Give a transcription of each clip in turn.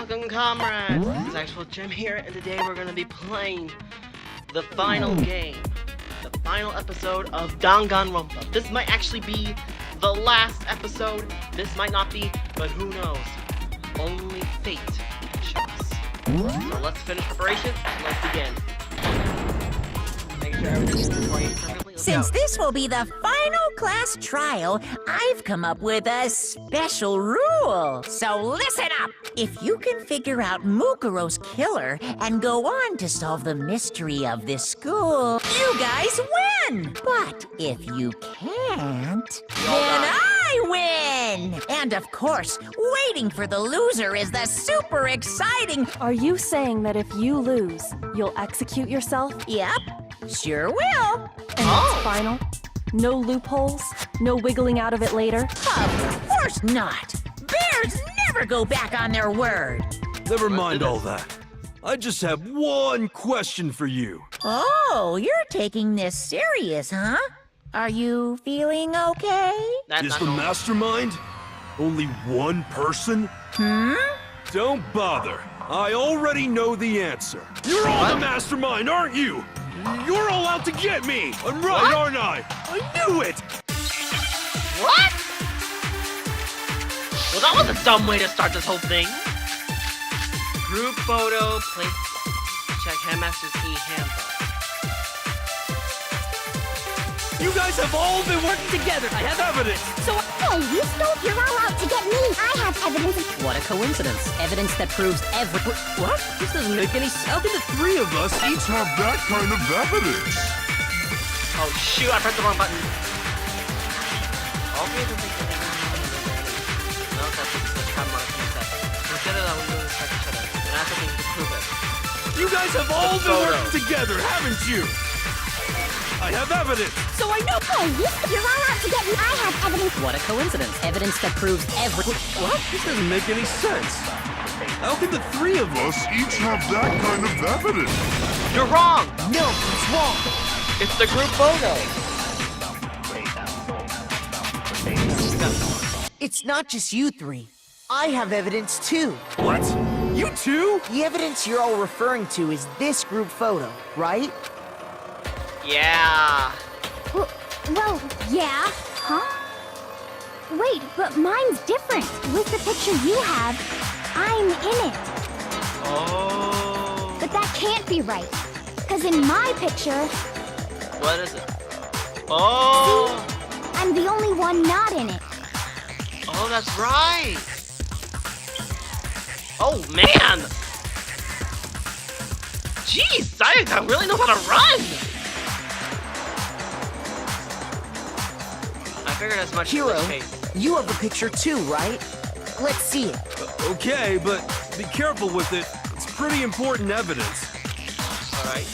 Welcome, comrades! This is Actual Jim here, and today we're going to be playing the final game, the final episode of Danganronpa. This might actually be the last episode, this might not be, but who knows? Only fate can show us. So let's finish preparations, and let's begin. Make sure everything's recording perfectly. Since this will be the final class trial, I've come up with a special rule. So listen up! If you can figure out Mukuro's killer and go on to solve the mystery of this school, you guys win! But if you can't, then I win! And of course, waiting for the loser is the super exciting... Are you saying that if you lose, you'll execute yourself? Yep, sure will. And that's final? No loopholes? No wiggling out of it later? Of course not! Bears never go back on their word! Never mind all that. I just have one question for you. Oh, you're taking this serious, huh? Are you feeling okay? That's Is not the normal. mastermind only one person? Don't bother. I already know the answer. You're all the mastermind, aren't you? You're all out to get me! I'm right, aren't I? I knew it! What? Well, that was a dumb way to start this whole thing. Group photo, place, check Handmaster's e-handbook. You guys have all been working together. I have evidence. Hey, you stole your all out to get me. I have evidence of... What a coincidence. Evidence that proves every... What? This doesn't make any sense. How can the Three of us each have that kind of evidence. Oh shoot, I pressed the wrong button. All three of them think that everything is ready. No, that's what the trap monitor said. Instead of that, we will check each other. And I have something to prove it. You guys have all been photo. working together, haven't you? I have evidence. So I know... Hey, you stole your all out to get me. I have evidence... What a coincidence. Evidence that proves every... What? This doesn't make any sense. How can the three of us each have that kind of evidence? You're wrong! No, it's wrong. It's the group photo! It's not just you three. I have evidence too. What? You too? The evidence you're all referring to is this group photo, right? Yeah. Well, yeah. Huh? Wait, but mine's different. With the picture you have, I'm in it. Oh. But that can't be right. Because in my picture, What is it? Oh. I'm the only one not in it. Oh, that's right. Oh, man. Jeez, I really know how to run. I figured as much. Hiro, in this case. you have a picture too, right? Let's see it. Okay, but be careful with it. It's pretty important evidence. All right.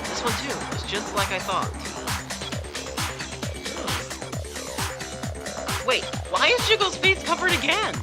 This one too. It's just like I thought. Wait, why is Jugo's face covered again?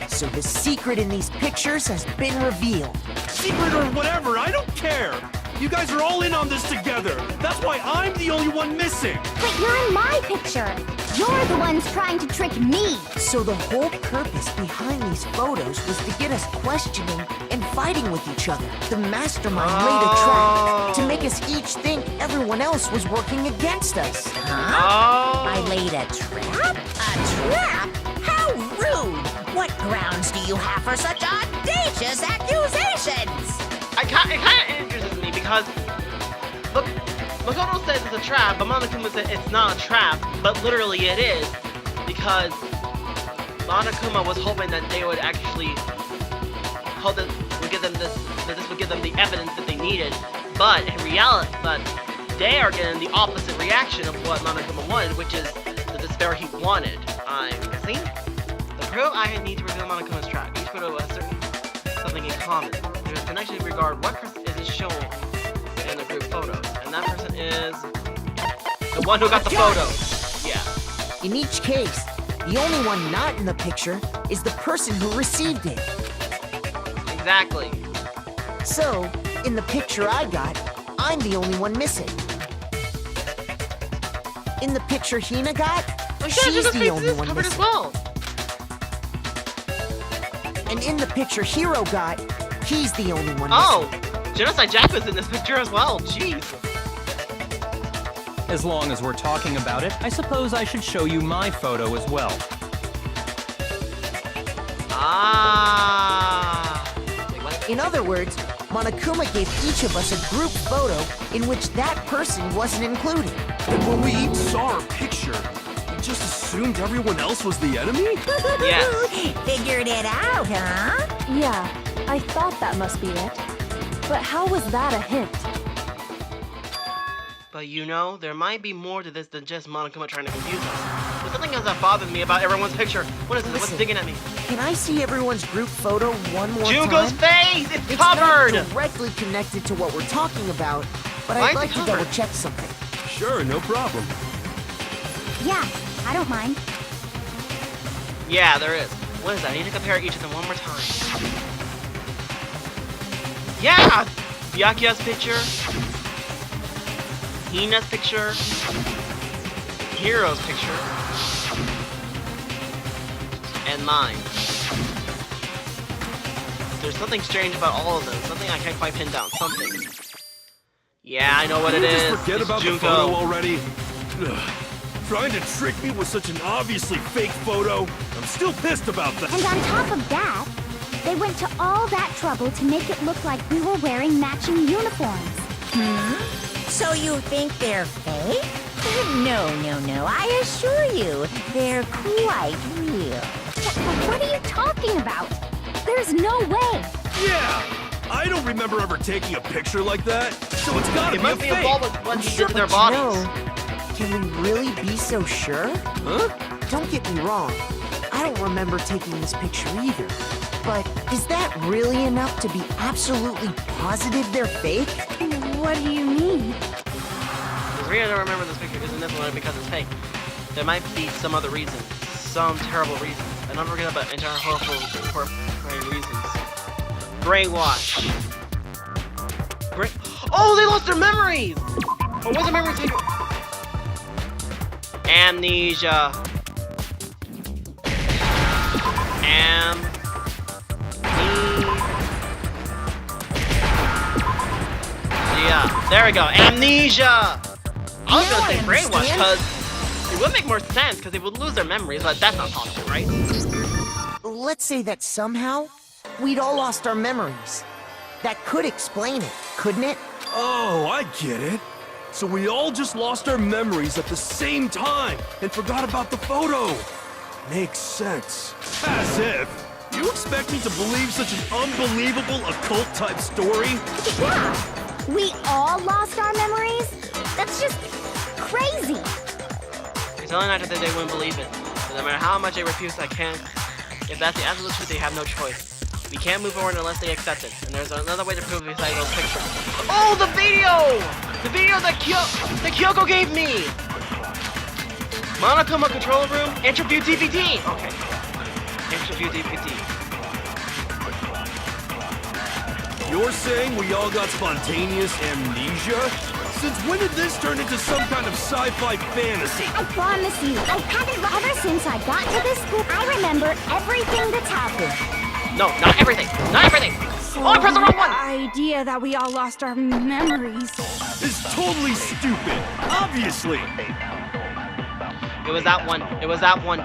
So the secret in these pictures has been revealed. Secret or whatever, I don't care. You guys are all in on this together. That's why I'm the only one missing. But you're in my picture. You're the ones trying to trick me. So the whole purpose behind these photos was to get us questioning and fighting with each other. The mastermind laid a trap to make us each think everyone else was working against us. Huh? Oh. I laid a trap? A trap? How rude! What grounds do you have for such audacious accusations? It kind of interests me because, look, Makoto says it's a trap, but Monokuma said it's not a trap, but literally it is, because Monokuma was hoping that they would actually hold it, would give them this, that this would give them the evidence that they needed, but in reality, but they are getting the opposite reaction of what Monokuma wanted, which is the despair he wanted. I'm guessing. The proof I need to reveal Monokuma's trap. Each photo has something in common. There's a connection in regard what person is shown in the group photos, and that person is the one who got the photo. Yeah. In each case, the only one not in the picture is the person who received it. Exactly. So, in the picture I got, I'm the only one missing. In the picture Hina got, Oh, yeah, she's Jugo's the face only is one covered as missing. well. And in the picture Hero got, he's the only one Oh! Genocide Jack was in this picture as well. Jeez. As long as we're talking about it, I suppose I should show you my photo as well. Ah. Wait, what? missing. In other words, Monokuma gave each of us a group photo in which that person wasn't included. And when we each saw our picture, we just assumed everyone else was the enemy? Yes. Figured it out, huh? Yeah, I thought that must be it. But how was that a hint? But you know, there might be more to this than just Monokuma trying to confuse us. There's something else that bothers me about everyone's picture. What is this? What's Listen, digging at me? Can I see everyone's group photo one more Junko's time? face! It's It's covered! not directly connected to what we're talking about, but Why I'd is it like to covered? double check something. Sure, no problem. Yeah, I don't mind. Yeah, there is. What is that? I need to compare each of them one more time. Yeah! Byakuya's picture. Hina's picture. Hiro's picture. And mine. There's something strange about all of them. Something I can't quite pin down. Something. Yeah, I know what it Can you is. just forget It's about the Junko. photo already? Ugh. Trying to trick me with such an obviously fake photo? I'm still pissed about that. And on top of that, they went to all that trouble to make it look like we were wearing matching uniforms. So you think they're fake? No, no, no. I assure you, they're quite real. What are you talking about? There's no way. Yeah! I don't remember ever taking a picture like that, so it's gotta It be a must be fake. involved with what he did to their But bodies. you know, can we really be so sure? Huh? Don't get me wrong. I don't remember taking this picture either. But is that really enough to be absolutely positive they're fake? What do you mean? The reason I don't remember this picture isn't necessarily because it's fake. There might be some other reason. Some terrible reason. And not forget about entire horrible reasons. Brainwash. Oh, they lost their memories! Oh, what's their memories taken? Amnesia. Yeah, there we go. Amnesia! I was Now gonna say I brainwash understand. because it would make more sense because they would lose their memories, but that's not possible, right? Let's say that somehow we'd all lost our memories. That could explain it, couldn't it? Oh, I get it. So we all just lost our memories at the same time and forgot about the photo. Makes sense. As if. You expect me to believe such an unbelievable occult-type story? Yeah, we all lost our memories? That's just crazy. You're telling that they wouldn't believe it. But no matter how much they refuse, I can't. If that's the absolute truth, they have no choice. We can't move forward unless they accept it. And there's another way to prove it besides those pictures. Oh, the video! The video that Kyoko gave me! Monokuma control room, interview DVD! Okay. Interview DVD. You're saying we all got spontaneous amnesia? Since when did this turn into some kind of sci-fi fantasy? I promise you, I haven't ever since I got to this school. I remember everything that's happened. No, not everything! Not everything! Oh, I pressed the wrong one! idea that we all lost our memories. It's totally stupid. Obviously. It was that one. It was that one.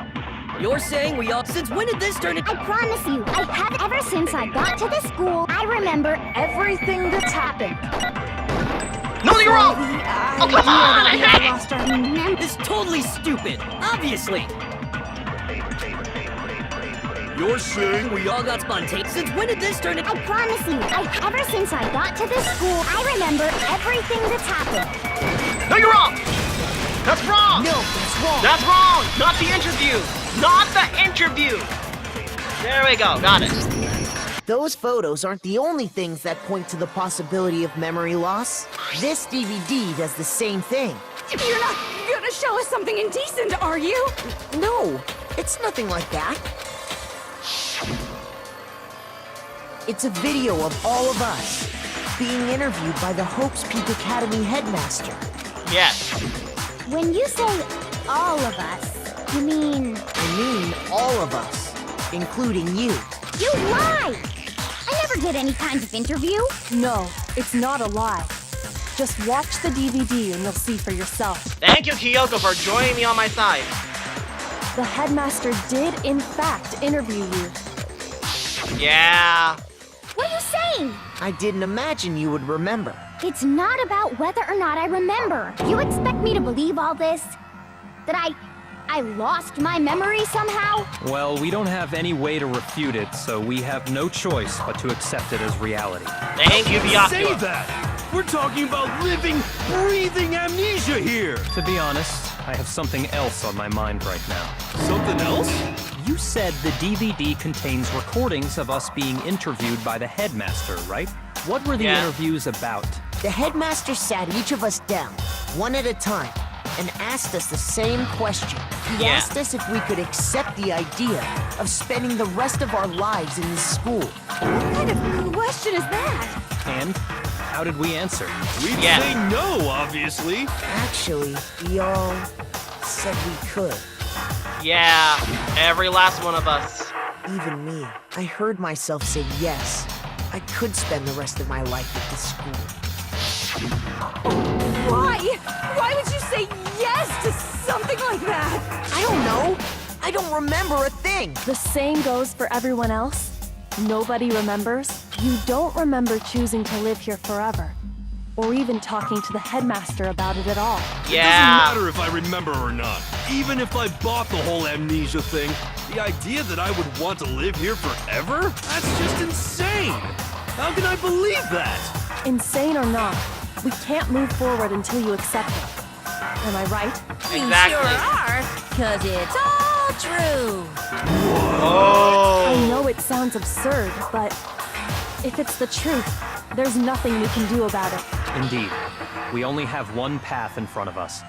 You're saying we all... Since when did this turn into... I promise you, I have ever since I got to this school. I remember everything that's happened. No, you're wrong! Oh, come on! I We had all it! lost our memories. It's totally stupid! Obviously! You're saying we all... All got spontaneous. Since when did this turn into... I promise you, ever since I got to this school, I remember everything that's happened. No, you're wrong! That's wrong! No, that's wrong. That's wrong! Not the interview! Not the interview! There we go, got it. Those photos aren't the only things that point to the possibility of memory loss. This DVD does the same thing. You're not gonna show us something indecent, are you? No, it's nothing like that. It's a video of all of us being interviewed by the Hope's Peak Academy headmaster. Yes. When you say all of us, you mean... I mean all of us, including you. You lie! I never did any kind of interview. No, it's not a lie. Just watch the DVD and you'll see for yourself. Thank you, Kyoko, for joining me on my side. The headmaster did, in fact, interview you. Yeah. What are you saying? I didn't imagine you would remember. It's not about whether or not I remember. You expect me to believe all this? That I lost my memory somehow? Well, we don't have any way to refute it, so we have no choice but to accept it as reality. Thank you, Say Byakuya. that! We're talking about living, breathing amnesia here! To be honest, I have something else on my mind right now. Something else? You said the DVD contains recordings of us being interviewed by the headmaster, right? What were the Yeah. interviews about? The headmaster sat each of us down, one at a time, and asked us the same question. He Yeah. asked us if we could accept the idea of spending the rest of our lives in this school. What kind of question is that? And how did we answer? We'd Yeah. say no, obviously. Actually, we all said we could. Yeah, every last one of us. Even me. I heard myself say yes. I could spend the rest of my life at this school. Why? Why would you say yes to something like that? I don't know. I don't remember a thing. The same goes for everyone else. Nobody remembers. You don't remember choosing to live here forever, or even talking to the headmaster about it at all. It Yeah. doesn't matter if I remember or not. Even if I bought the whole amnesia thing, the idea that I would want to live here forever? That's just insane! How can I believe that? Insane or not, we can't move forward until you accept it. Am I right? You Exactly. sure are, 'cause it's all true. I Oh. know it sounds absurd, but if it's the truth, there's nothing we can do about it. Indeed. We only have one path in front of us.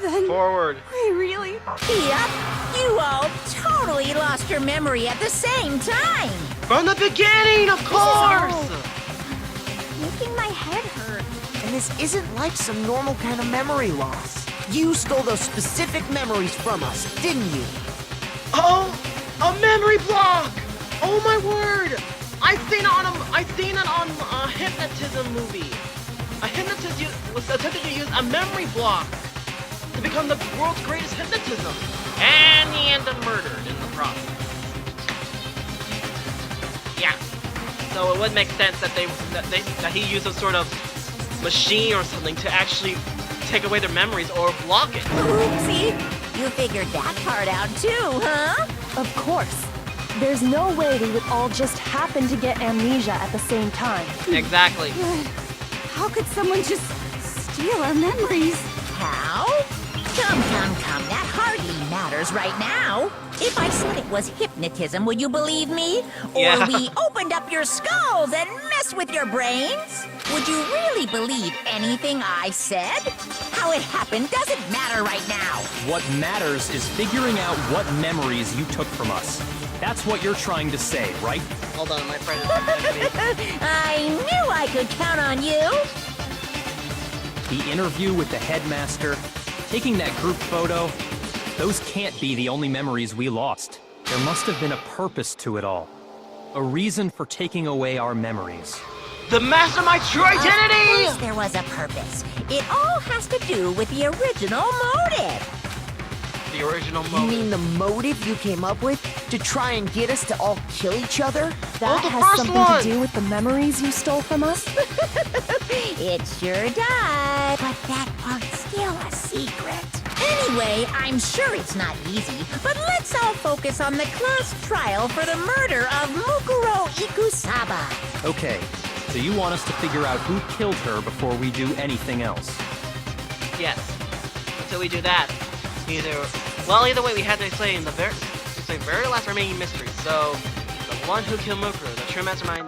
Then Forward. we really... Yep, you all totally lost your memory at the same time. From the beginning, of course! Making my head hurt. And this isn't like some normal kind of memory loss. You stole those specific memories from us, didn't you? Oh, a memory block! Oh my word! I seen it on a hypnotism movie. A hypnotist was attempting to use a memory block to become the world's greatest hypnotism, and he ended up murdered in the process. Yeah. So it would make sense that that he used some sort of machine or something to actually take away their memories or block it. Oopsie, you figured that part out too, huh? Of course. There's no way we would all just happen to get amnesia at the same time. Exactly. How could someone just steal our memories? How? Come, that hardly matters right now. If I said it was hypnotism, would you believe me? Or Yeah. we opened up your skulls and messed with your brains? Would you really believe anything I said? How it happened doesn't matter right now. What matters is figuring out what memories you took from us. That's what you're trying to say, right? Hold on, my friend is texting me. I knew I could count on you. The interview with the headmaster, taking that group photo, those can't be the only memories we lost. There must have been a purpose to it all. A reason for taking away our memories. The mastermind's true identity! Of course there was a purpose. It all has to do with the original motive. The original You motive. mean the motive you came up with to try and get us to all kill each other? That the has first something one. to do with the memories you stole from us? It sure does. But that part's still a secret. Anyway, I'm sure it's not easy, but let's all focus on the class trial for the murder of Mukuro Ikusaba. Okay, so you want us to figure out who killed her before we do anything else. Yes. Until we do that, either way, we had to explain the very last remaining mystery. So, the one who killed Mukuro, the true mastermind,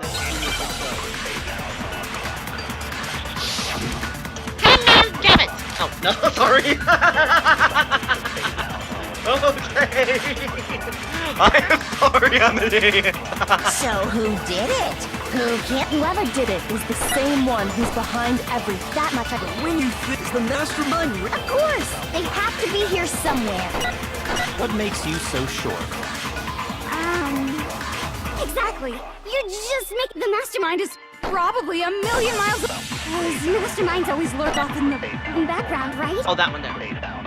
Damn it! Oh no, sorry. Okay. I am sorry, I'm an idiot. So who did it? Who can't? Whoever did it is the same one who's behind everything. That much I can. When you think the mastermind... Of course! They have to be here somewhere. What makes you so sure? Exactly. You just make the mastermind is probably a million miles. Those masterminds always lurk off in the background, right? Oh, that one there.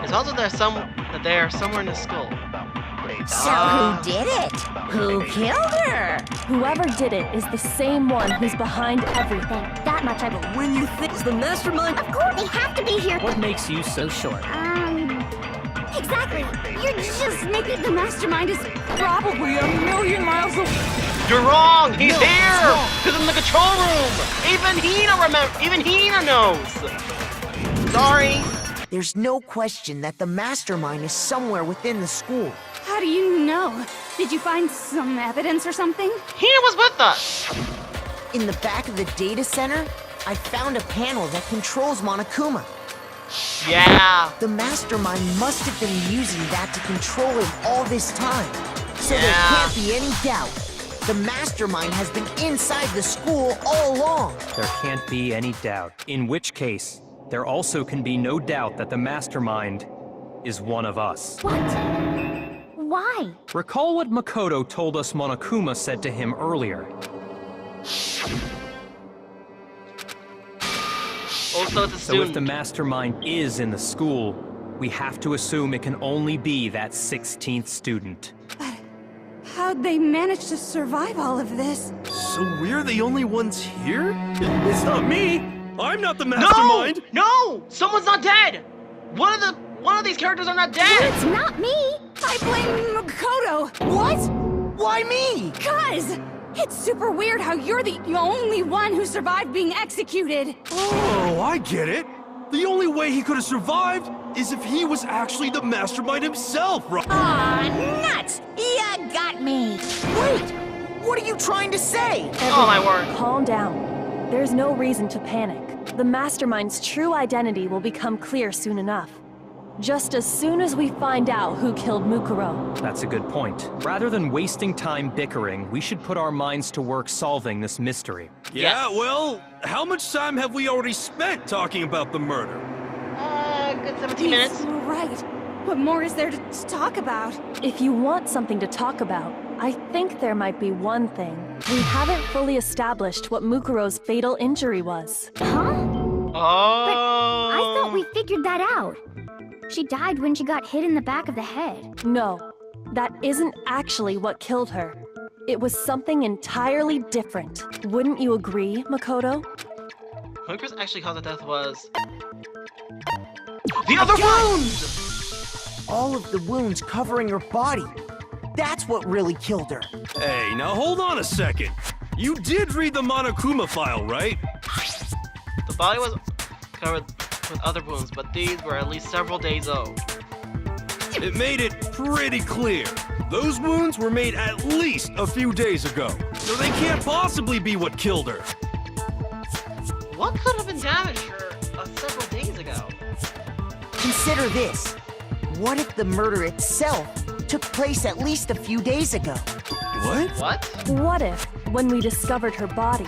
It's also there somewhere in the school. So who did it? Who killed her? Whoever did it is the same one who's behind everything. That much I believe. When you think the mastermind... Of course, they have to be here. What makes you so sure? Exactly. You're just making the mastermind is probably a million miles away. You're wrong! He's here! He's in the control room! Even Hina knows! Sorry. There's no question that the mastermind is somewhere within the school. How do you know? Did you find some evidence or something? Hina was with us! In the back of the data center, I found a panel that controls Monokuma. Yeah. The mastermind must have been using that to control him all this time. So there Yeah. can't be any doubt. The mastermind has been inside the school all along. There can't be any doubt. In which case, there also can be no doubt that the mastermind is one of us. What? Why? Recall what Makoto told us Monokuma said to him earlier. Also, it's a So if the student. mastermind is in the school, we have to assume it can only be that 16th student. How'd they manage to survive all of this? So we're the only ones here? It's not me! I'm not the No! mastermind! No! Someone's not dead! One of these characters are not dead! It's not me. I blame Makoto. What? Why me? Cuz it's super weird how you're the only one who survived being executed. Oh, I get it. The only way he could have survived is if he was actually the mastermind himself, right? Aw, nuts! You got me! Wait! What are you trying to say? Oh my word. Calm down. There's no reason to panic. The mastermind's true identity will become clear soon enough. Just as soon as we find out who killed Mukuro. That's a good point. Rather than wasting time bickering, we should put our minds to work solving this mystery. Yeah, Yes. well, how much time have we already spent talking about the murder? Good 17 minutes. He's right. What more is there to talk about? If you want something to talk about, I think there might be one thing. We haven't fully established what Mukuro's fatal injury was. Huh? Oh. I thought we figured that out. She died when she got hit in the back of the head. No, that isn't actually what killed her. It was something entirely different. Wouldn't you agree, Makoto? Hunker's actually caused the death was... The other wound! All of the wounds covering her body. That's what really killed her. Hey, now hold on a second. You did read the Monokuma file, right? The body was covered with other wounds, but these were at least several days old. It made it pretty clear. Those wounds were made at least a few days ago, so they can't possibly be what killed her. What could have been damaged her several days ago? Consider this. What if the murder itself took place at least a few days ago? What? What? What if, when we discovered her body,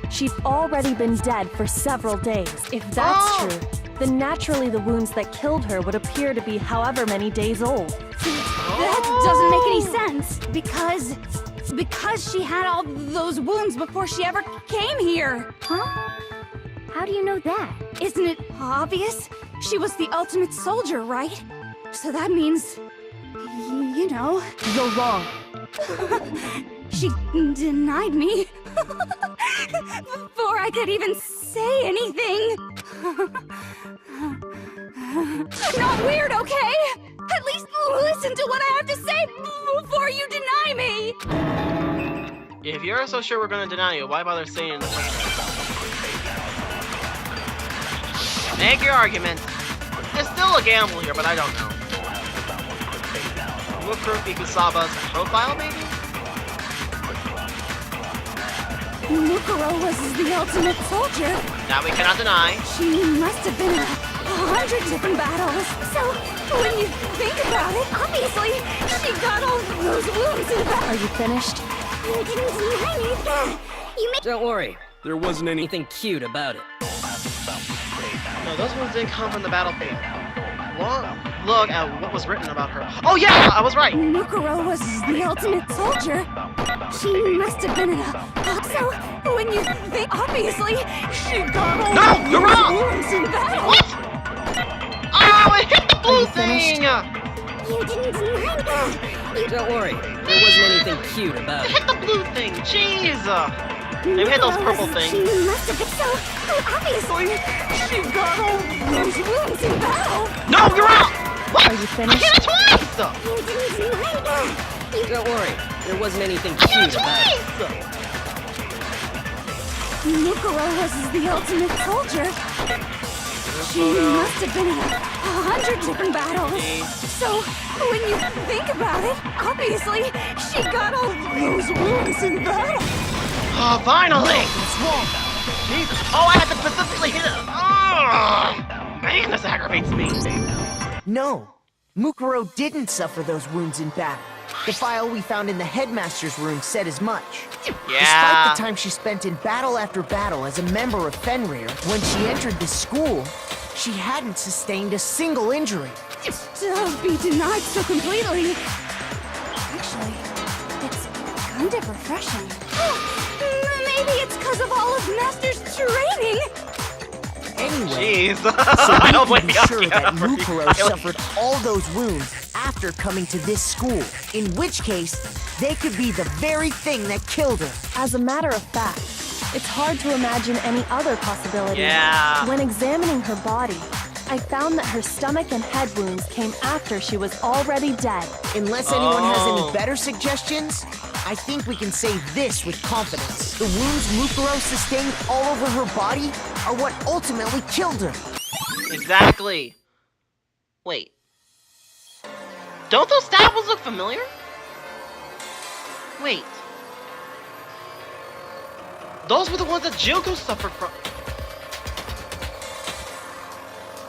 she'd already been dead for several days? If that's Oh! true, then naturally the wounds that killed her would appear to be however many days old. That doesn't make any sense. Because she had all those wounds before she ever came here. Huh? How do you know that? Isn't it obvious? She was the ultimate soldier, right? So that means, you know, You're wrong. she denied me before I could even say anything. I'm not weird, okay? At least listen to what I have to say before you deny me. If you're so sure we're gonna deny you, why bother saying it in the first place? Make your argument. It's still a gamble here, but I don't know. Look for Ikusaba's profile, maybe? Mukuro was the ultimate soldier. That we cannot deny. She must have been in 100 different battles. So, when you think about it, obviously, she got all those wounds in the back. Are you finished? You didn't deny me. You made Don't worry, There wasn't any... anything cute about it. No, those ones didn't come from the battlefield. look at what was written about her. Oh yeah, I was right. Mukuro was the ultimate soldier. She must have been so, when you think, obviously, she got all No, you're those wrong. wounds in battle. What? Oh, it hit the blue thing! You didn't deny that. Don't worry, there wasn't anything cute about It it. hit the blue thing, jeez! Maybe hit those purple She things. must have been so, obviously, she got all those wounds in battle. No, you're wrong! What? Are you I finished? hit it twice! You didn't deny that. Don't worry, there wasn't anything I hit cute it about it. twice! Mukuro was the ultimate soldier. She must have been in 100 different battles. So, when you think about it, obviously, she got all those wounds in battle. Oh, finally! What's wrong? Jesus. Oh, I had to specifically hit it! Oh, man, this aggravates me. No, Mukuro didn't suffer those wounds in battle. The file we found in the headmaster's room said as much. Despite Yeah. the time she spent in battle after battle as a member of Fenrir, when she entered this school, she hadn't sustained a single injury. To be denied so completely. Actually, it's kind of refreshing. Maybe it's because of all of Master's training. Anyway, Jeez. so I we don't can blame be you. sure that Mukuro suffered all those wounds after coming to this school, in which case, they could be the very thing that killed her. As a matter of fact, it's hard to imagine any other possibility. Yeah. When examining her body, I found that her stomach and head wounds came after she was already dead. Unless anyone has Oh. any better suggestions, I think we can say this with confidence. The wounds Mukuro sustained all over her body are what ultimately killed her. Exactly. Wait. Don't those stab wounds look familiar? Wait. Those were the ones that Junko suffered from.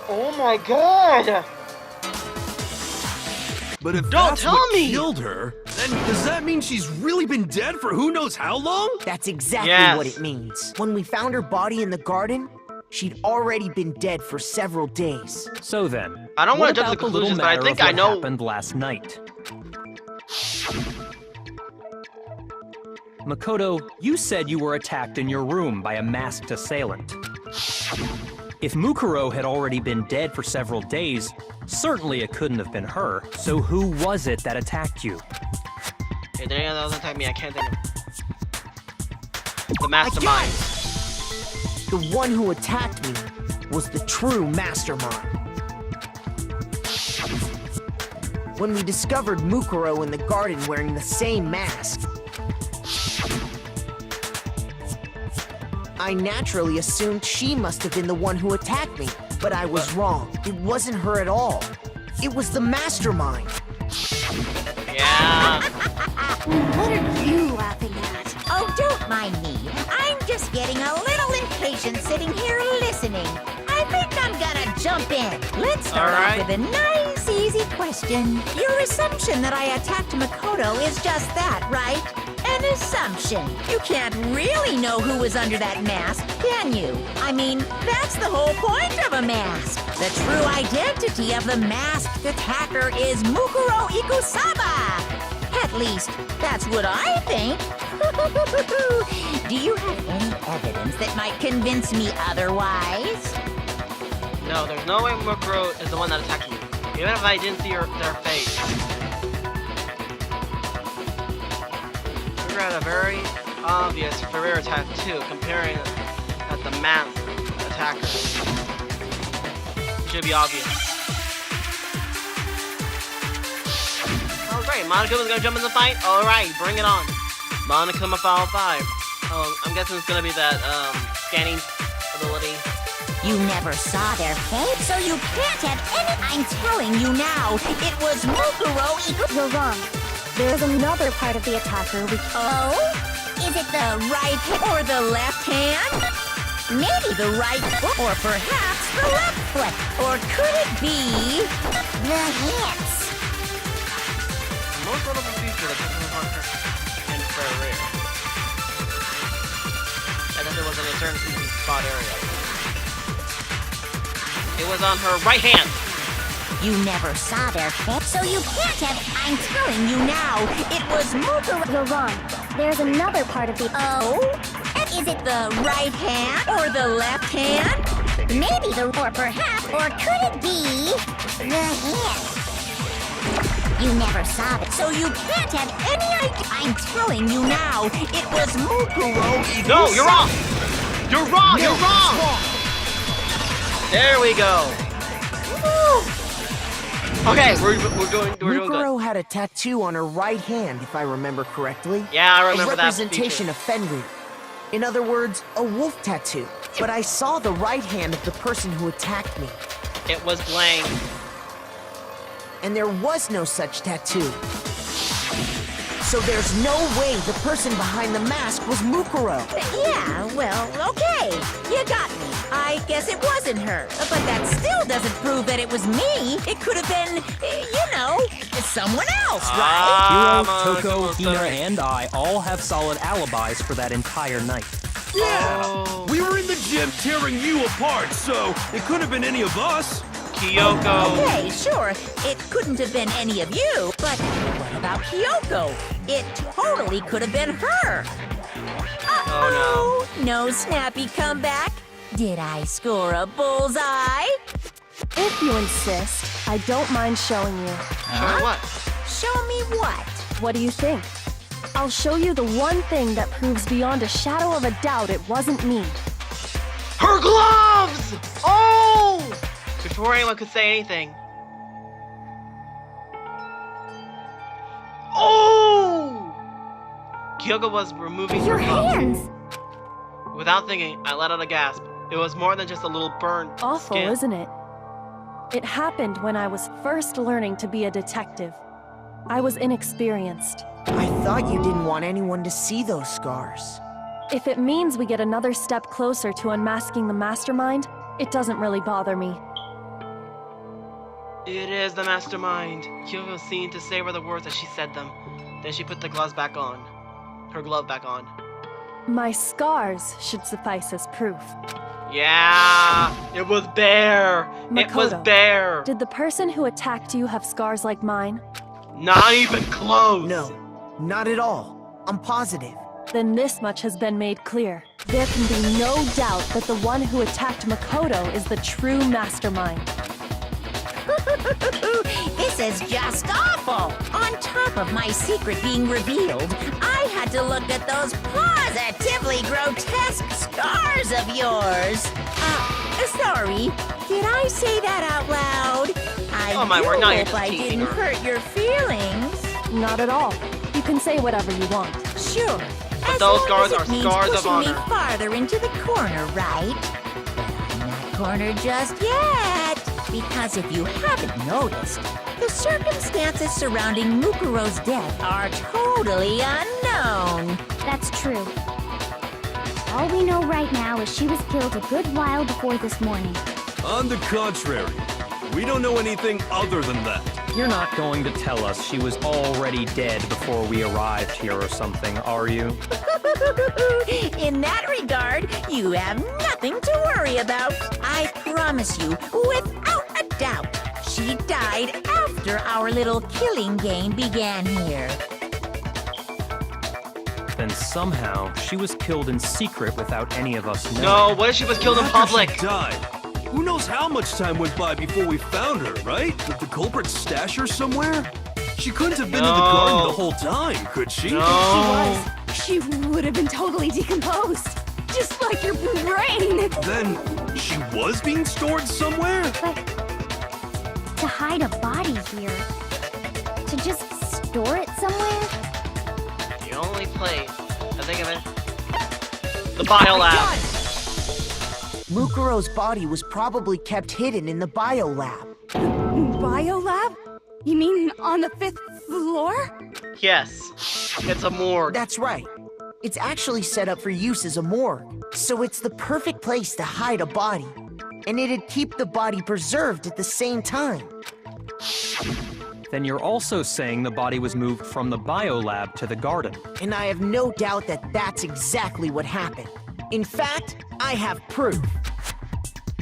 Oh my god! But if Don't that's tell what me! killed her, then does that mean she's really been dead for who knows how long? That's exactly Yes. what it means. When we found her body in the garden, she'd already been dead for several days. So then, I don't what wanna jump to about the little conclusions, but I matter think of I what know- happened last night? Makoto, you said you were attacked in your room by a masked assailant. If Mukuro had already been dead for several days, certainly it couldn't have been her. So who was it that attacked you? Hey, there doesn't attack me, I can't think of the mastermind. The one who attacked me was the true mastermind. When we discovered Mukuro in the garden wearing the same mask, I naturally assumed she must have been the one who attacked me, but I was wrong. It wasn't her at all. It was the mastermind. Yeah. What are you laughing at? Oh, don't mind me. I'm just getting a little impatient sitting here listening. I think I'm gonna jump in. Let's start All right. off with a nice, easy question. Your assumption that I attacked Makoto is just that, right? An assumption. You can't really know who was under that mask, can you? I mean, that's the whole point of a mask. The true identity of the masked attacker is Mukuro Ikusaba. At least, that's what I think. Do you have any evidence that might convince me otherwise? No, there's no way Mukuro is the one that attacked me. Even if I didn't see their face. We had a very obvious Ferrer attack too, comparing it at the masked attacker. It should be obvious. Alright, Monokuma's gonna jump in the fight? Alright, bring it on. Monokuma File 5. Oh, I'm guessing it's gonna be that, scanning ability. You never saw their face, so you can't have any. I'm telling you now, it was Mukuro Ikusaba. You're wrong. There's another part of the attacker we Oh? Is it the right or the left hand? Maybe the right foot, or perhaps the left foot. Or could it be the hips? The most notable feature of Pokemon Hunter and Ferrer. And that there was an eternity spot area. It was on her right hand. You never saw their head, so you can't have. I'm telling you now, it was Mukuro. You're wrong. There's another part of the. Oh? Is it the right hand or the left hand? Maybe the. Or perhaps. Or could it be. The hand? You never saw it. So you can't have any idea. I'm telling you now, it was Mukuro. No, you're wrong! You're wrong! You're wrong! There we go. Okay, we're going Mukuro good. had a tattoo on her right hand, if I remember correctly. Yeah, I remember a that representation feature. of Fenrir. In other words, a wolf tattoo. But I saw the right hand of the person who attacked me, It was blank. and there was no such tattoo. So there's no way the person behind the mask was Mukuro. Yeah, well, okay. You got me. I guess it wasn't her. But that still doesn't prove that it was me. It could have been, someone else, right? Hiro, Toko, Hina, and I all have solid alibis for that entire night. Yeah! Oh. We were in the gym tearing you apart, so it couldn't have been any of us. Kyoko. Okay, sure. It couldn't have been any of you, but what about Kyoko? It totally could have been her. Uh-oh. No snappy comeback? Did I score a bullseye? If you insist, I don't mind showing you. Sure what? Show me what? What do you think? I'll show you the one thing that proves beyond a shadow of a doubt it wasn't me. Her gloves! Oh! Before anyone could say anything. Oh! Kyoko was removing Your her gloves. hands! Without thinking, I let out a gasp. It was more than just a little burn Awful, skin. isn't it? It happened when I was first learning to be a detective. I was inexperienced. I thought you didn't want anyone to see those scars. If it means we get another step closer to unmasking the mastermind, it doesn't really bother me. It is the mastermind. Kyoko seemed to savor the words as she said them. Then she put the gloves back on. Her glove back on. My scars should suffice as proof. Yeah, it was Bear. It was Makoto, Bear. Did the person who attacked you have scars like mine? Not even close. No, not at all. I'm positive. Then this much has been made clear. There can be no doubt that the one who attacked Makoto is the true mastermind. This is just awful! On top of my secret being revealed, I had to look at those positively grotesque scars of yours. Sorry, did I say that out loud? Oh my word, now you're hope just I teasing didn't her. hurt your feelings. Not at all. You can say whatever you want. Sure. But those scars are means scars of pushing me honor. farther into the corner, right? But I'm not cornered just yet. Because if you haven't noticed, the circumstances surrounding Mukuro's death are totally unknown. That's true. All we know right now is she was killed a good while before this morning. On the contrary, we don't know anything other than that. You're not going to tell us she was already dead before we arrived here or something, are you? In that regard, you have nothing to worry about. I promise you, without a doubt, she died after our little killing game began here. Then somehow she was killed in secret without any of us knowing. No, what if she was killed in After public? she died. Who knows how much time went by before we found her, right? Did the culprit stash her somewhere? She couldn't have been in the garden the whole time, could she? No. She would have been totally decomposed. Just like your brain. Then she was being stored somewhere? But to hide a body here, to just store it somewhere? The only place I think of it. The biolab. Mukuro's body was probably kept hidden in the biolab. Biolab? You mean on the 5th floor? Yes. It's a morgue. That's right. It's actually set up for use as a morgue, so it's the perfect place to hide a body. And it'd keep the body preserved at the same time. Then you're also saying the body was moved from the biolab to the garden. And I have no doubt that that's exactly what happened. In fact, I have proof.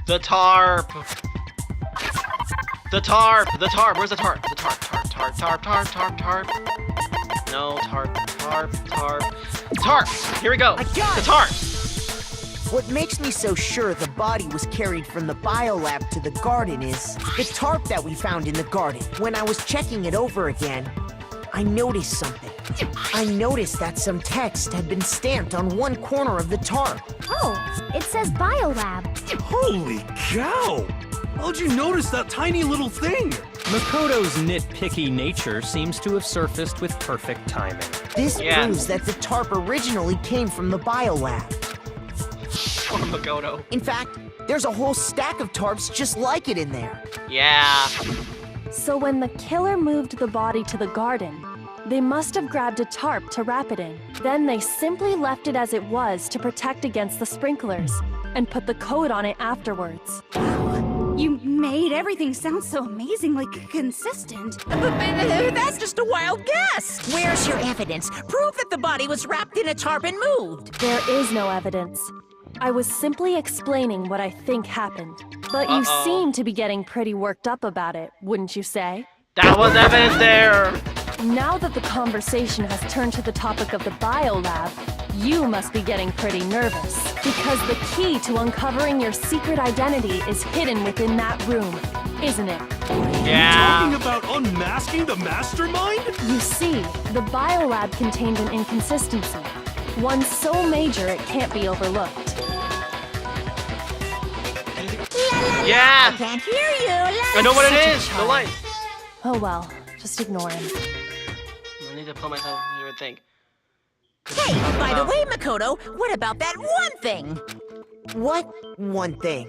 The tarp. The tarp! The tarp! Where's the tarp? The tarp, tarp, tarp, tarp, tarp, tarp, tarp. No, tarp, tarp, tarp. Tarp! Here we go! I got The it. tarp! What makes me so sure the body was carried from the biolab to the garden is the tarp that we found in the garden. When I was checking it over again, I noticed something. I noticed that some text had been stamped on one corner of the tarp. Oh, it says Biolab. Holy cow! How'd you notice that tiny little thing? Makoto's nitpicky nature seems to have surfaced with perfect timing. This Yeah. proves that the tarp originally came from the biolab. Poor Makoto. In fact, there's a whole stack of tarps just like it in there. Yeah. So when the killer moved the body to the garden, they must have grabbed a tarp to wrap it in. Then they simply left it as it was to protect against the sprinklers, and put the coat on it afterwards. You made everything sound so amazingly consistent. That's just a wild guess. Where's your evidence? Prove that the body was wrapped in a tarp and moved. There is no evidence. I was simply explaining what I think happened. But you Uh-oh. seem to be getting pretty worked up about it, wouldn't you say? That was evidence there! Now that the conversation has turned to the topic of the biolab, you must be getting pretty nervous. Because the key to uncovering your secret identity is hidden within that room, isn't it? Yeah. Talking about unmasking the mastermind? You see, the biolab contained an inconsistency. One so major it can't be overlooked. Yeah! Can't hear you. I know what it Such a is! The child. light! Oh well, just ignore him. I need to pull myself into a thing. Hey, by the way, Makoto, what about that one thing? What one thing?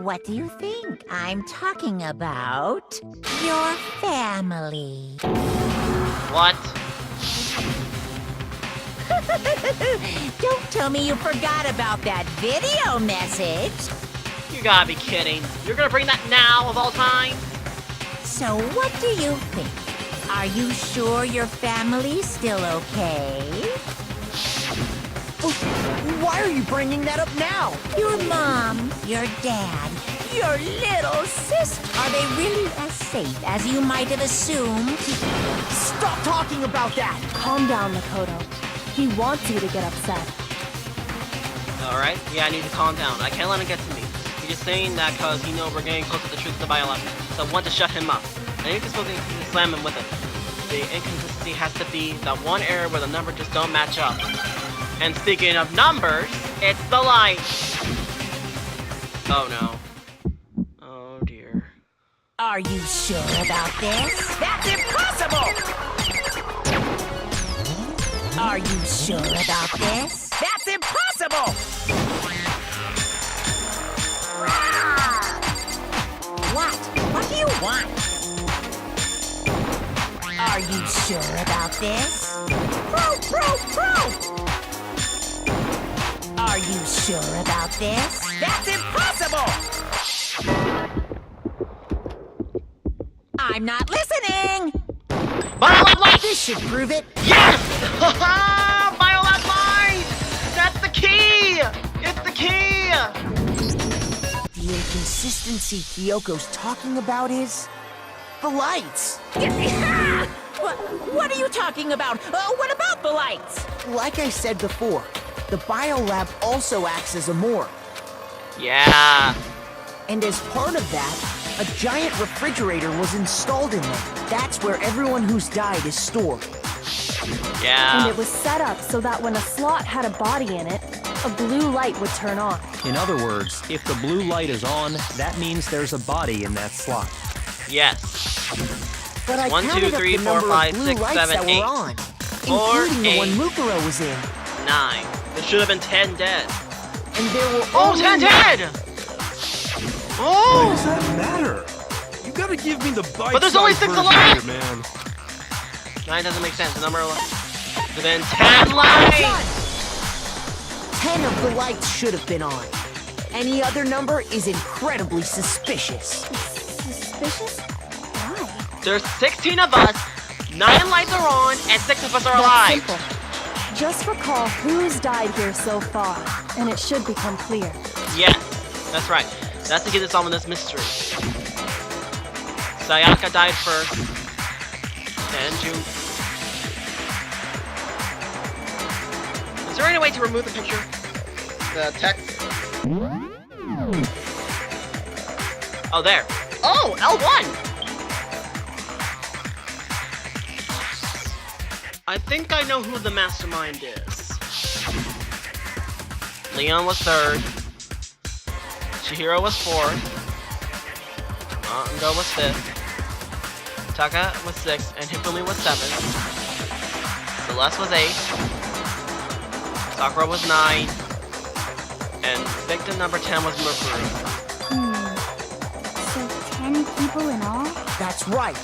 What do you think? I'm talking about your family. What? Don't tell me you forgot about that video message. You gotta be kidding. You're gonna bring that now of all time? So what do you think? Are you sure your family's still okay? Why are you bringing that up now? Your mom, your dad, your little sister. Are they really as safe as you might have assumed? Stop talking about that! Calm down, Makoto. He wants you to get upset. Alright, yeah, I need to calm down. I can't let him get to me. He's just saying that because he knows we're getting close to the truth of the biolab. So I want to shut him up. I need to supposed to slam him with it. The inconsistency has to be that one error where the numbers just don't match up. And speaking of numbers, it's the light! Oh no. Oh dear. Are you sure about this? That's impossible! Are you sure about this? That's impossible! What? What do you want? Are you sure about this? Are you sure about this? That's impossible! I'm not listening! Biolab light! This should prove it. Yes! Biolab light! That's the key! It's the key! The inconsistency Kyoko's talking about is the lights. What are you talking about? What about the lights? Like I said before, the biolab also acts as a morgue. Yeah. And as part of that, a giant refrigerator was installed in there. That's where everyone who's died is stored. And Yeah. it was set up so that when a slot had a body in it, a blue light would turn on. In other words, if the blue light is on, that means there's a body in that slot. Yes. But I 1, 2, counted 3, up the 4, number 5, of blue 6, lights 7, that 8. were on, 4, including the one 8. Mukuro was in. 9. There should have been 10 dead. And there were Oh, only 10 dead! Why Oh! does that matter? You gotta give me the bite. But there's only 6 version alive! here, man. 9 doesn't make sense. The number 11. There's been 10 lights! 10 of the lights should have been on. Any other number is incredibly suspicious. Suspicious? Why? There's 16 of us, 9 lights are on, and 6 of us are That's alive. simple. Just recall who's died here so far, and it should become clear. Yes, that's right. That's to get this on with this mystery. Sayaka died first. Then June. Is there any way to remove the picture? The text? Oh, there. Oh, L1! I think I know who the mastermind is. Leon was 3rd. Chihiro was 4th. Ando was 5th. Taka was 6th, and Hifumi was 7th. Celeste was 8th. Sakura was 9. And victim number 10 was Mukuru. So 10 people in all? That's right.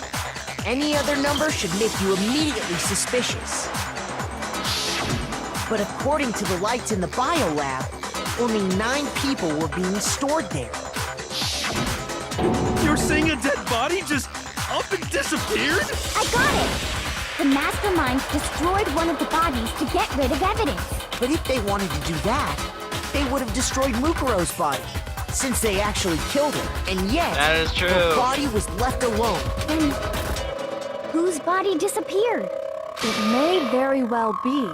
Any other number should make you immediately suspicious. But according to the lights in the biolab, only 9 people were being stored there. You're saying a dead body just up and disappeared? I got it! The mastermind destroyed one of the bodies to get rid of evidence. But if they wanted to do that, they would have destroyed Mukuro's body, since they actually killed her. And yet, That is true. her body was left alone. Then, whose body disappeared? It may very well be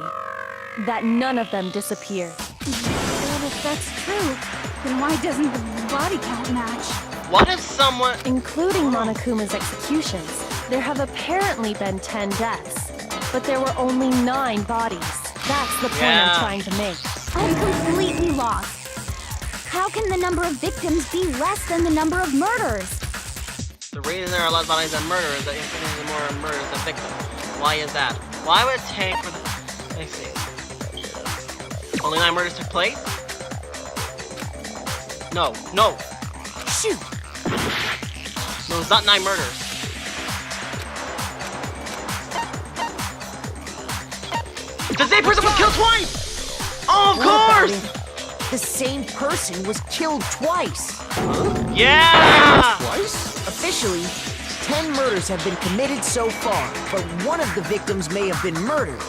that none of them disappeared. Well, if that's true, then why doesn't the body count match? What if someone... Including Monokuma's executions, there have apparently been 10 deaths, but there were only 9 bodies. That's the point Yeah. I'm trying to make. I'm completely lost. How can the number of victims be less than the number of murders? The reason there are a lot of bodies than murder is that infinitely more murders than victims. Why is that? Why would it take for the... Let's see. Only 9 murders took place? No. No. Shoot! No, it's not 9 murders. The same person was killed twice! Oh, of What about course! it? The same person was killed twice. Yeah! Twice? Officially, 10 murders have been committed so far, but one of the victims may have been murdered,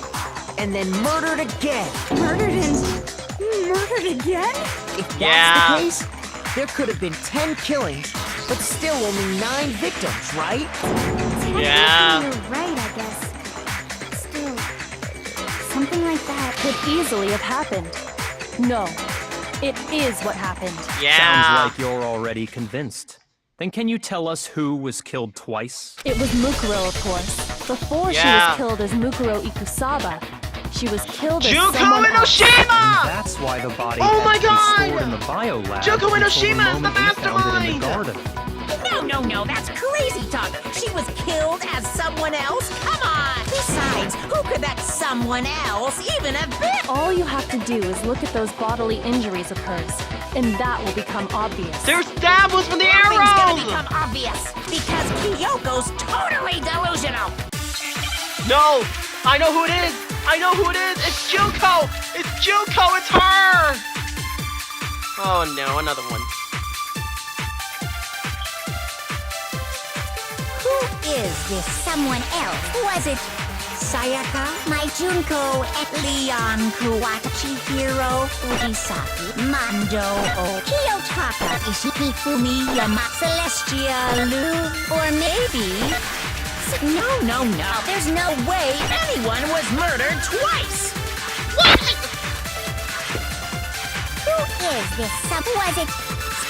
and then murdered again. Murdered and murdered again? If that's Yeah. the case, there could have been 10 killings, but still only 9 victims, right? Yeah. You're right, I guess. Still, something like that Could easily have happened. No, it is what happened. Yeah. Sounds like you're already convinced. Then can you tell us who was killed twice? It was Mukuro, of course. Before she Yeah. was killed as Mukuro Ikusaba, she was killed as Juko someone else. Enoshima! That's why the body Oh my had to be God! stored in the biolab Junko until Enoshima is the moment we found it in mastermind! the garden. No, that's crazy talk. She was killed as someone else? Come on! Besides, who could that someone else even have been? All you have to do is look at those bodily injuries of hers, and that will become obvious. Their stab was from the Nothing's gonna arrows! become obvious because Kyoko's totally delusional. No! I know who it is! I know who it is! It's Juko! It's Juko! It's her! Oh no, another one. Who is this someone else? Was it Sayaka, my Junko, and Leon Kuwata, Chihiro, Ugisaki, Mando, Kiyotaka, Ishihifumi, Yama, Celestia, Lu, or maybe... No. There's no way anyone was murdered twice. Who is this was it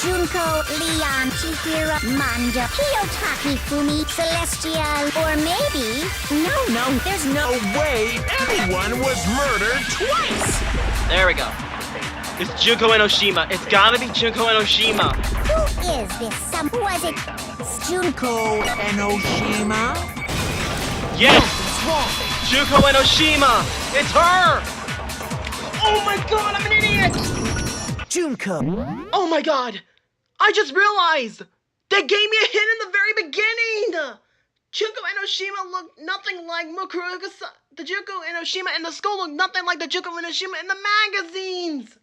Junko, Leon, Chihiro, Mando, Kiyotaki, Fumi, Celestial, or maybe... No, there's no way anyone was murdered twice. There we go. It's Junko Enoshima. It's gotta be Junko Enoshima. Who is this was it Junko Enoshima? Yes! Junko Enoshima! It's her! Oh my god, I'm an idiot! Junko. Oh my god! I just realized! They gave me a hint in the very beginning! Junko Enoshima looked nothing like Mukuro. The Junko Enoshima in the school looked nothing like the Junko Enoshima in the magazines!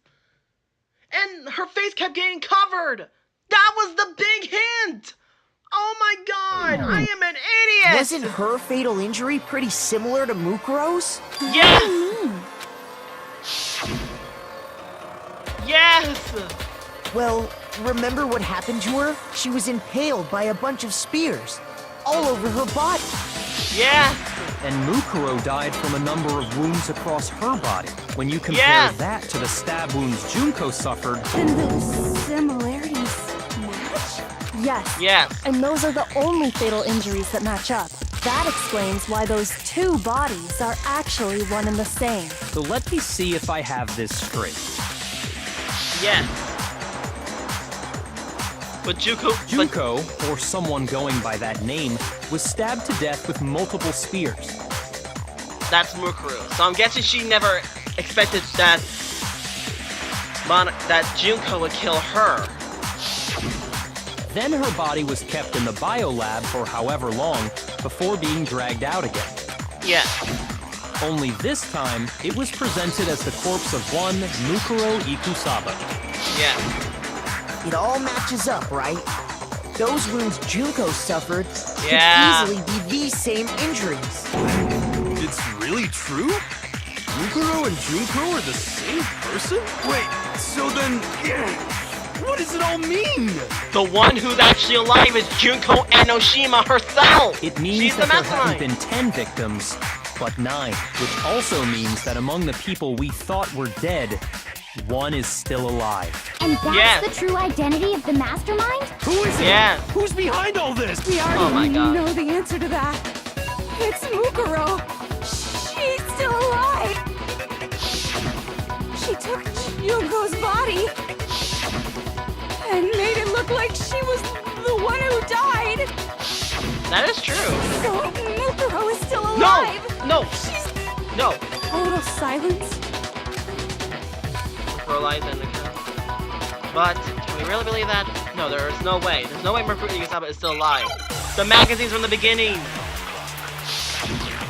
And her face kept getting covered! That was the big hint! Oh my god! I am an idiot! Wasn't her fatal injury pretty similar to Mukuro's? Yes! Yes! Well, remember what happened to her? She was impaled by a bunch of spears all over her body. Yeah. And Mukuro died from a number of wounds across her body. When you compare Yeah. that to the stab wounds Junko suffered, Then those similarities match? Yes. Yes. And those are the only fatal injuries that match up. That explains why those two bodies are actually one and the same. so let me see if I have this straight. Yes. But Junko, or someone going by that name, was stabbed to death with multiple spears. That's Mukuro. So I'm guessing she never expected that Junko would kill her. Then her body was kept in the biolab for however long before being dragged out again. Yes. Only this time, it was presented as the corpse of one Mukuro Ikusaba. Yes. It all matches up, right? Those wounds Junko suffered Yeah. could easily be these same injuries. It's really true? Mukuro and Junko are the same person? Wait, so then, what does it all mean? The one who's actually alive is Junko Enoshima herself! It means She's that the there haven't mastermind! been 10 victims, but 9, which also means that among the people we thought were dead, one is still alive. And that's Yes. the true identity of the mastermind? Who is it? Yeah. Who's behind all this? We already Oh my God. know the answer to that. It's Mukuro. She's still alive. She took Junko's body and made it look like she was the one who died. That is true. So Mukuro is still No! alive. No! She's No! total silence. Mukuro lies in the But, can we really believe that? No, there is no way. There's no way Mukuro Ikusaba is still alive. The magazine's from the beginning!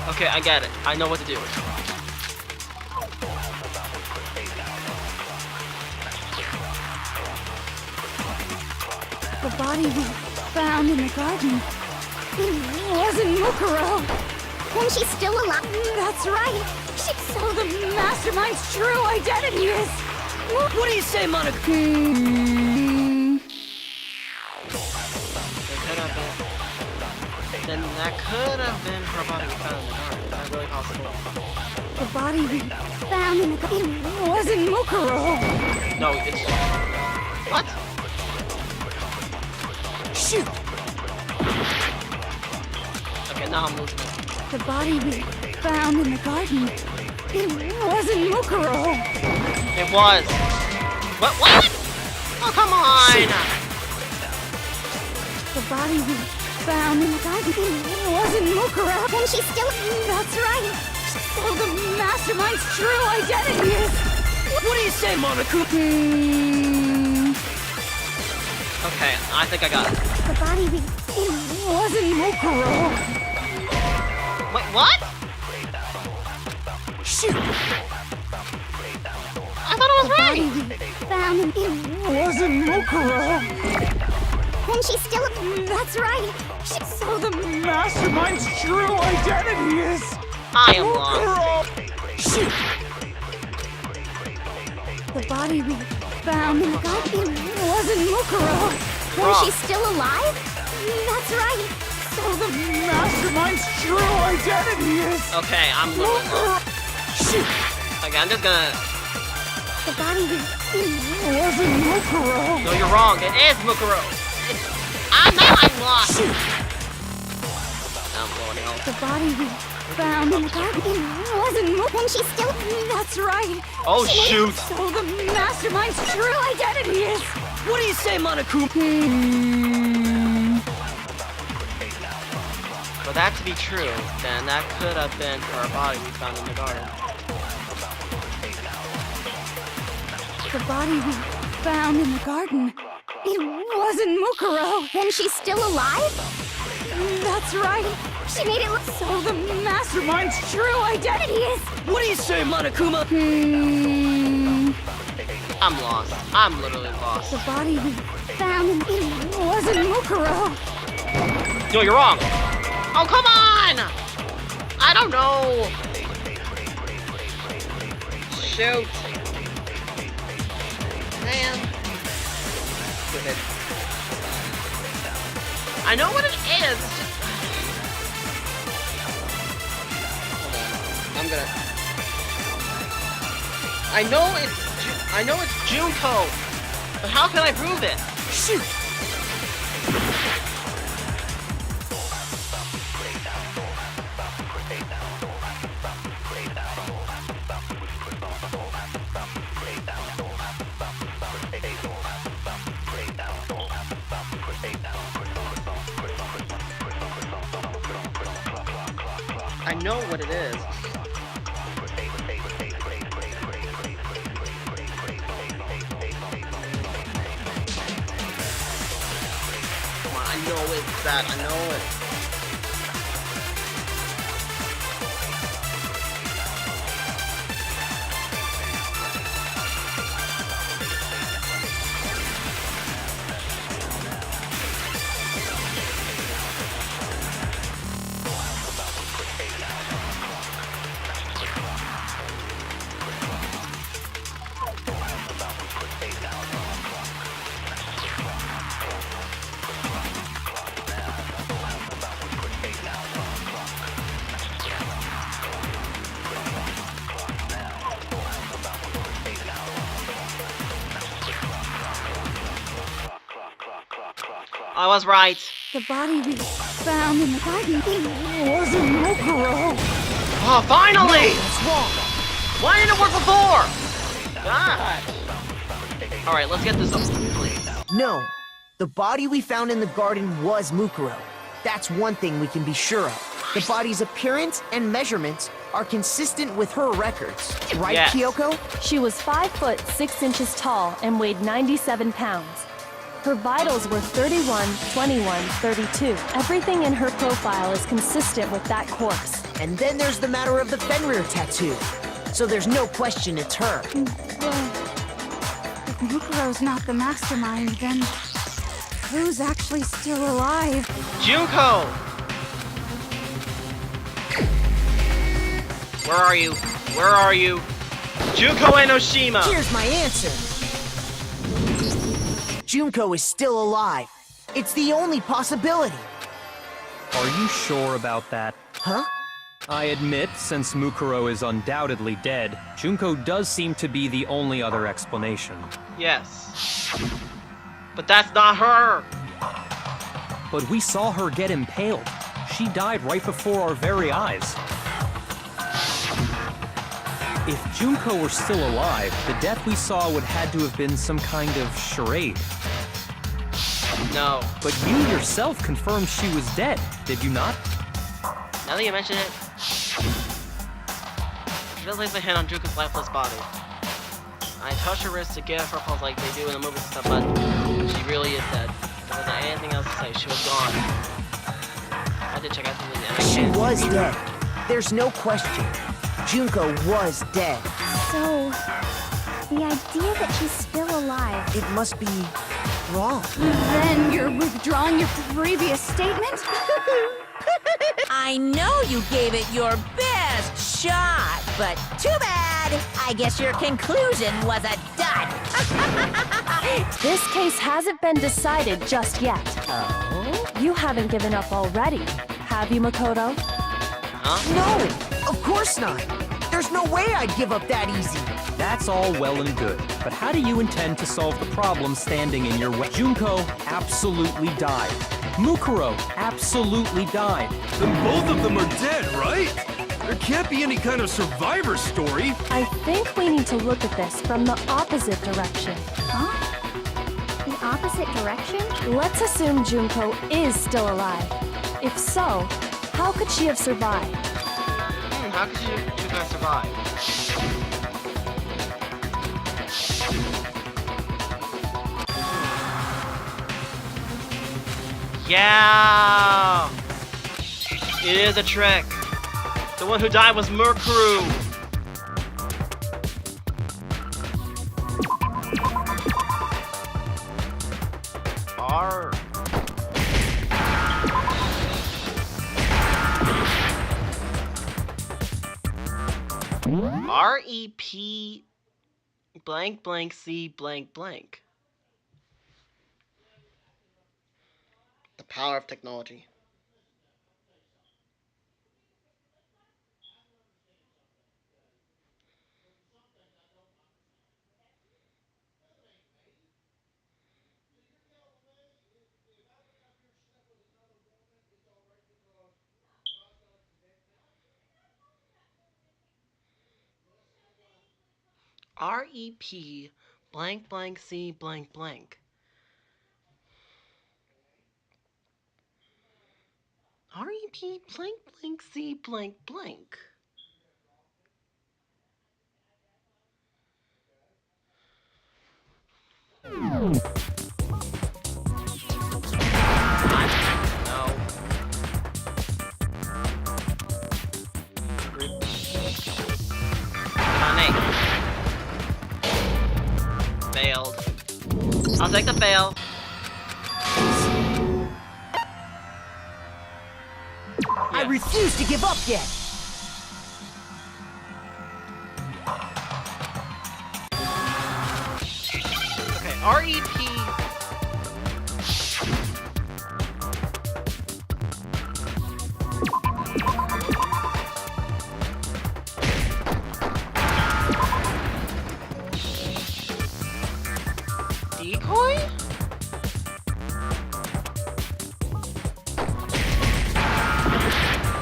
Okay, I get it. I know what to do. The body we found in the garden. It wasn't Mukuro. When she's still alive? That's right. So the mastermind's true identity is. What do you say, Monica? It could have been. Then that could have been her body we found in the garden. That's really possible. The body we found in the garden. It wasn't Mukuro. No, it's... What? Shoot! Okay, now I'm losing it. The body we found in the garden. It wasn't Mukuro. It was. What? Oh, come on! The body we found in the garden. It wasn't Mukuro. When she's still... That's right. So the mastermind's true identity is. What do you say, Monica? Okay, I think I got it. The body we... It wasn't Mukuro. Wait, what? Shoot! I thought it was right! found in... It wasn't Mukuro. When she's still... That's right. So the mastermind's true identity is. I am lost. Shoot! The body we found in the garden. It wasn't Mukuro. When Wrong. she's still alive? That's right. So the mastermind's true identity is. Okay, I'm literally lost. Shoot! Okay, I'm just gonna... The body we... It wasn't Mukuro. No, you're wrong. It is Mukuro. I'm lost. Shoot! I'm blowing out. The body we found in the garden. It wasn't Mukuro. When she's still... That's right. Oh, shoot. So the mastermind's true identity is. What do you say, Monica? For that to be true, then that could have been her body we found in the garden. The body we found in the garden. It wasn't Mukuro. When she's still alive? That's right. She made it look... So the mastermind's true identity is. What do you say, Monokuma? I'm lost. I'm literally lost. The body we found in... It wasn't Mukuro. No, you're wrong. Oh, come on! I don't know. Shoot. Man. stupid. I know what it is. It's just... Hold on. I'm gonna. I know it's Junko, but how can I prove it? Shoot! I know what it is. Come on, I know it's that. I know it. I was right. The body we found in the garden wasn't Mokuro. Oh, finally! What's wrong? Why didn't it work before? God. Alright, let's get this up, please. No. The body we found in the garden was Mukuro. That's one thing we can be sure of. The body's appearance and measurements are consistent with her records. Right, Yes. Kyoko? She was 5 foot 6 inches tall and weighed 97 pounds. Her vitals were 31, 21, 32. Everything in her profile is consistent with that corpse. And then there's the matter of the Fenrir tattoo. So there's no question it's her. Well, if Mukuro's not the mastermind, then who's actually still alive? Junko! Where are you? Where are you? Junko Enoshima! Here's my answer. Junko is still alive. It's the only possibility. Are you sure about that? Huh? I admit, since Mukuro is undoubtedly dead, Junko does seem to be the only other explanation. Yes. But that's not her! But we saw her get impaled. She died right before our very eyes. If Junko were still alive, the death we saw would had to have been some kind of charade. No. But you yourself confirmed she was dead, did you not? Now that you mention it, I just placed my hand on Junko's lifeless body. I touched her wrist to get her pulse like they do in the movies and stuff, but she really is dead. There wasn't anything else to say. She was gone. I did check out the video. She was dead. There's no question. Junko was dead. So, the idea that she's still alive. It must be wrong. Then you're withdrawing your previous statement? I know you gave it your best shot, but too bad. I guess your conclusion was a dud. This case hasn't been decided just yet. Oh? You haven't given up already, have you, Makoto? Huh? No, of course not. There's no way I'd give up that easy. That's all well and good, but how do you intend to solve the problem standing in your way? Junko absolutely died. Mukuro absolutely died. Then both of them are dead, right? There can't be any kind of survivor story. I think we need to look at this from the opposite direction. Huh? The opposite direction? Let's assume Junko is still alive. If so, how could she have survived? How could you guys survive? Yeah! It is a trick. The one who died was Mukuro. R. R-E-P blank blank C blank blank. power of technology. REP blank blank C blank blank. REP blank blank C blank blank. No. Funny. Failed. I'll take the fail. I refuse to give up yet. Okay, REP. Decoy?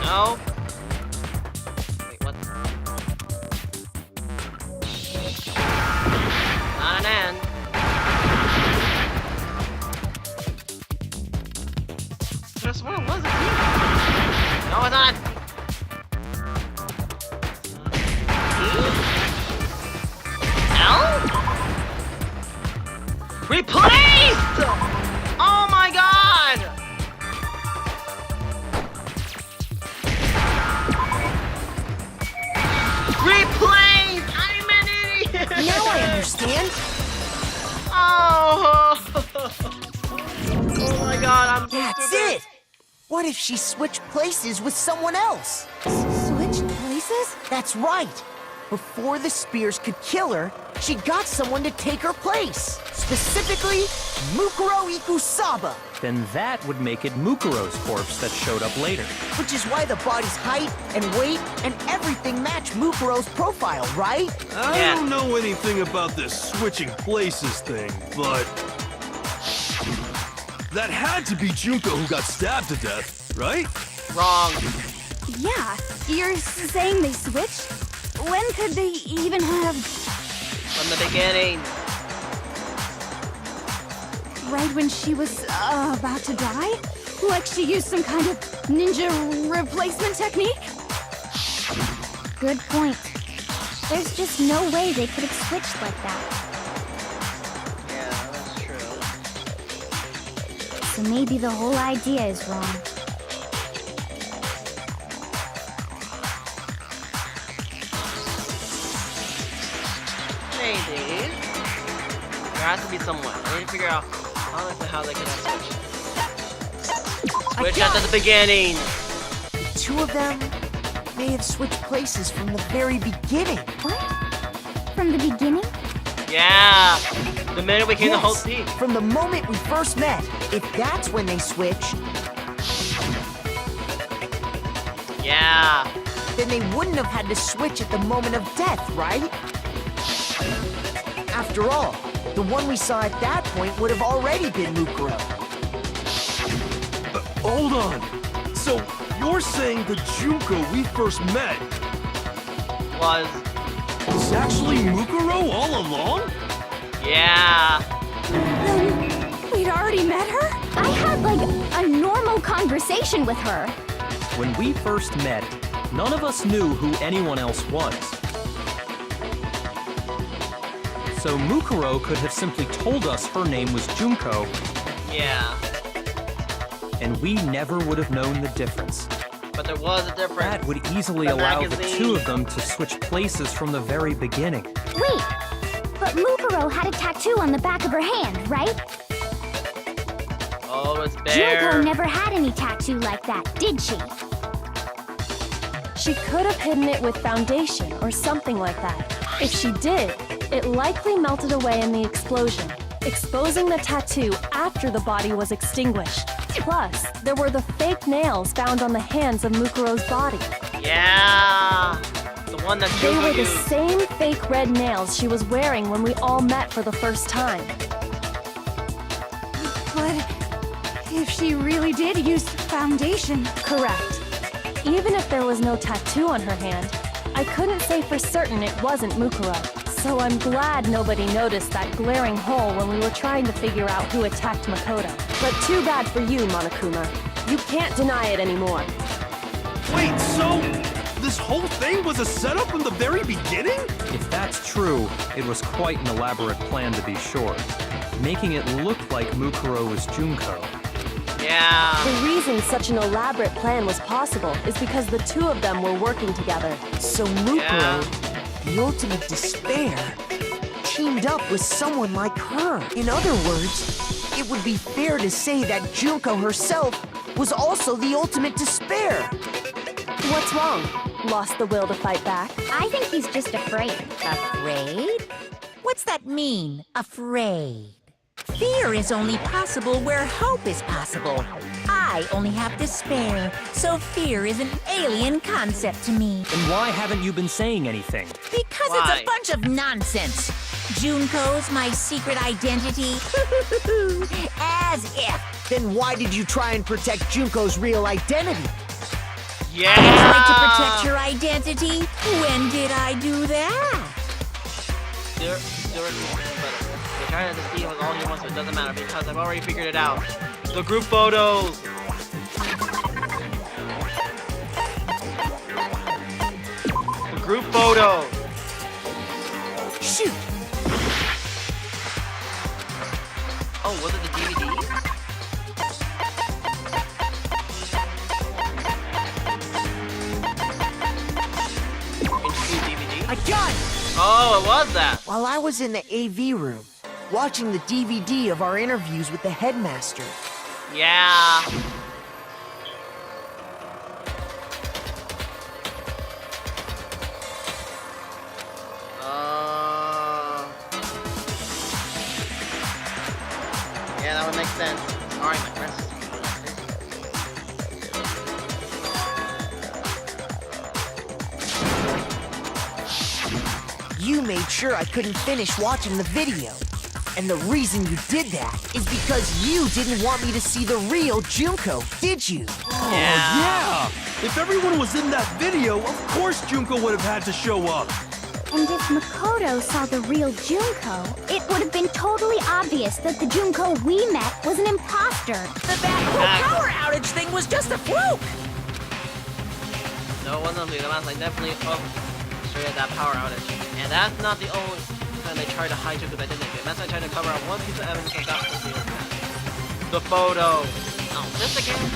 No. Wait, what? Not an end. Just what it was, a decoy. No, it's not. L? Replaced! Oh my god! Replaced! I'm an idiot! Now I understand. Oh! Oh my god, I'm so That's stupid. it. What if she switched places with someone else? Switched places? That's right. Before the spears could kill her, she got someone to take her place. Specifically, Mukuro Ikusaba. Then that would make it Mukuro's corpse that showed up later. Which is why the body's height and weight and everything match Mukuro's profile, right? I don't know anything about this switching places thing, but that had to be Junko who got stabbed to death, right? Wrong. Yeah, you're saying they switched? When could they even have... From the beginning. Right when she was about to die? Like she used some kind of ninja replacement technique? Good point. There's just no way they could have switched like that. Yeah, that's true. So maybe the whole idea is wrong. Maybe. There has to be some way. I need to figure out honestly how they could have switched. Switch at the beginning. The two of them may have switched places from the very beginning. What? From the beginning? Yeah. The minute we came to whole Yes, team. from the moment we first met. If that's when they switched, Yeah. then they wouldn't have had to switch at the moment of death, right? After all, the one we saw at that point would have already been Mukuro. Hold on. So you're saying the Junko we first met Was. is actually Mukuro all along? Yeah. Then we'd already met her? I had like a normal conversation with her. When we first met, none of us knew who anyone else was. So Mukuro could have simply told us her name was Junko, Yeah. and we never would have known the difference. But there was a difference. That would easily The allow the magazine. two of them to switch places from the very beginning. Wait, but Mukuro had a tattoo on the back of her hand, right? Oh, it's Junko bare. never had any tattoo like that, did she? She could have hidden it with foundation or something like that. If she did, it likely melted away in the explosion, exposing the tattoo after the body was extinguished. Plus, there were the fake nails found on the hands of Mukuro's body. Yeah, the one that They Junko were the used. same fake red nails she was wearing when we all met for the first time. But if she really did use foundation, Correct. Even if there was no tattoo on her hand, I couldn't say for certain it wasn't Mukuro. So I'm glad nobody noticed that glaring hole when we were trying to figure out who attacked Makoto. But too bad for you, Monokuma. You can't deny it anymore. Wait, so this whole thing was a setup from the very beginning? If that's true, it was quite an elaborate plan to be sure, making it look like Mukuro was Junko. Yeah. The reason such an elaborate plan was possible is because the two of them were working together. So Mukuro, Yeah. the ultimate despair, teamed up with someone like her. In other words, it would be fair to say that Junko herself was also the ultimate despair. What's wrong? Lost the will to fight back? I think he's just afraid. Afraid? What's that mean, afraid? Fear is only possible where hope is possible. I only have despair, so fear is an alien concept to me. Then why haven't you been saying anything? Because Why? it's a bunch of nonsense. Junko's my secret identity. As if. Then why did you try and protect Junko's real identity? Yeah. I tried to protect your identity. When did I do that? They're trying to see with all he wants, but it doesn't matter because I've already figured it out. The group photos. The group photos. Shoot! Oh, was it the DVD? DVD? I got it! Oh, it was that. While I was in the AV room, watching the DVD of our interviews with the headmaster, Yeah. Yeah, that would make sense. Alright, my friends. you made sure I couldn't finish watching the video. And the reason you did that is because you didn't want me to see the real Junko, did you? Yeah! If everyone was in that video, of course Junko would have had to show up. And if Makoto saw the real Junko, it would have been totally obvious that the Junko we met was an imposter. That whole power outage thing was just a fluke. No, it wasn't the last. I definitely straight at that power outage. And that's not the only time they tried to hide Junko's identity. That's why I tried to cover up one piece of evidence that got the photo. Oh, this again?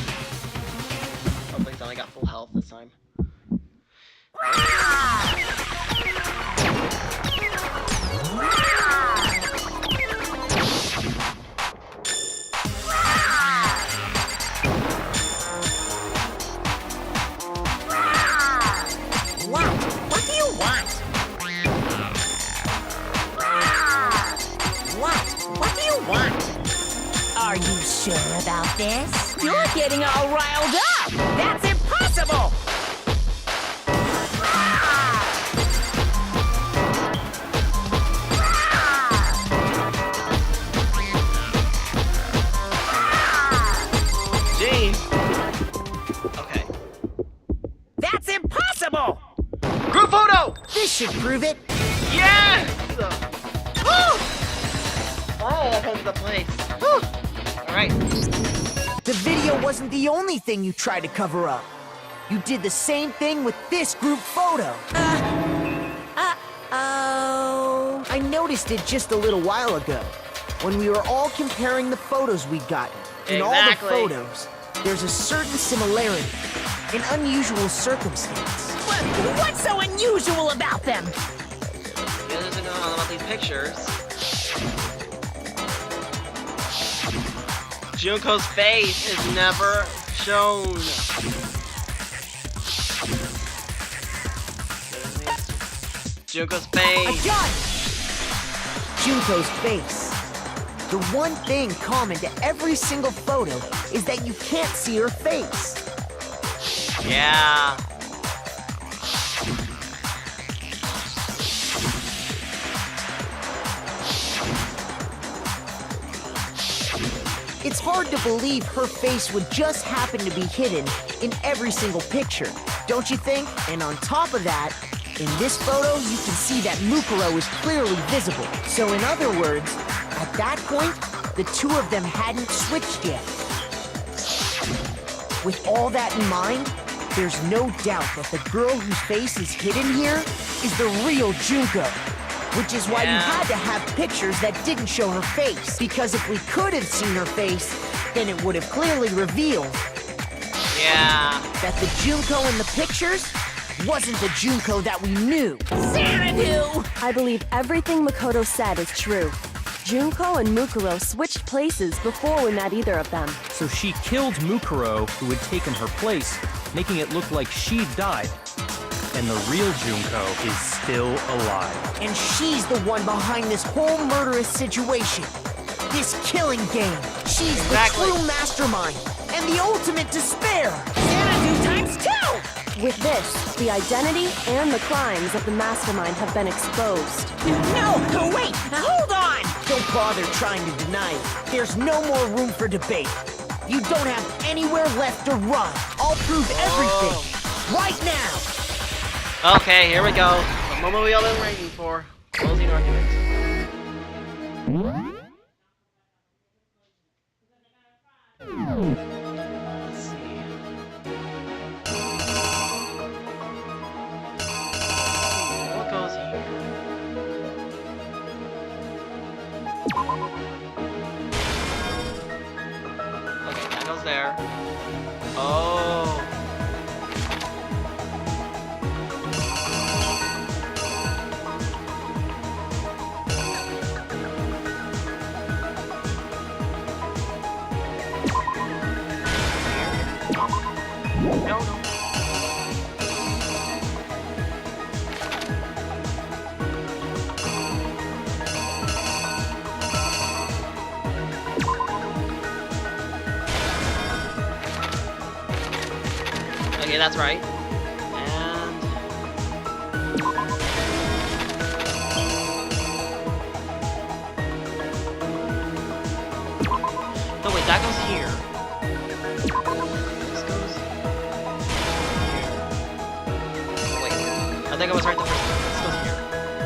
Oh, please, I only got full health this time. What do you want? What do you want? Are you sure about this? You're getting all riled up! That's impossible! Gee. Okay. That's impossible! Group photo! This should prove it. Yes! Woo! Oh, that comes the place. Alright. The video wasn't the only thing you tried to cover up. You did the same thing with this group photo. Oh. I noticed it just a little while ago, when we were all comparing the photos we'd gotten. In Exactly. all the photos, there's a certain similarity, an unusual circumstance. What's so unusual about them? You guys are going on about these pictures. Junko's face is never shown. Junko's I face. got it! Junko's face. The one thing common to every single photo is that you can't see her face. Yeah. It's hard to believe her face would just happen to be hidden in every single picture, don't you think? And on top of that, in this photo, you can see that Mukuro is clearly visible. So in other words, at that point, the two of them hadn't switched yet. With all that in mind, there's no doubt that the girl whose face is hidden here is the real Junko. Which is why you had to have pictures that didn't show her face. Because if we could have seen her face, then it would have clearly revealed that the Junko in the pictures wasn't the Junko that we knew. Xanadu! I believe everything Makoto said is true. Junko and Mukuro switched places before we met either of them. So she killed Mukuro, who had taken her place, making it look like she'd died. And the real Junko is still alive. And she's the one behind this whole murderous situation. This killing game. She's the true mastermind and the ultimate despair. Xanadu times 2! With this, the identity and the crimes of the mastermind have been exposed. No, wait, hold on! Don't bother trying to deny it. There's no more room for debate. You don't have anywhere left to run. I'll prove everything. Right now. Okay, here we go. The moment we all been waiting for. Closing argument. Let's see. What goes here? Okay, that goes there. Oh. No, no. Okay, that's right. And... no, wait, that goes here. I think I was right the first time. This goes here.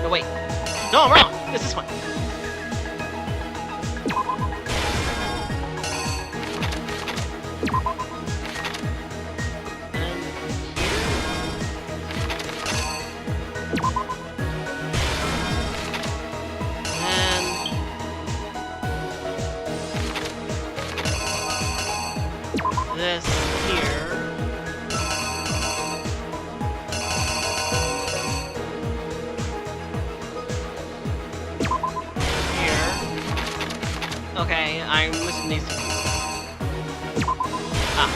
No, wait. No, I'm wrong! It's this one. And this here. Okay, I'm missing these two pieces. Ah.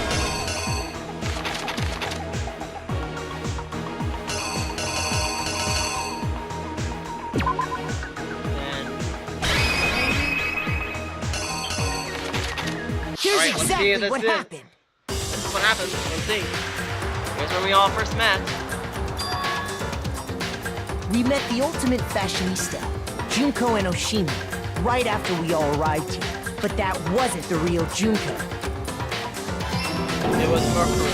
Here's exactly what happened. This is what happened. Let's see. Here's where we all first met. We met the ultimate fashionista, Junko and Oshima, right after we all arrived here. But that wasn't the real Junko. It was Mukuro.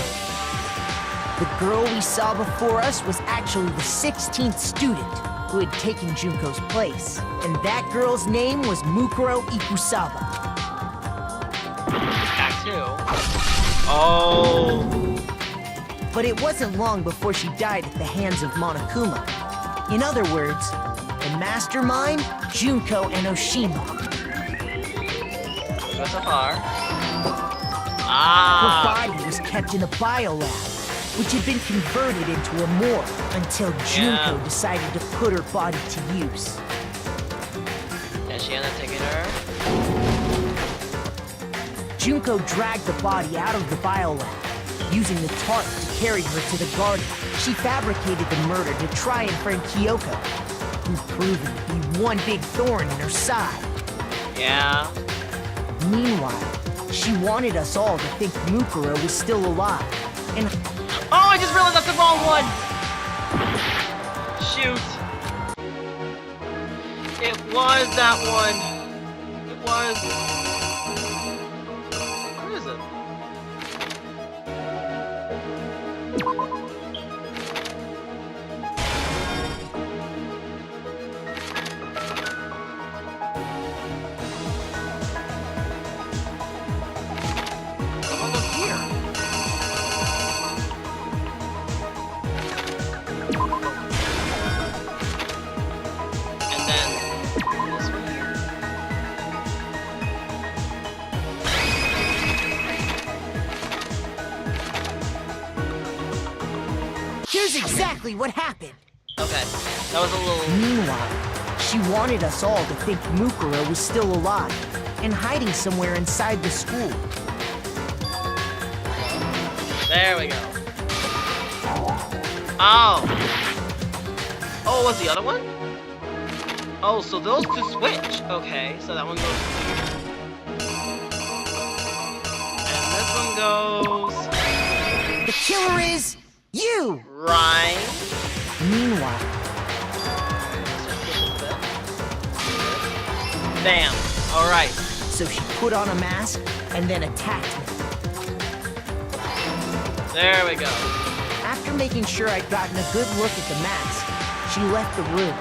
The girl we saw before us was actually the 16th student who had taken Junko's place. And that girl's name was Mukuro Ikusaba. Act 2. Oh. But it wasn't long before she died at the hands of Monokuma. In other words, the mastermind, Junko and Oshima. Go so far. Her body was kept in a biolab, which had been converted into a morgue until Junko decided to put her body to use. And she ended up taking her. Junko dragged the body out of the biolab, using the tarp to carry her to the garden. She fabricated the murder to try and frame Kyoko, who's proven to be one big thorn in her side. Yeah. Meanwhile, she wanted us all to think Mukuro was still alive. And Oh, I just realized that's the wrong one! Shoot. It was that one. It was. Where is it? Someone was here. And then this one here. here's exactly what happened. Okay, that was a little. Meanwhile, she wanted us all to think Mukuro was still alive and hiding somewhere inside the school. There we go. Oh. Oh, what's the other one? Oh, so those two switch. Okay, so that one goes here. And this one goes. The killer is you! Right. Meanwhile, Bam. Alright. so she put on a mask and then attacked me. There we go. After making sure I'd gotten a good look at the mask, she left the room.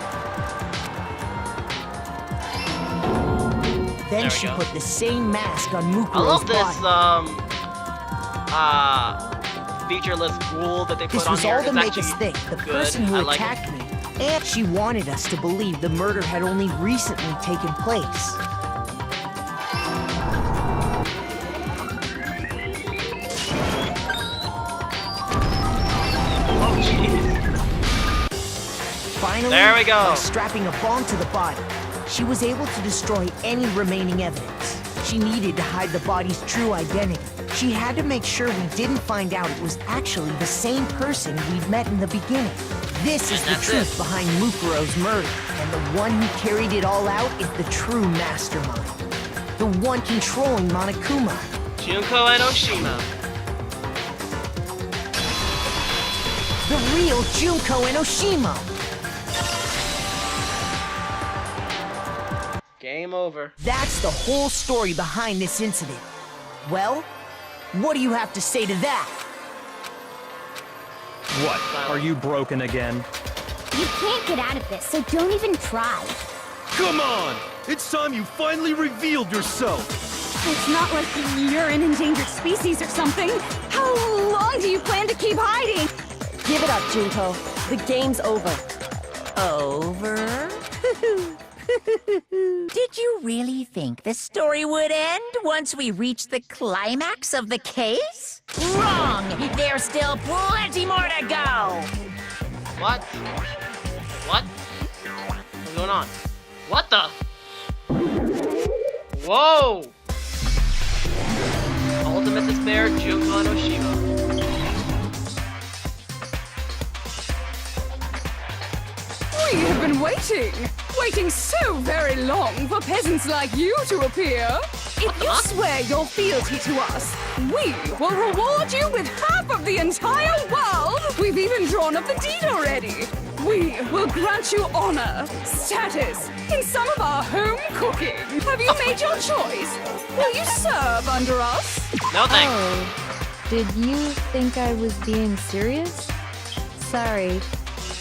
There Then we she go. put the same mask on Mukuro's I love this, body. featureless rule that they put This on was here. all to It's make actually us think the good. person who I like attacked me, and she wanted us to believe the murder had only recently taken place. Oh, jeez. Finally, There we go. by strapping a bomb to the body, she was able to destroy any remaining evidence. She needed to hide the body's true identity. She had to make sure we didn't find out it was actually the same person we'd met in the beginning. This is And the that's truth it. behind Mukuro's murder, and the one who carried it all out is the true mastermind. The one controlling Monokuma. Junko and Oshima. The real Junko and Oshima. Game over. That's the whole story behind this incident. Well, what do you have to say to that? What? Are you broken again? You can't get out of this, so don't even try. Come on! It's time you finally revealed yourself! It's not like you're an endangered species or something. How long do you plan to keep hiding? Give it up, Junko. The game's over. Over? Did you really think the story would end once we reached the climax of the case? Wrong! There's still plenty more to go! What? What? What's going on? What the? Whoa! Ultimate Despair, Junko and Oshima. We have been waiting so very long for peasants like you to appear. If you swear your fealty to us, we will reward you with half of the entire world. We've even drawn up the deed already. We will grant you honor, status, in some of our home cooking. Have you made your choice? Will you serve under us? No thanks. Oh, did you think I was being serious? Sorry,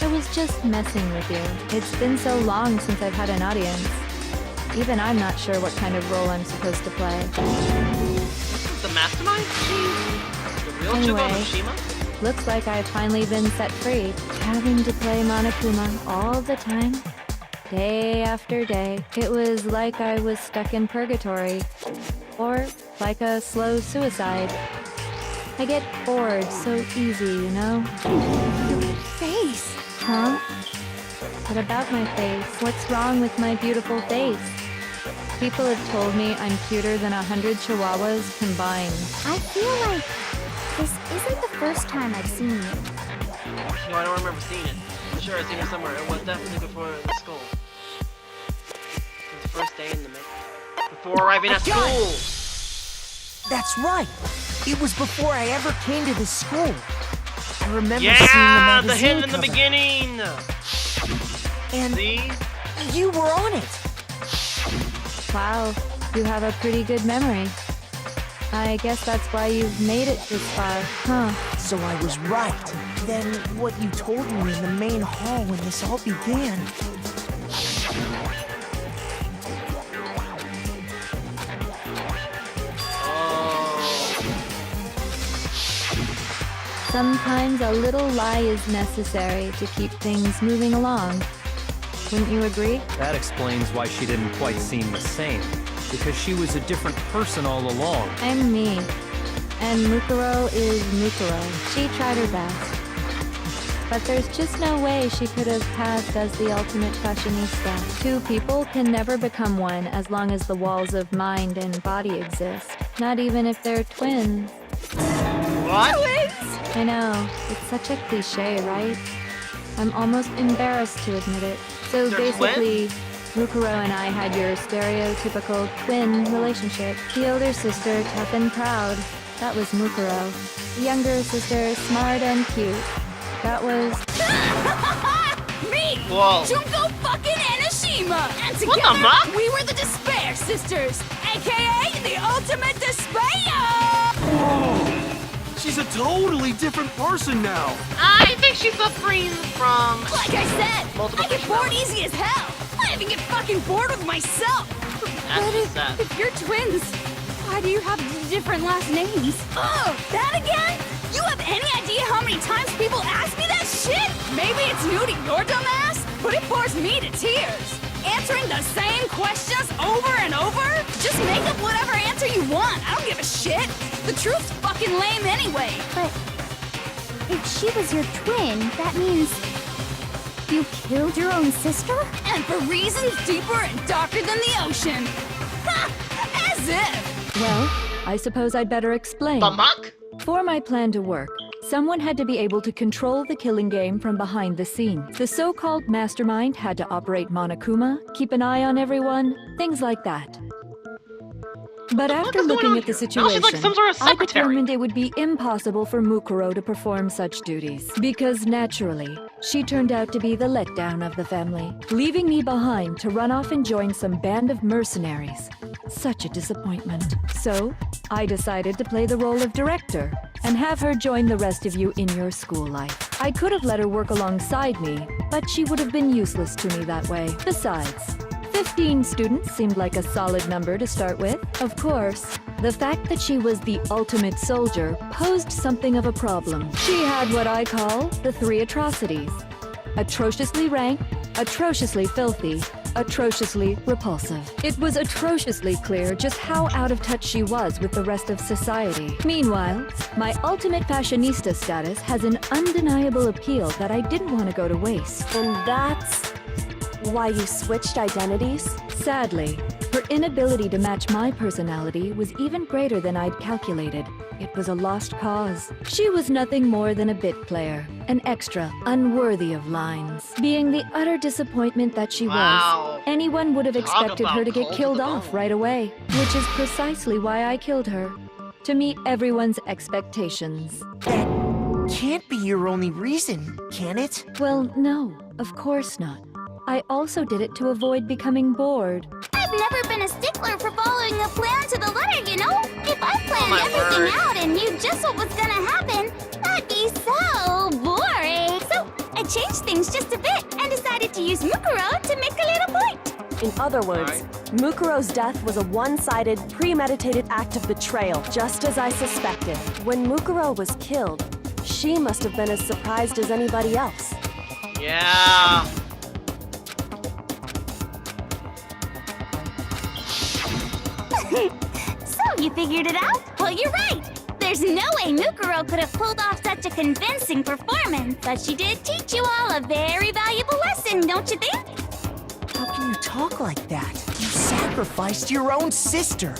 I was just messing with you. It's been so long since I've had an audience. Even I'm not sure what kind of role I'm supposed to play. The mastermind? The real Junko and Anyway. Oshima? Looks like I've finally been set free. Having to play Monokuma all the time, day after day. It was like I was stuck in purgatory. Or like a slow suicide. I get bored so easy, you know? Face. Huh? What about my face? What's wrong with my beautiful face? People have told me I'm cuter than 100 chihuahuas combined. I feel like this isn't the first time I've seen you. No, I don't remember seeing it. I'm sure I've seen it somewhere. It was definitely before the school. It was the first day in the before arriving at got it. school. That's right. It was before I ever came to this school. I remember seeing Yeah, the the magazine hint in the cover. beginning. And See? you were on it. Wow, you have a pretty good memory. I guess that's why you've made it this far, huh? So I was right. Then what you told me in the main hall when this all began. Sometimes a little lie is necessary to keep things moving along. Wouldn't you agree? That explains why she didn't quite seem the same. Because she was a different person all along. I'm me. And Mukuro is Mukuro. She tried her best. But there's just no way she could have passed as the ultimate fashionista. Two people can never become one as long as the walls of mind and body exist. Not even if they're twins. What? I know, it's such a cliche, right? I'm almost embarrassed to admit it. So They're basically, Mukuro and I had your stereotypical twin relationship. The older sister, tough and proud. That was Mukuro. The younger sister, smart and cute. That was... Me! Whoa. Junko fucking Enoshima! And What the together, fuck? we were the Despair Sisters, aka the Ultimate Despair! Whoa! She's a totally different person now. I think she's suffering from... Like I said, Multiple I get bored personalities. easy as hell! I even get fucking bored with myself! That's sad. If you're twins, why do you have different last names? Oh, that again? You have any idea how many times people ask me that shit? Maybe it's new to your dumb ass, but it bores me to tears. Answering the same questions over and over? Just make up whatever answer you want. I don't give a shit. The truth's fucking lame anyway. But if she was your twin, that means you killed your own sister? And for reasons deeper and darker than the ocean. Ha! As if. Well, I suppose I'd better explain. Bamak? For my plan to work, someone had to be able to control the killing game from behind the scenes. The so-called mastermind had to operate Monokuma, keep an eye on everyone, things like that. But after is going looking on at the here? Now she's situation, like some sort of I secretary. determined it would be impossible for Mukuro to perform such duties. Because naturally, she turned out to be the letdown of the family, leaving me behind to run off and join some band of mercenaries. Such a disappointment. So, I decided to play the role of director and have her join the rest of you in your school life. I could have let her work alongside me, but she would have been useless to me that way. Besides, 15 students seemed like a solid number to start with. Of course, the fact that she was the ultimate soldier posed something of a problem. She had what I call the three atrocities. Atrociously rank, atrociously filthy, atrociously repulsive. It was atrociously clear just how out of touch she was with the rest of society. Meanwhile, my ultimate fashionista status has an undeniable appeal that I didn't want to go to waste. And that's why you switched identities? Sadly, her inability to match my personality was even greater than I'd calculated. It was a lost cause. She was nothing more than a bit player, an extra, unworthy of lines. Being the utter disappointment that she Wow. was, anyone would have Talk expected her about to get cold to killed the off bone. right away, which is precisely why I killed her. To meet everyone's expectations. That can't be your only reason, can it? Well, no, of course not. I also did it to avoid becoming bored. I've never been a stickler for following a plan to the letter, you know? If I planned my everything word. out and knew just what was gonna happen, that'd be so boring. So I changed things just a bit and decided to use Mukuro to make a little point. In other words, Mukuro's death was a one-sided, premeditated act of betrayal, just as I suspected. When Mukuro was killed, she must have been as surprised as anybody else. Yeah. So you figured it out? Well, you're right. There's no way Mukuro could have pulled off such a convincing performance, but she did teach you all a very valuable lesson, don't you think? How can you talk like that? You sacrificed your own sister.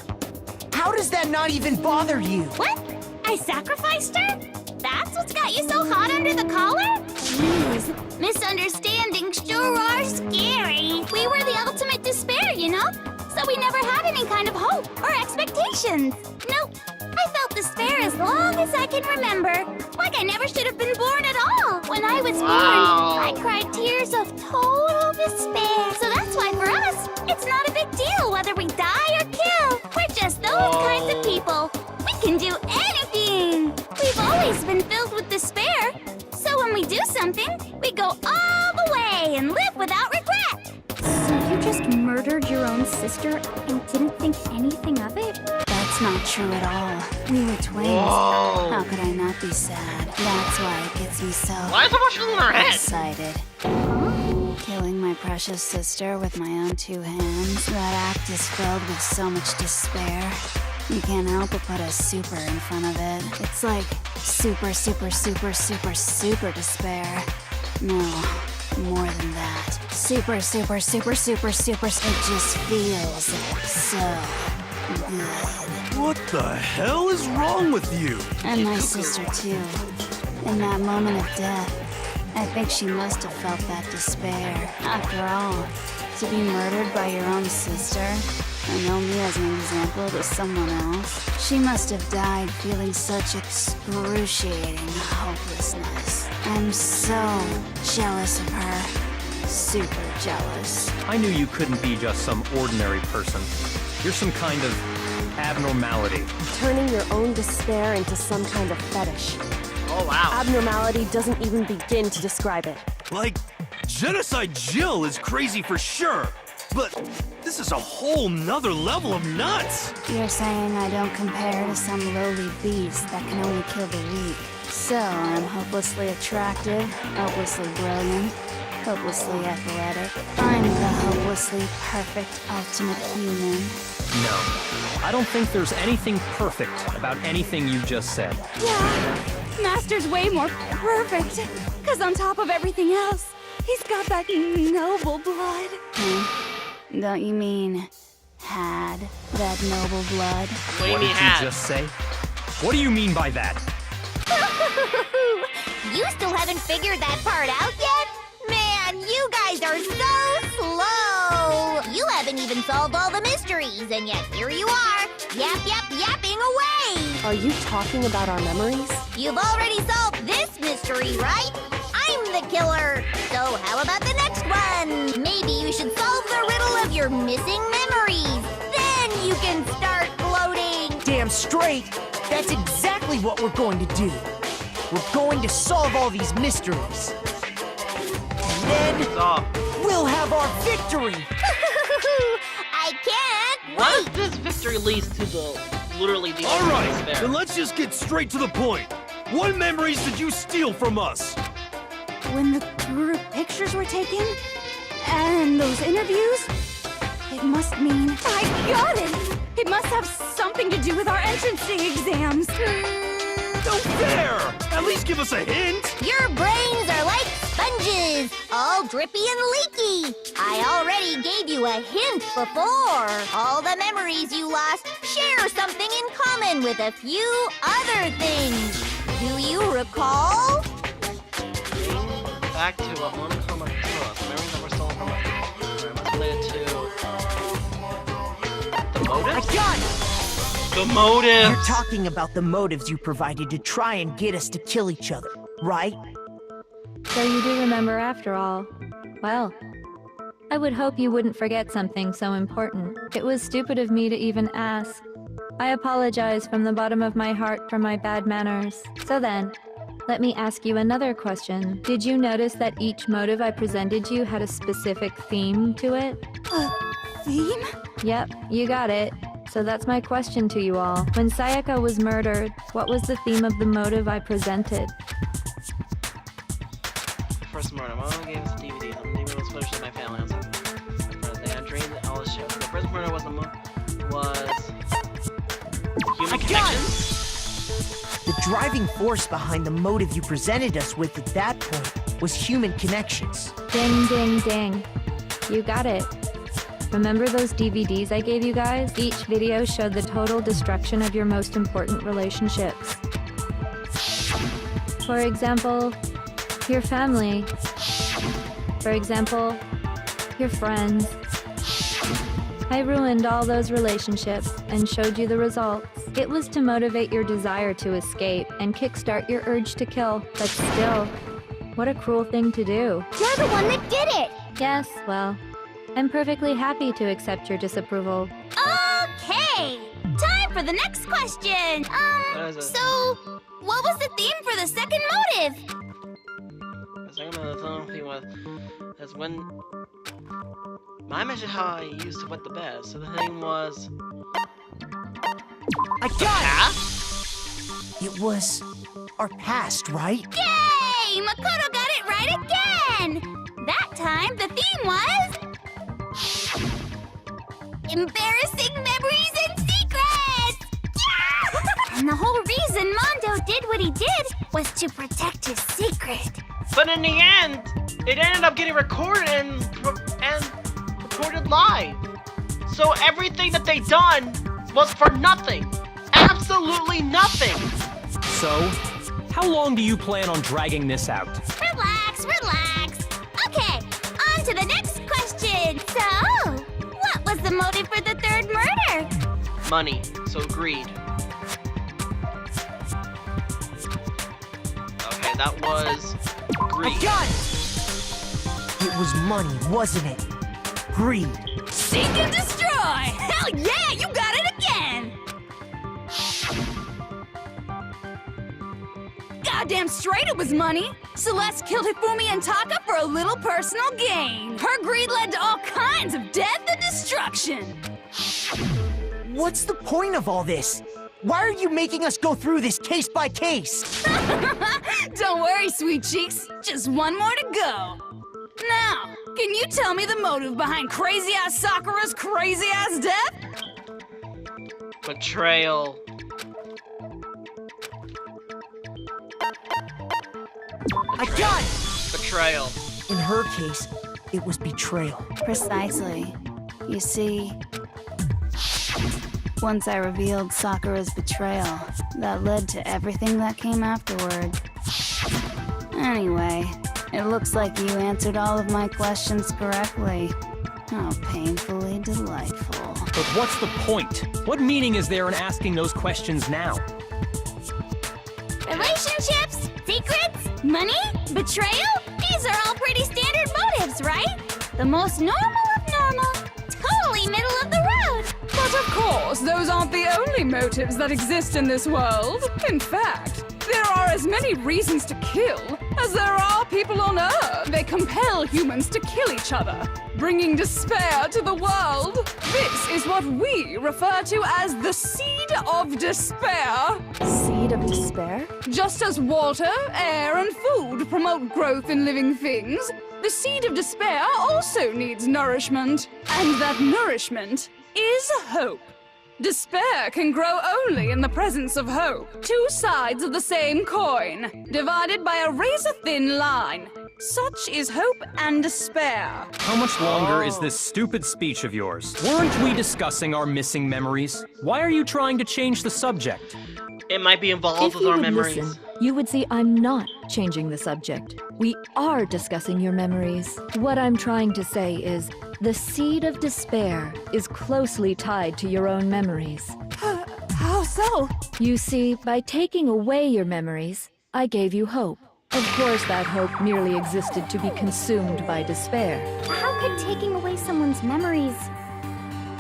How does that not even bother you? What? I sacrificed her? That's what's got you so hot under the collar? Jeez, misunderstandings sure are scary. We were the ultimate despair, you know? So we never had had any kind of hope or expectations. Nope. I felt despair as long as I can remember. Like I never should have been born at all. When I was born, I cried tears of total despair. So that's why for us, it's not a big deal whether we die or kill. We're just those kinds of people. We can do anything. We've always been filled with despair. So when we do something, we go all the way and live without regret. So you just murdered your own sister and didn't think anything of it? That's not true at all. We were twins. Whoa. How could I not be sad? That's why it gets me so Why is so much in her head? excited. Killing my precious sister with my own two hands. That act is filled with so much despair. You can't help but put a super in front of it. It's like super, super, super, super, super despair. No, more than that. Super, super, super, super, super. It just feels so good. What the hell is wrong with you? And my sister too. In that moment of death, I think she must have felt that despair. After all, to be murdered by your own sister, and only as an example to someone else, she must have died feeling such excruciating hopelessness. I'm so jealous of her. Super jealous. I knew you couldn't be just some ordinary person. You're some kind of abnormality. Turning your own despair into some kind of fetish. Oh, wow. Abnormality doesn't even begin to describe it. Like, Genocide Jill is crazy for sure, but this is a whole nother level of nuts! You're saying I don't compare to some lowly beast that can only kill the weak. So I'm hopelessly attractive, hopelessly brilliant, hopelessly athletic. I'm the hopelessly perfect ultimate human. No, I don't think there's anything perfect about anything you just said. Yeah, Master's way more perfect. Because on top of everything else, he's got that noble blood. Don't you mean had that noble blood? What do you What mean did had? you just say? What do you mean by that? You still haven't figured that part out yet? Man, you guys are so slow! You haven't even solved all the mysteries, and yet here you are, yapping away! Are you talking about our memories? You've already solved this mystery, right? I'm the killer! So how about the next one? Maybe you should solve the riddle of your missing memories. Then you can start gloating! Damn straight! That's exactly what we're going to do. We're going to solve all these mysteries. And then Stop. we'll have our victory! I can't What wait! if this victory leads to literally the ultimate Alright, despair? then let's just get straight to the point. What memories did you steal from us? When the group pictures were taken, and those interviews, it must mean... I got it! It must have something to do with our entrancing exams. No fair! At least give us a hint! Your brains are like sponges, all drippy and leaky. I already gave you a hint before. All the memories you lost share something in common with a few other things. Do you recall? Back to what one comma plus. Memories that were stolen from us. Related to the motive? I got it! The motive! You're talking about the motives you provided to try and get us to kill each other, right? So you do remember after all. Well, I would hope you wouldn't forget something so important. It was stupid of me to even ask. I apologize from the bottom of my heart for my bad manners. So then, let me ask you another question. Did you notice that each motive I presented you had a specific theme to it? Theme? Yep, you got it. So that's my question to you all. When Sayaka was murdered, what was the theme of the motive I presented? First murder. My mom gave us DVDs. I'm leaving those photos with my family. I'm sorry. They had dreamed that all this shit. The first murder was human connections. The driving force behind the motive you presented us with at that point was human connections. Ding, ding, ding. You got it. Remember those DVDs I gave you guys? Each video showed the total destruction of your most important relationships. For example, your family. For example, your friends. I ruined all those relationships and showed you the results. It was to motivate your desire to escape and kickstart your urge to kill. But still, what a cruel thing to do. You're the one that did it! Yes, well, I'm perfectly happy to accept your disapproval. Okay! Time for the next question! What is it? So, what was the theme for the second motive? The second thing was that's when I mentioned how I used to wet the bed. So the thing was I got it! It was our past, right? Yay! Makoto got it right again! That time, the theme was... embarrassing memories and secrets! Yeah! And the whole reason Mondo did what he did was to protect his secret. But in the end, it ended up getting recorded and recorded live. So everything that they done was for nothing. Absolutely nothing. So, how long do you plan on dragging this out? Relax, relax. Okay, on to the next question. So, what was the motive for the third murder? Money. So greed. Okay, that was greed. I got it! It was money, wasn't it? Greed. Seek and destroy! Hell yeah, you got it again! Goddamn straight it was money! Celeste killed Hifumi and Taka for a little personal gain. Her greed led to all kinds of death and destruction. What's the point of all this? Why are you making us go through this case by case? Don't worry, sweet cheeks. Just one more to go. Now, can you tell me the motive behind crazy-ass Sakura's crazy-ass death? Betrayal. I got it! Betrayal. In her case, it was betrayal. Precisely. You see, once I revealed Sakura's betrayal, that led to everything that came afterward. Anyway, it looks like you answered all of my questions correctly. How painfully delightful. But what's the point? What meaning is there in asking those questions now? Relationships, secrets, money, betrayal? These are all pretty standard motives, right? The most normal of normal. Totally middle of the road. But of course, those aren't the only motives that exist in this world. In fact, there are as many reasons to kill as there are people on Earth. They compel humans to kill each other, bringing despair to the world. This is what we refer to as the seed of despair. Seed of despair? Just as water, air, and food promote growth in living things, the seed of despair also needs nourishment. And that nourishment is hope. Despair can grow only in the presence of hope. Two sides of the same coin, divided by a razor-thin line. Such is hope and despair. How much longer is this stupid speech of yours? Weren't we discussing our missing memories? Why are you trying to change the subject? It might be involved If with you our would memories. listen, you would see I'm not changing the subject. We are discussing your memories. What I'm trying to say is, the seed of despair is closely tied to your own memories. How so? You see, by taking away your memories, I gave you hope. Of course, that hope merely existed to be consumed by despair. How could taking away someone's memories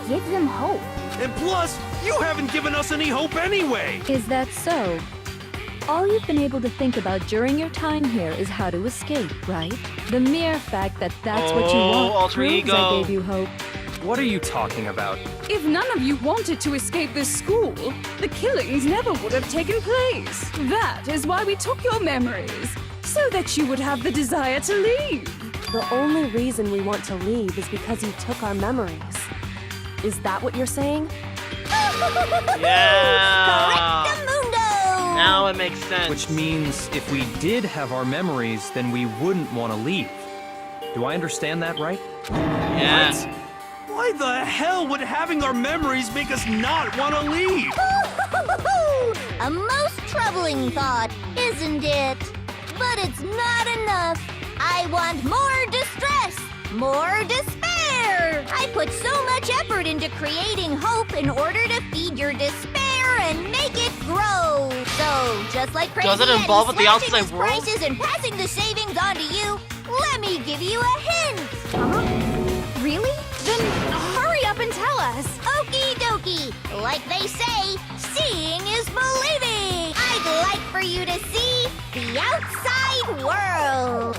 give them hope? And plus, you haven't given us any hope anyway! Is that so? All you've been able to think about during your time here is how to escape, right? The mere fact that that's what you want alter proves ego. I gave you hope. What are you talking about? If none of you wanted to escape this school, the killings never would have taken place. That is why we took your memories, so that you would have the desire to leave. The only reason we want to leave is because you took our memories. Is that what you're saying? Yeah. Correctamundo! Now it makes sense. Which means if we did have our memories, then we wouldn't want to leave. Do I understand that right? Yeah. Why the hell would having our memories make us not want to leave? A most troubling thought, isn't it? But it's not enough. I want more distress, more despair. I put so much effort into creating hope in order to feed your despair and make it grow. So, just like Crazy Does it involve Eddie the slashing outside his world? prices and passing the savings on to you, let me give you a hint. Really? Then hurry up and tell us. Okie dokie. Like they say, seeing is believing. I'd like for you to see the outside world.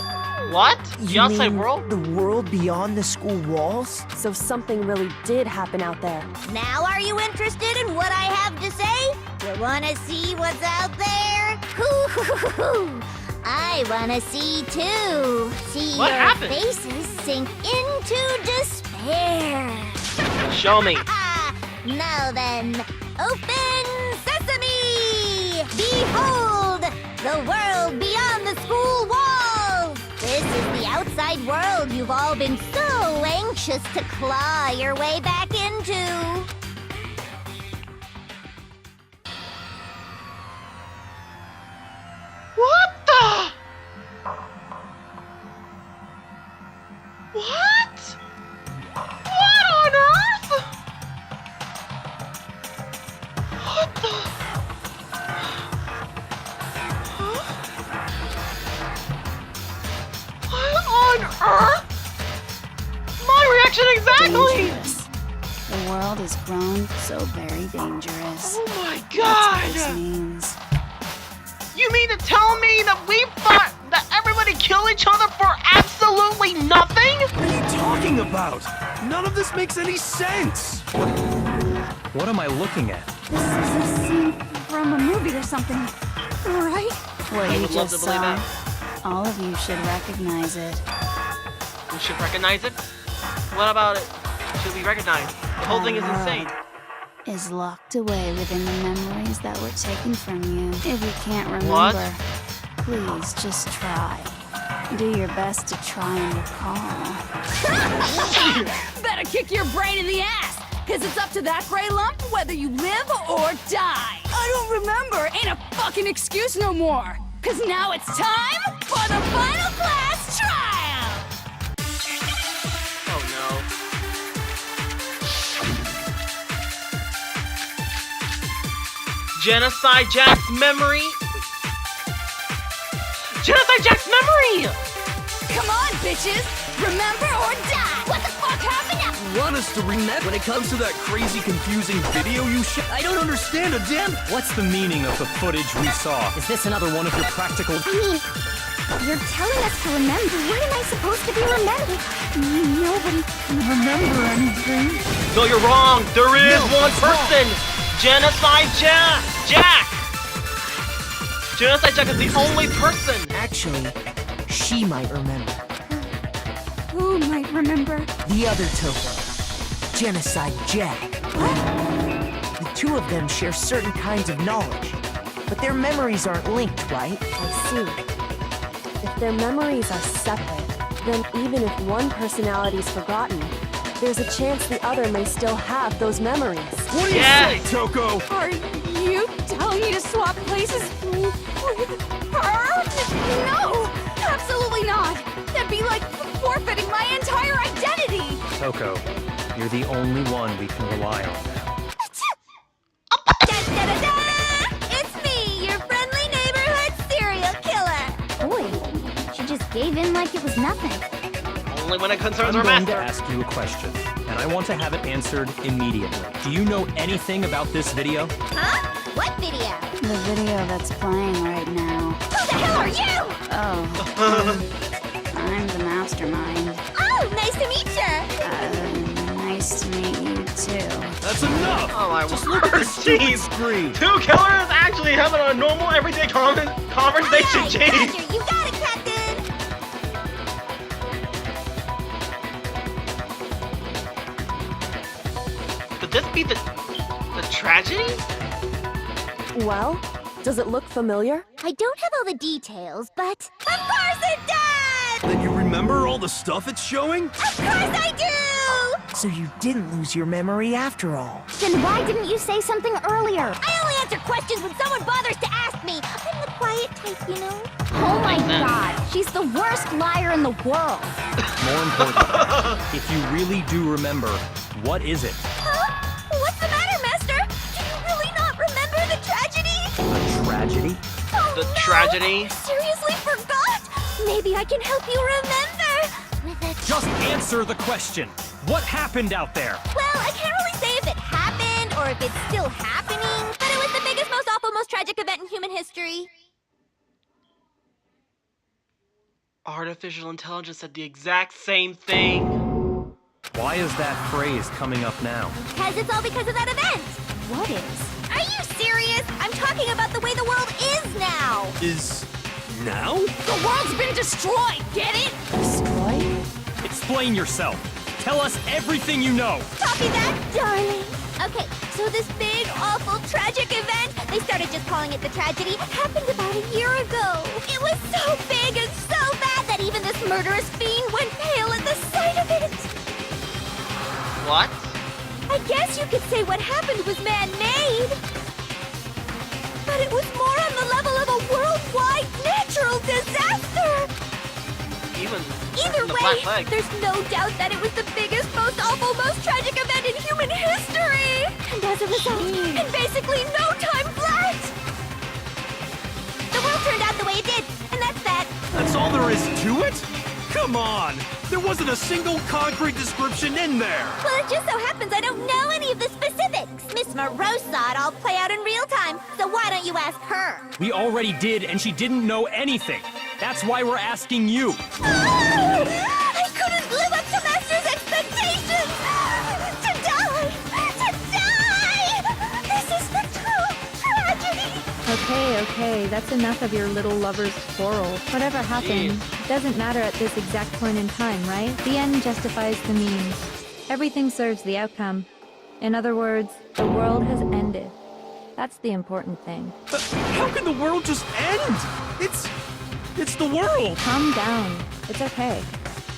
What? The You outside mean world? the world beyond the school walls? So something really did happen out there. Now are you interested in what I have to say? You wanna see what's out there? Hoo-hoo-hoo-hoo. I wanna see too. See What your happened? faces sink into despair. Show me. Now then, open sesame! Behold, the world beyond the school walls! This is the outside world you've all been so anxious to claw your way back into. What the? What? What on earth? What the? Huh? What on earth? My reaction exactly! Dangerous. The world has grown so very dangerous. Oh my That's what this god! means. You mean to tell me that we thought that everybody killed each other for absolutely nothing? What are you talking about? None of this makes any sense! What am I looking at? This is a scene from a movie or something, right? What I you would love just to believe saw, that. all of you should recognize it. We should recognize it? What about it? Should we recognize? The whole thing is insane. Is locked away within the memories that were taken from you. If you can't remember, What? please just try. Do your best to try and recall. Better kick your brain in the ass, because it's up to that gray lump whether you live or die. I don't remember ain't a fucking excuse no more, because now it's time for the final class trial. Oh no. Genocide Jack's memory. Genocide Jack's memory! Come on, bitches! Remember or die! What the fuck happened now? Want us to remember when it comes to that crazy, confusing video you shot? I don't understand a damn. What's the meaning of the footage we saw? Is this another one of your practical... I mean, you're telling us to remember. What am I supposed to be remembering? Nobody can remember anything. No, you're wrong. There is one person. Genocide Jack. Jack. Genocide Jack is the only person. Actually, she might remember. Who might remember? The other Toko, Genocide Jack. The two of them share certain kinds of knowledge, but their memories aren't linked, right? I see. If their memories are separate, then even if one personality's forgotten, there's a chance the other may still have those memories. What do you say, Toko? Are you telling me to swap places with her? No! Absolutely not! That'd be like forfeiting my entire identity! Toko, you're the only one we can rely on now. Da-da-da-da! It's me, your friendly neighborhood serial killer. Boy, she just gave in like it was nothing. Only when it concerns I'm our going to master. ask you a question, and I want to have it answered immediately. Do you know anything about this video? Huh? What video? The video that's playing right now. Who the hell are you? Oh, I'm the mastermind. Oh, nice to meet you. Nice to meet you too. That's enough! Oh my Just word. look at the stupid Jeez. screen! Two killers actually having a normal everyday conversation. Aye, Jeez. Roger, you got it, Captain. Could this be the tragedy? Well, does it look familiar? I don't have all the details, but of course it does. Then you remember all the stuff it's showing? Of course I do. So you didn't lose your memory after all. Then why didn't you say something earlier? I only answer questions when someone bothers to ask me. I'm the quiet quiet type, you know? Oh my Makes sense. god, she's the worst liar in the world. More importantly, if you really do remember, what is it? Huh? What's the matter, Master? Do you really not remember the tragedy? A tragedy? Oh, The no! tragedy? Seriously forgot? Maybe I can help you remember. With a Just answer the question. What happened out there? Well, I can't really say if it happened or if it's still happening, but it was the biggest, most awful, most tragic event in human history. Artificial intelligence said the exact same thing. Why is that phrase coming up now? Because it's all because of that event. What is? Are you serious? I'm talking about the way the world is now. Is now? The world's been destroyed, get it? Destroyed? Explain yourself. Tell us everything you know. Copy that, darling. Okay, so this big, awful, tragic event, they started just calling it the tragedy, happened about a year ago. It was so big and so bad that even this murderous fiend went pale at the sight of it. What? I guess you could say what happened was man-made. But it was more on the level of a worldwide natural disaster. The Either Black way, Plague. there's no doubt that it was the biggest, most awful, most tragic event in human history! And as a result, in basically no time flat! The world turned out the way it did, and that's that. That's all there is to it? Come on! There wasn't a single concrete description in there! Well, it just so happens I don't know any of the specifics. Miss Morose saw it all play out in real time, so why don't you ask her? We already did, and she didn't know anything. That's why we're asking you. Oh, I couldn't live up to Master's expectations! To die! To die! This is the true tragedy! Okay, that's enough of your little lover's quarrel. Whatever happened, it doesn't matter at this exact point in time, right? The end justifies the means. Everything serves the outcome. In other words, the world has ended. That's the important thing. But how can the world just end? It's the world! Calm down. It's okay.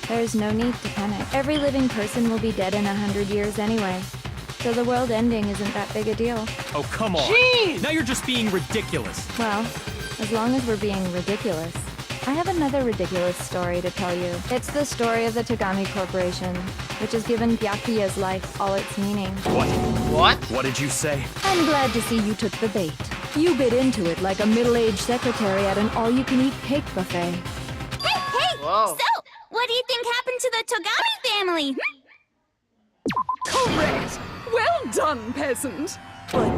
There's no need to panic. Every living person will be dead in 100 years anyway. So the world ending isn't that big a deal. Oh, come on. Jeez. Now you're just being ridiculous. Well, as long as we're being ridiculous. I have another ridiculous story to tell you. It's the story of the Tagami Corporation, which has given Byakuya's life all its meaning. What? What did you say? I'm glad to see you took the bait. You bit into it like a middle-aged secretary at an all-you-can-eat cake buffet. Hey! Whoa. So, what do you think happened to the Togami family? Correct! Well done, peasant! But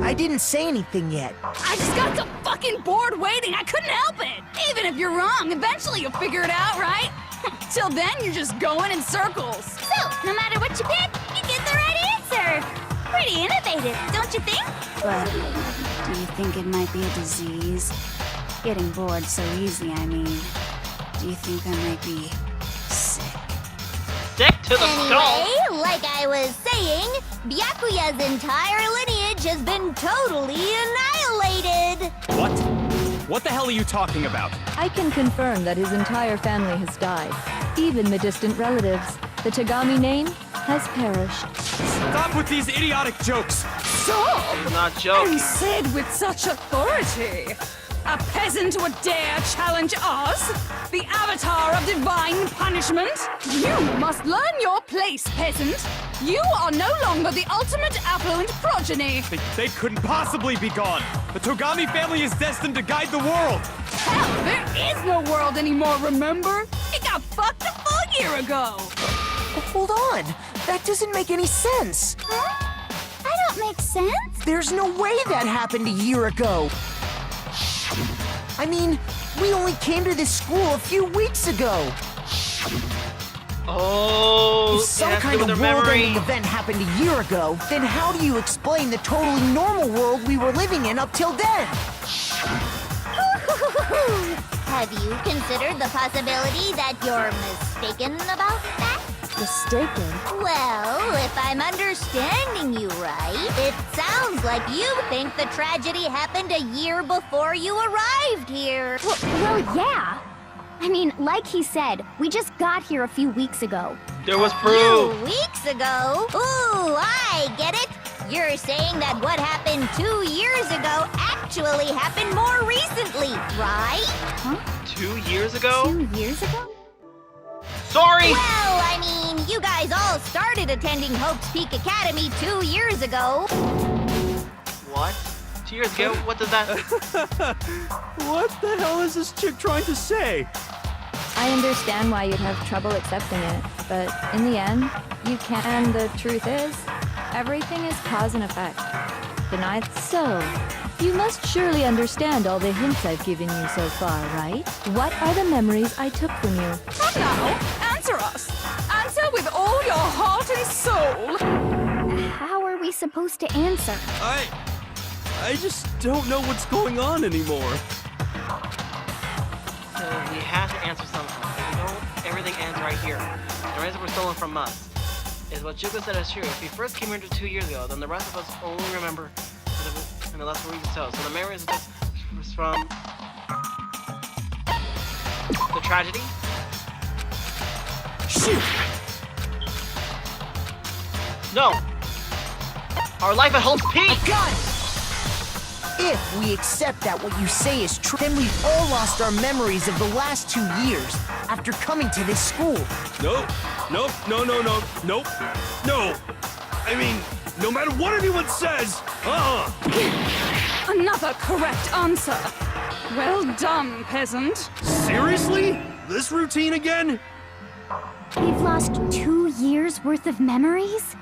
I didn't say anything yet. I just got so fucking bored waiting, I couldn't help it! Even if you're wrong, eventually you'll figure it out, right? Till then, you're just going in circles. So, no matter what you pick, you get the right answer. Pretty innovative, don't you think? But do you think it might be a disease? Getting bored so easy, I mean. Do you think I might be sick? Stick to the skull. Anyway, like I was saying, Byakuya's entire lineage has been totally annihilated! What? What the hell are you talking about? I can confirm that his entire family has died. Even the distant relatives. The Tagami name has perished. Stop with these idiotic jokes! I'm not joking. And said with such authority! A peasant would dare challenge us? The avatar of divine punishment? You must learn your place, peasant! You are no longer the ultimate affluent progeny! They couldn't possibly be gone! The Togami family is destined to guide the world! Hell, there is no world anymore, remember? It got fucked a full year ago! Hold on. That doesn't make any sense. Huh? I don't make sense. There's no way that happened a year ago. I mean, we only came to this school a few weeks ago. Oh, If some it has to kind do of with their memory. world-ending event happened a year ago, then how do you explain the totally normal world we were living in up till then? Have you considered the possibility that you're mistaken about that? Mistaken? Well, if I'm understanding you right, it sounds like you think the tragedy happened a year before you arrived here. Well, yeah. I mean, like he said, we just got here a few weeks ago. There was A proof. few weeks ago? Ooh, I get it. You're saying that what happened 2 years ago actually happened more recently, right? 2 years ago? 2 years ago? Sorry! Well, I mean, you guys all started attending Hope's Peak Academy 2 years ago. What? 2 years ago? What does that... What the hell is this chick trying to say? I understand why you'd have trouble accepting it, but in the end, you can't. And the truth is, everything is cause and effect. Denied. So, you must surely understand all the hints I've given you so far, right? What are the memories I took from you? Now, answer us. Answer with all your heart and soul. How are we supposed to answer? I just don't know what's going on anymore. So we have to answer something. If we don't, everything ends right here. The reason were stolen from us is what Juko said is true. If we first came here 2 years ago, then the rest of us only remember and that's where we so. So the memories was from the tragedy. Shoot! No! Our life at Hope's Peak! Got it! If we accept that what you say is true, then we've all lost our memories of the last 2 years after coming to this school. Nope. No. I mean, no matter what anyone says, Another correct answer. Well done, peasant. Seriously? This routine again? We've lost 2 years worth of memories?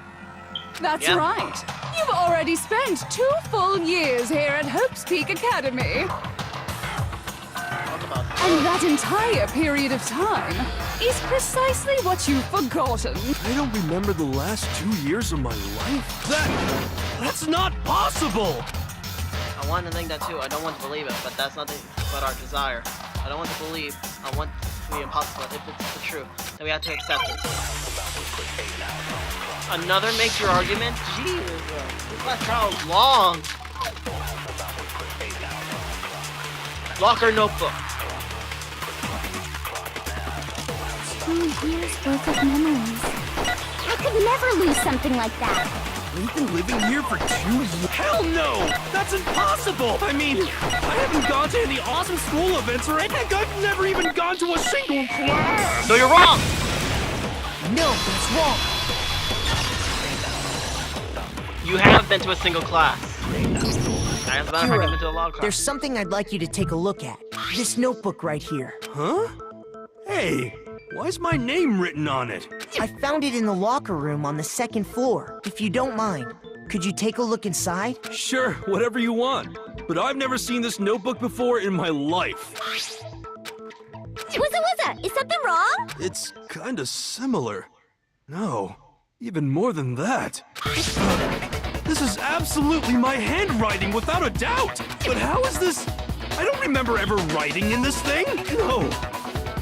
That's Yep. right. You've already spent 2 full years here at Hope's Peak Academy. Talk about And that entire period of time is precisely what you've forgotten. I don't remember the last 2 years of my life. That's not possible! I want to think that too. I don't want to believe it, but that's nothing but our desire. I don't want to believe. I want it to be impossible. If it's the truth, then we have to accept it. Another makes your argument? Jesus, this last trial is long. Locker notebook. 2 years worth of memories. I could never lose something like that. We've been living here for 2 years? Hell no! That's impossible! I mean, I haven't gone to any awesome school events or anything. I've never even gone to a single class! No, you're wrong! No, that's wrong. You have been to a single class. As a matter of fact, I've been to a lot of There's classes. something I'd like you to take a look at. This notebook right here. Huh? Hey, why is my name written on it? I found it in the locker room on the 2nd floor. If you don't mind, could you take a look inside? Sure, whatever you want. But I've never seen this notebook before in my life. Wuzza, is something wrong? It's kinda similar. No, even more than that. This is absolutely my handwriting, without a doubt! But how is this? I don't remember ever writing in this thing!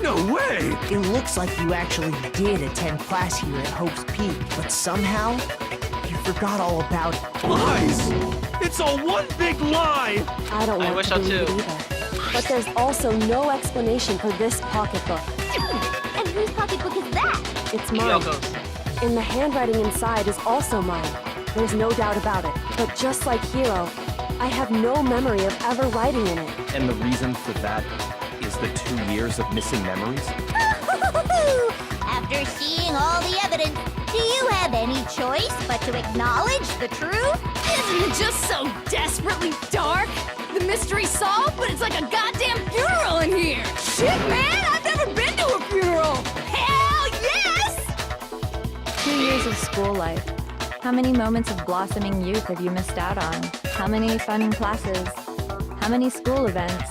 No way! It looks like you actually did attend class here at Hope's Peak, but somehow, you forgot all about it. Lies! It's all one big lie! I don't I want wish to so believe it too. either. But there's also no explanation for this pocketbook. And whose pocketbook is that? It's mine. Yoko's. And the handwriting inside is also mine. There's no doubt about it. But just like Hiro, I have no memory of ever writing in it. And the reason for that is the 2 years of missing memories? After seeing all the evidence, do you have any choice but to acknowledge the truth? Isn't it just so desperately dark? The mystery's solved, but it's like a goddamn funeral in here. Shit, man, I've never been to a funeral. Hell yes! 2 years of school life. How many moments of blossoming youth have you missed out on? How many fun classes? How many school events?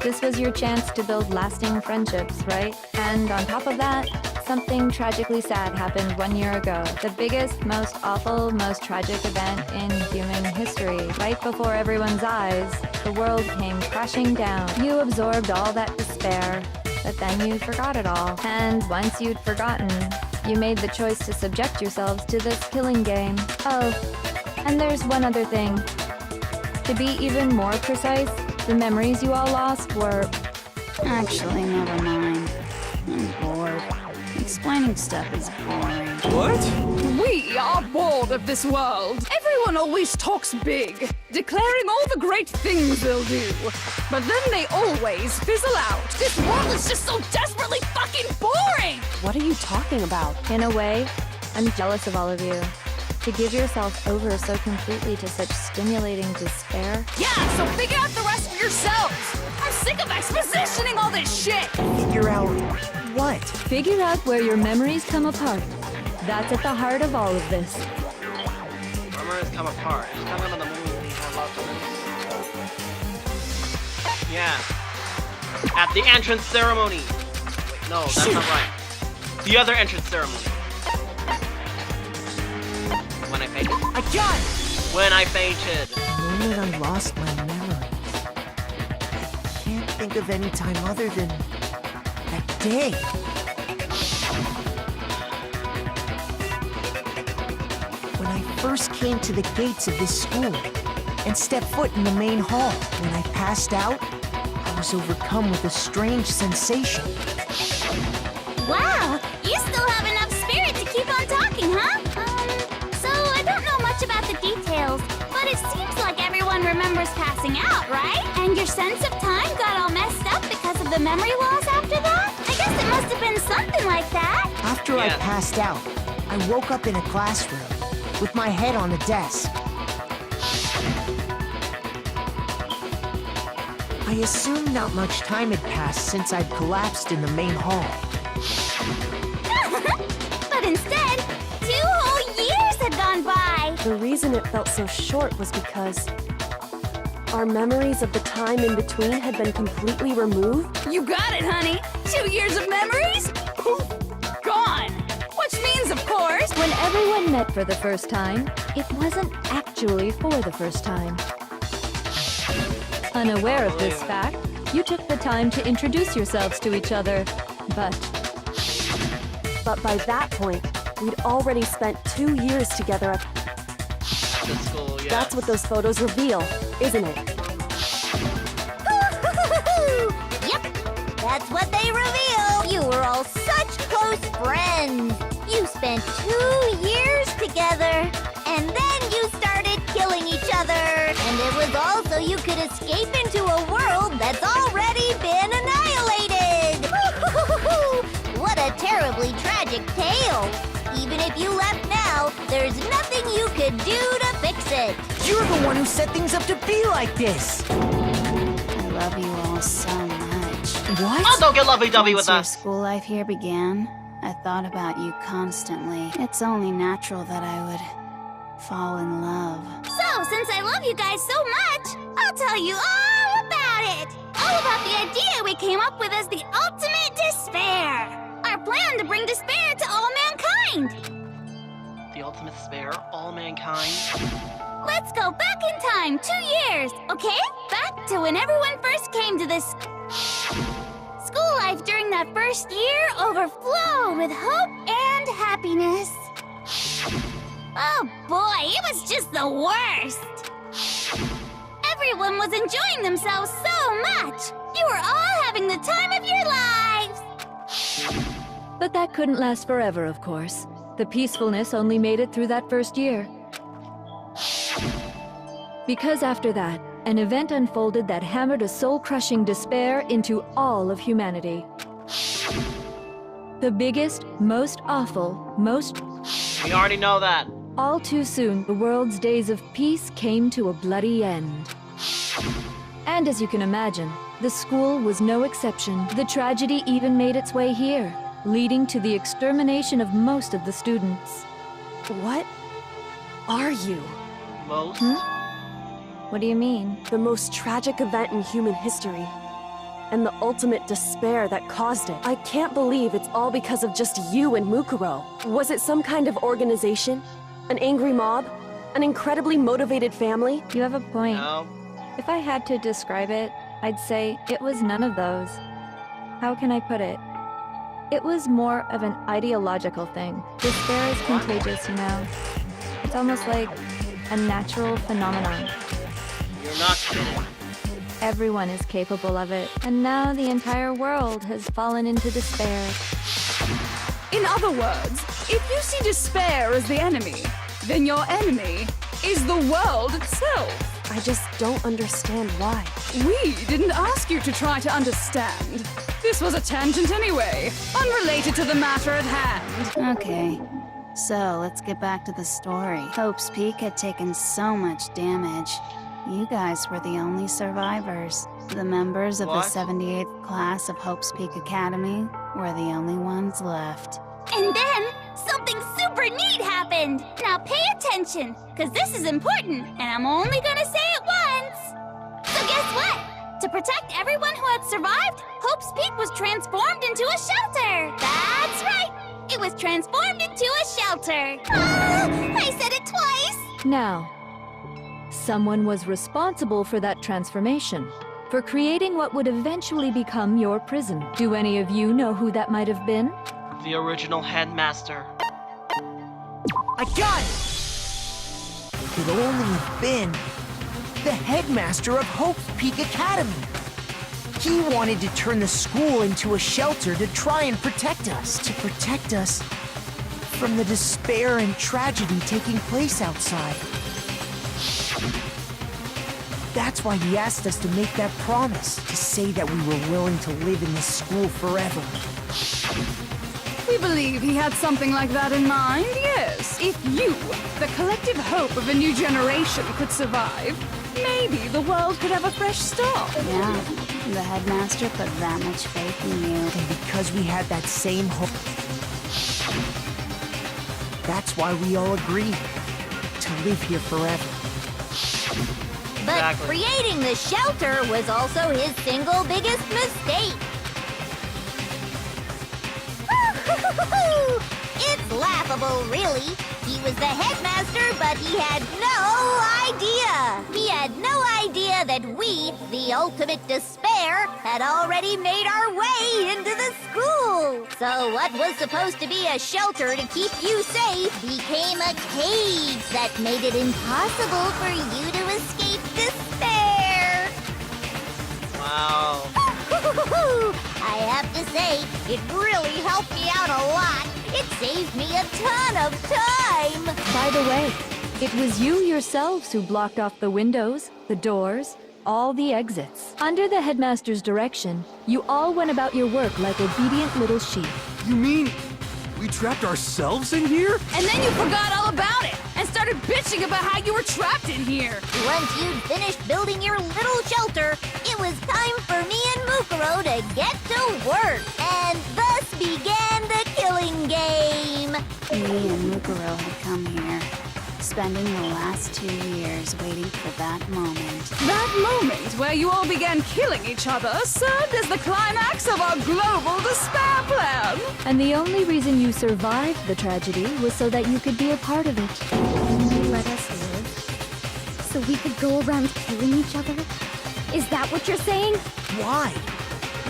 This was your chance to build lasting friendships, right? And on top of that, something tragically sad happened 1 year ago. The biggest, most awful, most tragic event in human history. Right before everyone's eyes, the world came crashing down. You absorbed all that despair, but then you forgot it all. And once you'd forgotten, you made the choice to subject yourselves to this killing game. Oh, and there's one other thing. To be even more precise, the memories you all lost were... Actually, never mind. I'm bored. It's explaining stuff is boring. What? We are bored of this world. Everyone always talks big, declaring all the great things they'll do. But then they always fizzle out. This world is just so desperately fucking boring! What are you talking about? In a way, I'm jealous of all of you. To give yourself over so completely to such stimulating despair. Yeah, so figure out the rest for yourselves! I'm sick of expositioning all this shit! Figure out what? Figure out where your memories come apart. That's at the heart of all of this. Memories come apart. It's coming on the movie. We have lots of movies. Yeah. At the entrance ceremony. Wait, no, that's not right. The other entrance ceremony. When I fainted? I got it! When I fainted. The moment I lost my memories. I can't think of any time other than that day. When I first came to the gates of this school and stepped foot in the main hall, when I passed out, I was overcome with a strange sensation. Wow, you still have enough spirit to keep on talking, huh? So I don't know much about the details, but it seems like everyone remembers passing out, right? And your sense of time got all messed up because of the memory loss after that? I guess it must have been something like that. After I passed out, I woke up in a classroom with my head on the desk. I assumed not much time had passed since I'd collapsed in the main hall. But instead, 2 whole years had gone by. The reason it felt so short was because our memories of the time in between had been completely removed. You got it, honey! 2 years of memories? Poof! Gone! Which means, of course, When everyone met for the first time, it wasn't actually for the first time. Unaware of this fact, you took the time to introduce yourselves to each other, but But by that point, we'd already spent 2 years together at The school, yeah. That's what those photos reveal, isn't it? Yep, that's what they reveal. You were all such close friends. You spent 2 years together, and then you started killing each other. And it was all so you could escape into a world that's already been annihilated. What a terribly tragic tale. Even if you left now, there's nothing you could do to fix it. You're the one who set things up to be like this! I love you all so much. What? Oh, don't get lovey-dovey Once with your us. school life here began, I thought about you constantly. It's only natural that I would fall in love. So, since I love you guys so much, I'll tell you all about it. All about the idea we came up with as the ultimate despair. Our plan to bring despair to all mankind. The ultimate despair, all mankind. Let's go back in time 2 years, okay? Back to when everyone first came to this school life during that first year overflowed with hope and happiness. Oh boy, it was just the worst. Everyone was enjoying themselves so much. You were all having the time of your lives. But that couldn't last forever, of course. The peacefulness only made it through that first year. Because after that, an event unfolded that hammered a soul-crushing despair into all of humanity. The biggest, most awful, most... We already know that. All too soon, the world's days of peace came to a bloody end. And as you can imagine, the school was no exception. The tragedy even made its way here, leading to the extermination of most of the students. What are you? Most? What do you mean? The most tragic event in human history. And the ultimate despair that caused it. I can't believe it's all because of just you and Mukuro. Was it some kind of organization? An angry mob? An incredibly motivated family? You have a point. No. If I had to describe it, I'd say it was none of those. How can I put it? It was more of an ideological thing. Despair is contagious, you know. It's almost like a natural phenomenon. You're not kidding. Everyone is capable of it, and now the entire world has fallen into despair. In other words, if you see despair as the enemy, then your enemy is the world itself. I just don't understand why. We didn't ask you to try to understand. This was a tangent anyway, unrelated to the matter at hand. Okay, so let's get back to the story. Hope's Peak had taken so much damage. You guys were the only survivors. The members of What? the 78th class of Hope's Peak Academy were the only ones left. And then, something super neat happened! Now pay attention, because this is important, and I'm only gonna say it once! So guess what? To protect everyone who had survived, Hope's Peak was transformed into a shelter! That's right! It was transformed into a shelter! Ah, I said it twice! Now, someone was responsible for that transformation, for creating what would eventually become your prison. Do any of you know who that might have been? The original headmaster. I got it! It could only have been the headmaster of Hope's Peak Academy. He wanted to turn the school into a shelter to try and protect us. To protect us from the despair and tragedy taking place outside. That's why he asked us to make that promise, to say that we were willing to live in this school forever. We believe he had something like that in mind, yes. If you, the collective hope of a new generation, could survive, maybe the world could have a fresh start. Yeah, the headmaster put that much faith in you. And because we had that same hope, that's why we all agreed to live here forever. But Exactly. creating the shelter was also his single biggest mistake. It's laughable, really. He was the headmaster, but he had no idea. He had no idea that we, the ultimate despair, had already made our way into the school. So what was supposed to be a shelter to keep you safe became a cage that made it impossible for you to escape despair. Wow. I have to say, it really helped me out a lot. It saved me a ton of time. By the way, it was you yourselves who blocked off the windows, the doors, all the exits. Under the headmaster's direction, you all went about your work like obedient little sheep. You mean we trapped ourselves in here? And then you forgot all about it and started bitching about how you were trapped in here. Once you'd finished building your little shelter, it was time for me and Mukuro to get to work. And thus began the killing game. Me and Mukuro had come here, spending the last 2 years waiting for that moment. That moment where you all began killing each other served as the climax of our global despair plan. And the only reason you survived the tragedy was so that you could be a part of it. Let us live, so we could go around killing each other? Is that what you're saying? Why?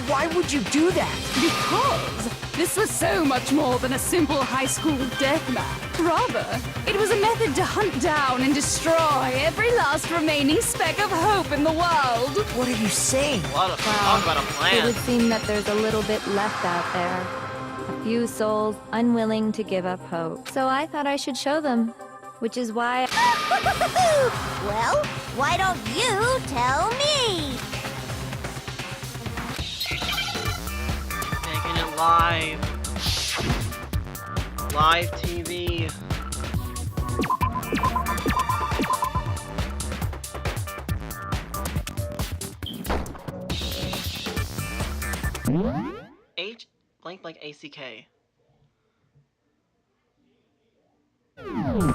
Why would you do that? Because this was so much more than a simple high school deathmatch. Rather, it was a method to hunt down and destroy every last remaining speck of hope in the world. What are you saying? A lot of talk about a It plan. would seem that there's a little bit left out there. A few souls unwilling to give up hope. So I thought I should show them, which is why... Well, why don't you tell me? Making it live. Live TV. H blank blank ACK. No.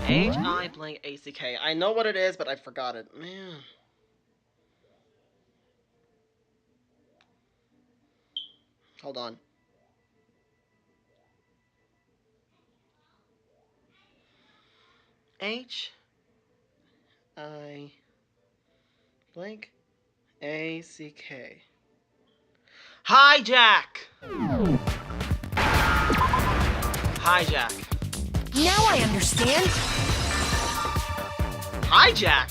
HI blank ACK. I know what it is, but I forgot it. Man. Hold on. H I blank A-C-K. Hijack! Hijack. Now I understand. Hijack?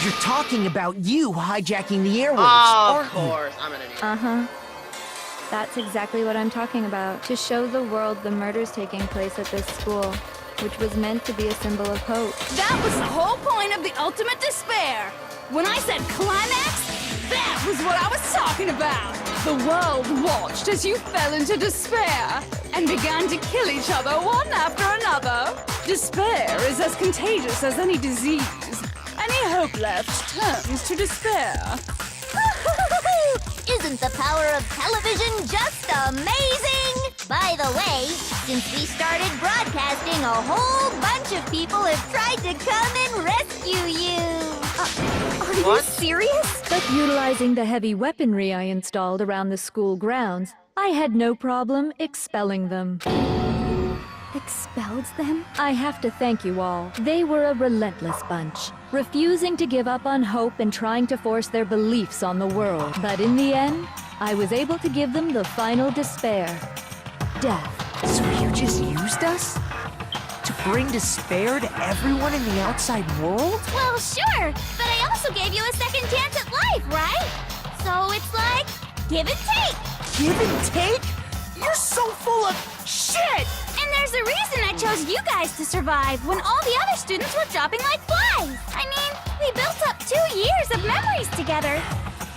You're talking about you hijacking the airwaves, Oh, of aren't you? course. I'm an idiot. Uh-huh. That's exactly what I'm talking about. To show the world the murders taking place at this school, which was meant to be a symbol of hope. That was the whole point of the ultimate despair. When I said climax, that was what I was talking about. The world watched as you fell into despair and began to kill each other one after another. Despair is as contagious as any disease. Any hope left turns to despair. Isn't the power of television just amazing? By the way, since we started broadcasting, a whole bunch of people have tried to come and rescue you. Are you What? serious? But utilizing the heavy weaponry I installed around the school grounds, I had no problem expelling them. Expelled them? I have to thank you all. They were a relentless bunch, refusing to give up on hope and trying to force their beliefs on the world. But in the end, I was able to give them the final despair. Death. So you just used us? To bring despair to everyone in the outside world? Well, sure, but I also gave you a second chance at life, right? So it's like, give and take. Give and take? You're so full of shit! And there's a reason I chose you guys to survive when all the other students were dropping like flies. I mean, we built up 2 years of memories together.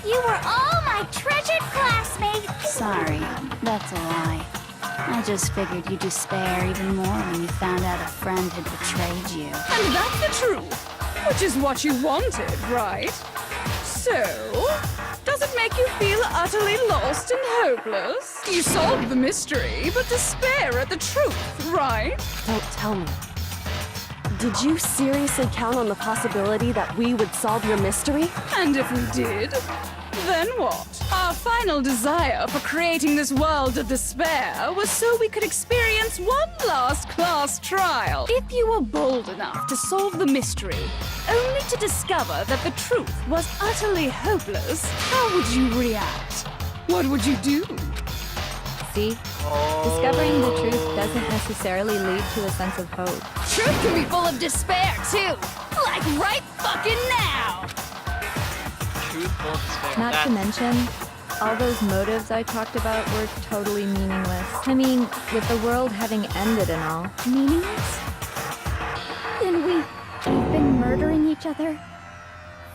You were all my treasured classmates. Sorry, that's a lie. I just figured you'd despair even more when you found out a friend had betrayed you. And that's the truth, which is what you wanted, right? So, does it make you feel utterly lost and hopeless? You solved the mystery, but despair at the truth, right? Don't tell me. Did you seriously count on the possibility that we would solve your mystery? And if we did, then what? Our final desire for creating this world of despair was so we could experience one last class trial. If you were bold enough to solve the mystery, only to discover that the truth was utterly hopeless, how would you react? What would you do? See? Discovering the truth doesn't necessarily lead to a sense of hope. Truth can be full of despair, too. Like right fucking now. Truthful despair. Not to mention, all those motives I talked about were totally meaningless. I mean, with the world having ended and all. Meaningless? Then we've been murdering each other?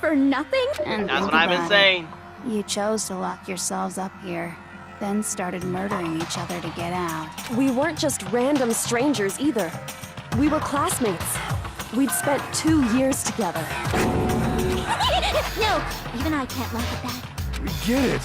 For nothing? And That's think what I've been about saying. it. You chose to lock yourselves up here, then started murdering each other to get out. We weren't just random strangers either. We were classmates. We'd spent 2 years together. No, even I can't laugh at that. We get it.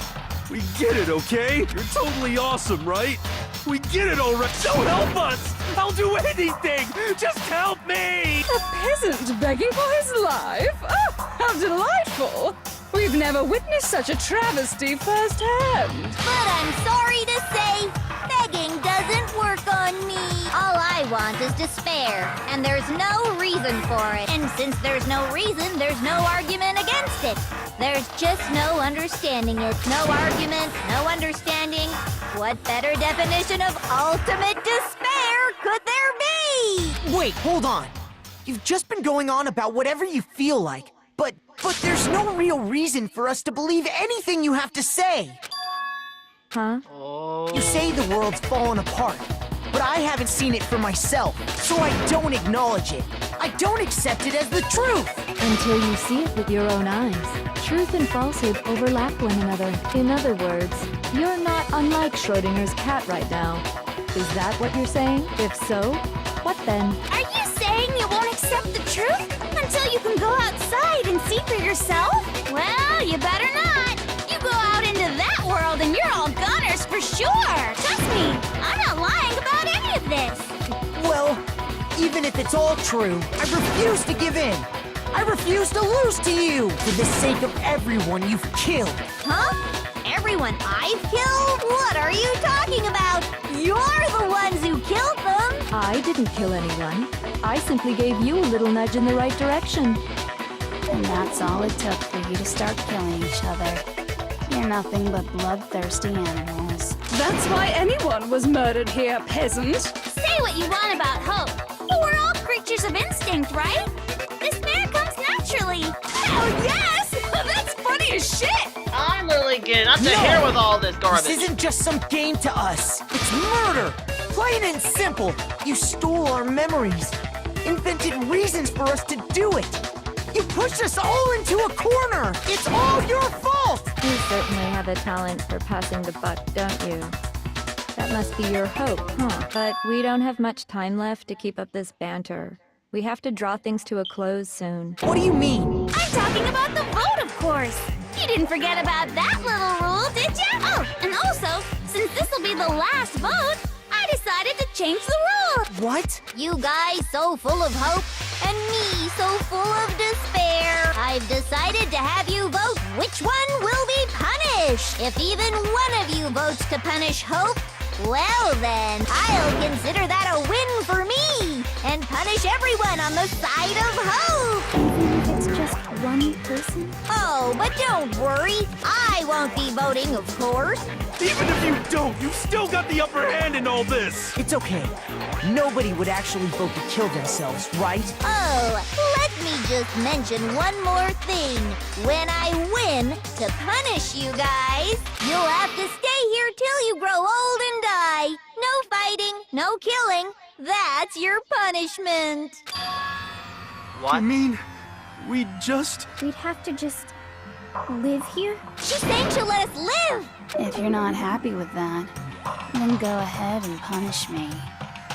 We get it, okay? You're totally awesome, right? We get it already. So help us! I'll do anything! Just help me! A peasant begging for his life? Oh, how delightful! We've never witnessed such a travesty firsthand. But I'm sorry to say, begging doesn't work on me. All I want is despair, and there's no reason for it. And since there's no reason, there's no argument against it. There's just no understanding it. No argument, no understanding. What better definition of ultimate despair could there be? Wait, hold on. You've just been going on about whatever you feel like, but there's no real reason for us to believe anything you have to say. Huh? You say the world's fallen apart, but I haven't seen it for myself, so I don't acknowledge it. I don't accept it as the truth. Until you see it with your own eyes. Truth and falsehood overlap one another. In other words, you're not unlike Schrodinger's cat right now. Is that what you're saying? If so, what then? Are you saying you won't accept the truth until you can go outside and see for yourself? Well, you better not. You go out into that world and you're all goners for sure. Trust me, I'm not lying about any of this. Well, even if it's all true, I refuse to give in. I refuse to lose to you for the sake of everyone you've killed. Huh? Everyone I've killed? What are you talking about? You're the ones who killed them. I didn't kill anyone. I simply gave you a little nudge in the right direction. And that's all it took for you to start killing each other. You're nothing but bloodthirsty animals. That's why anyone was murdered here, peasant. Say what you want about hope, but we're all creatures of instinct, right? Despair comes naturally. Hell yes! That's funny as shit! I'm literally getting up to here with all this garbage. This isn't just some game to us. It's murder! Plain and simple. You stole our memories. Invented reasons for us to do it. You pushed us all into a corner. It's all your fault! You certainly have the talent for passing the buck, don't you? That must be your hope, huh? But we don't have much time left to keep up this banter. We have to draw things to a close soon. What do you mean? I'm talking about the vote, of course. You didn't forget about that little rule, did you? Oh, and also, since this will be the last vote, I decided to change the rule. What? You guys so full of hope, and me so full of despair. I've decided to have you vote which one will be punished. If even one of you votes to punish hope, well then, I'll consider that a win for me, and punish everyone on the side of hope. Even if it's just one person? Oh, but don't worry, I won't be voting, of course. Even if you don't, you still got the upper hand in all this! It's okay. Nobody would actually vote to kill themselves, right? Oh, let me just mention one more thing. When I win to punish you guys, you'll have to stay here till you grow old and die. No fighting, no killing. That's your punishment. What? I mean, we just... We'd have to just live here? She's saying she'll let us live. If you're not happy with that, then go ahead and punish me.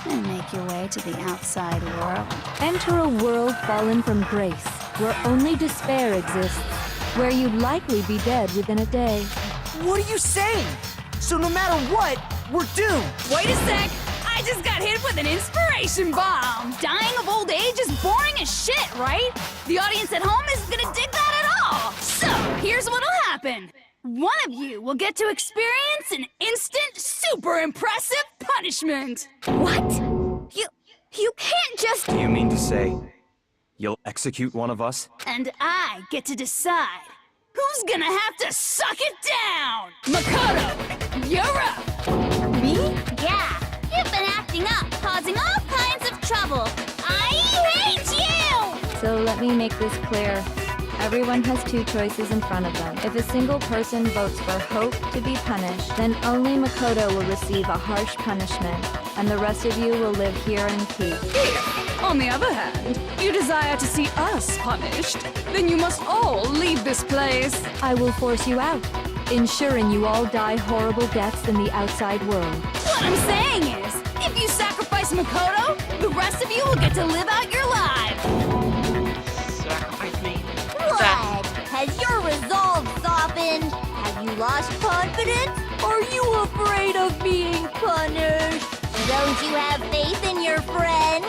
And make your way to the outside world. Enter a world fallen from grace, where only despair exists, where you'd likely be dead within a day. What are you saying? So no matter what, we're doomed. Wait a sec! I just got hit with an inspiration bomb! Dying of old age is boring as shit, right? The audience at home isn't gonna dig that at all! So, here's what'll happen. One of you will get to experience an instant, super impressive punishment! What? You can't just... You mean to say you'll execute one of us? And I get to decide who's gonna have to suck it down! Makoto, you're up! Me? Yeah, you've been acting up, causing all kinds of trouble. I hate you! So let me make this clear. Everyone has two choices in front of them. If a single person votes for Hope to be punished, then only Makoto will receive a harsh punishment, and the rest of you will live here in peace. If, on the other hand, you desire to see us punished, then you must all leave this place. I will force you out, ensuring you all die horrible deaths in the outside world. What I'm saying is, if you sacrifice Makoto, the rest of you will get to live out your lives. Sacrifice me? What? Has your resolve softened? Have you lost confidence? Are you afraid of being punished? Don't you have faith in your friends?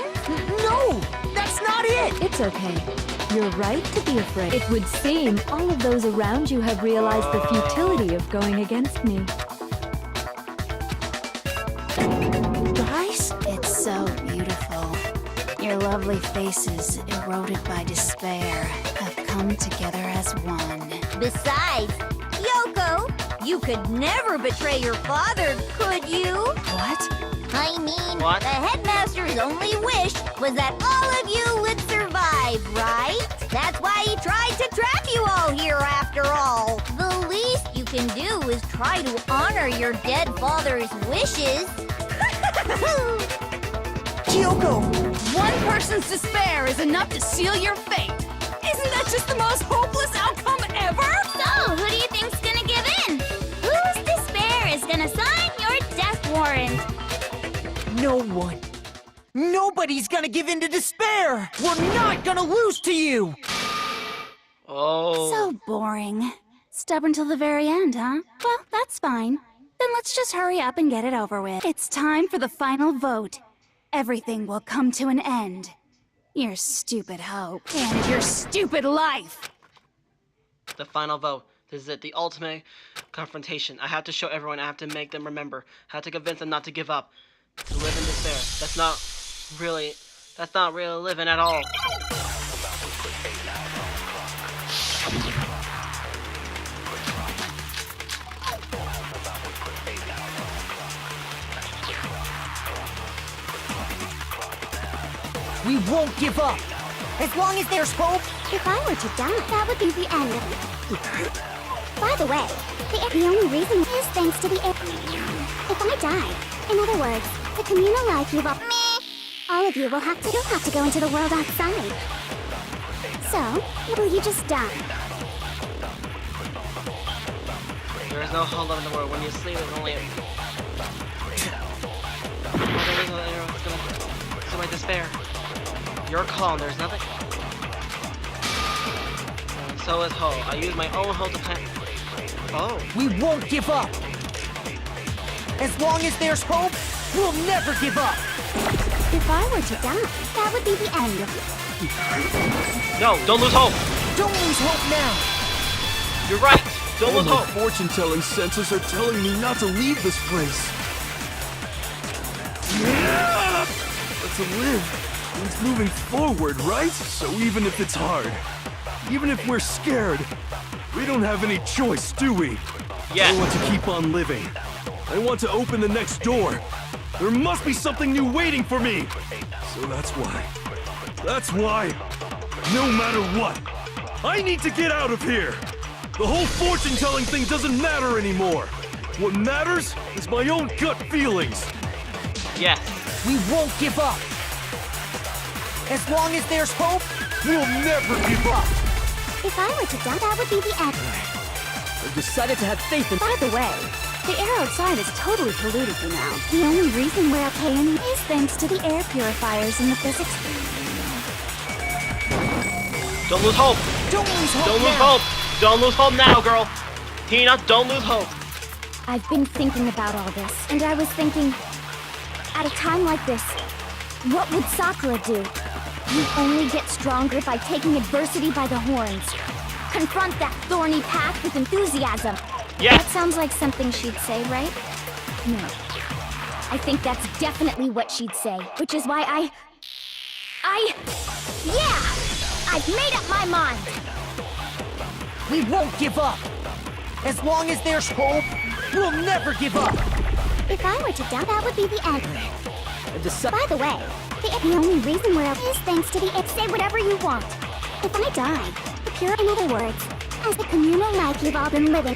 No, that's not it. It's okay. You're right to be afraid. It would seem all of those around you have realized the futility of going against me. Guys? It's so beautiful. Your lovely faces, eroded by despair, have come together as one. Besides, Yoko, you could never betray your father, could you? What? I mean, What? the headmaster's only wish was that all of you would survive, right? That's why he tried to trap you all here after all. The least you can do is try to honor your dead father's wishes. Kyoko! One person's despair is enough to seal your fate. Isn't that just the most hopeless outcome ever? So, who do you think's gonna give in? Whose despair is gonna sign your death warrant? No one. Nobody's gonna give in to despair! We're not gonna lose to you! Oh. So boring. Stubborn till the very end, huh? Well, that's fine. Then let's just hurry up and get it over with. It's time for the final vote. Everything will come to an end. Your stupid hope. And your stupid life. The final vote. This is it. The ultimate confrontation. I have to show everyone. I have to make them remember. I have to convince them not to give up. To live in despair. That's not really living at all. We won't give up. As long as there's hope. If I were to die, that would be the end of it. By the way, the only reason is thanks to the air. If I die, in other words, the communal life you've all of you will have to go into the world outside. So, will you just die? There is no hold in the world. When you sleep, it's only a... So my despair. Your call, and there's nothing. And so is hope. I use my own hope to plan. Oh. We won't give up. As long as there's hope, we'll never give up. If I were to die, that would be the end of it. No, don't lose hope. Don't lose hope now. You're right. Don't lose My hope. fortune-telling senses are telling me not to leave this place. Yeah! But to live means moving forward, right? So even if it's hard, even if we're scared, we don't have any choice, do we? Yes. I want to keep on living. I want to open the next door. There must be something new waiting for me. So that's why, no matter what, I need to get out of here. The whole fortune-telling thing doesn't matter anymore. What matters is my own gut feelings. Yes. We won't give up. As long as there's hope, we'll never give up. If I were to die, that would be the end. I've decided to have faith in... By the way, the air outside is totally polluted for now. The only reason we're okay is thanks to the air purifiers and the physics. Don't lose hope. Don't lose hope Don't lose now. hope. Don't lose hope now, girl. Tina, don't lose hope. I've been thinking about all this, and I was thinking, at a time like this, what would Sakura do? You only get stronger by taking adversity by the horns. Confront that thorny path with enthusiasm. Yes. That sounds like something she'd say, right? No. I think that's definitely what she'd say, which is why yeah! I've made up my mind! We won't give up. As long as there's hope, we'll never give up. If I were to die, that would be the end. By the way, the only reason we're up is thanks to the say whatever you want. If I die, the pure, in other words, as the communal life you've all been living.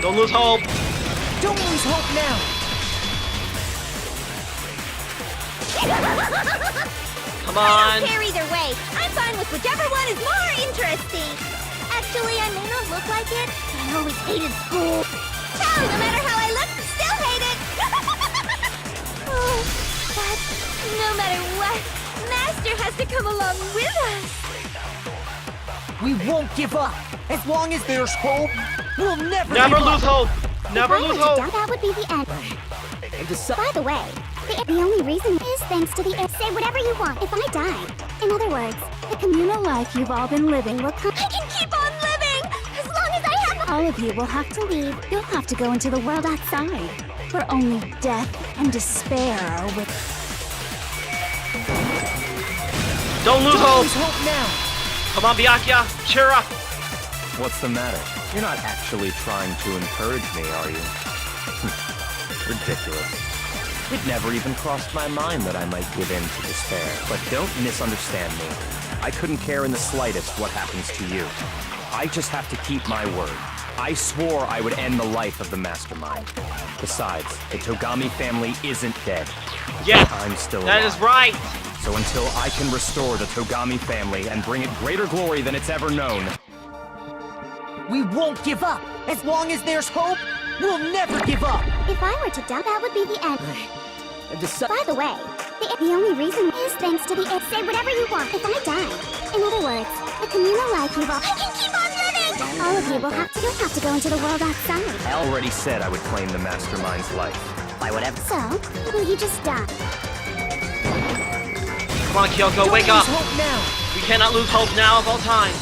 Don't lose hope. Don't lose hope now. Come on. I don't care either way. I'm fine with whichever one is more interesting. Actually, I may not look like it, but I always hated school. Hell, no matter how I look, still hate it. Oh, but no matter what, Master has to come along with us. We won't give up. As long as there's hope, we'll never Never give lose up. hope. Never If I lose were to hope. die, that would be the end. By the way, the only reason is thanks to the say whatever you want if I die. In other words, the communal life you've all been living will come. I can keep on living as long as I have. All of you will have to leave. You'll have to go into the world outside, where only death and despair are with. Don't lose Don't hope. lose hope now. Come on, Byakuya. Cheer up. What's the matter? You're not actually trying to encourage me, are you? Ridiculous. It never even crossed my mind that I might give in to despair. But don't misunderstand me. I couldn't care in the slightest what happens to you. I just have to keep my word. I swore I would end the life of the Mastermind. Besides, the Togami family isn't dead. Yes. I'm still That alive. is right. So until I can restore the Togami family and bring it greater glory than it's ever known, We won't give up. As long as there's hope, we'll never give up. If I were to die, that would be the end. I've decided... By the way, the only reason is thanks to the say whatever you want if I die. In other words, the communal life you've all. I can keep on living. All of you will have to. You'll have to go into the world outside. I already said I would claim the Mastermind's life. By whatever. So, will you just die? Come on, Kyoko, Don't wake lose up. hope now. We cannot lose hope now of all times.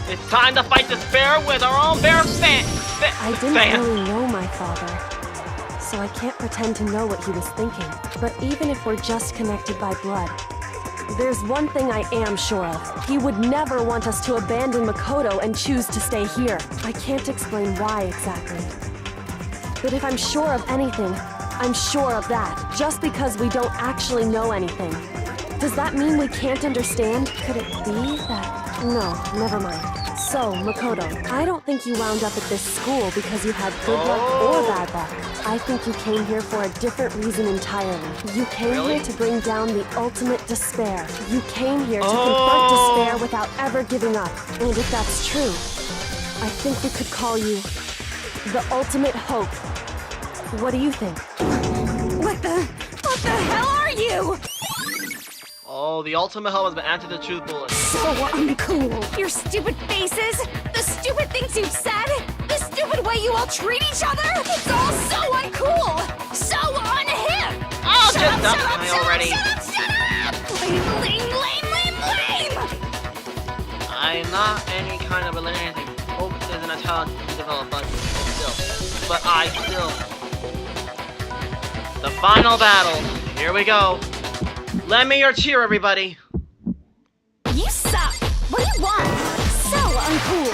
It's time to fight despair with our own bare I didn't really know my father, so I can't pretend to know what he was thinking. But even if we're just connected by blood, There's one thing I am sure of. He would never want us to abandon Makoto and choose to stay here. I can't explain why exactly. But if I'm sure of anything, I'm sure of that. Just because we don't actually know anything. Does that mean we can't understand? Could it be that... No, never mind. So, Makoto, I don't think you wound up at this school because you had good luck or bad luck. I think you came here for a different reason entirely. You came here to bring down the ultimate despair. You came here to confront despair without ever giving up. And if that's true, I think we could call you the ultimate hope. What do you think? What the hell are you? Oh, the ultimate hope has been added to the truth bullet. So uncool. Your stupid faces, the stupid things you've said, the stupid way you all treat each other. It's all so uncool. So unhip. Oh, Shut just up, dump me shut up, already. Shut up! Lame, lame, lame, lame, lame! I'm not any kind of a anything. Hope isn't a talent to develop, but still. But I still. The final battle. Here we go. Lend me your cheer, everybody. You suck. What do you want? So uncool.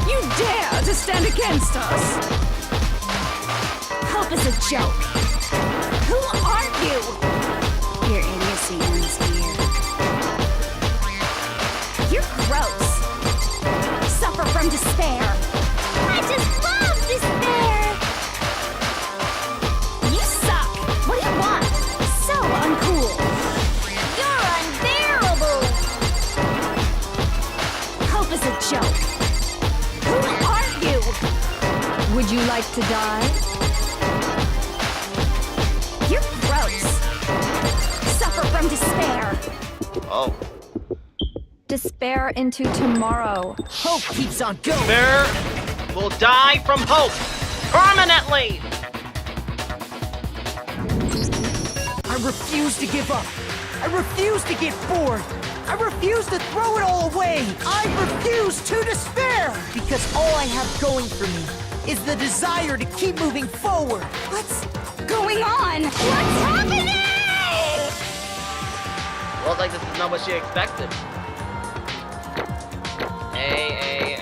You dare to stand against us? Hope is a joke. Who are you? Your idiocy ends here. You're gross. Suffer from despair. I just love despair. You suck. What do you want? So uncool. You're unbearable. Hope is a joke. Who are you? Would you like to die? You're gross. Suffer from despair. Oh. Despair into tomorrow. Hope keeps on going. Bear will die from hope. Permanently. I refuse to give up. I refuse to get bored. I refuse to throw it all away. I refuse to despair. Because all I have going for me is the desire to keep moving forward. What's going on? What's happening? Well, like this is not what she expected. Hey.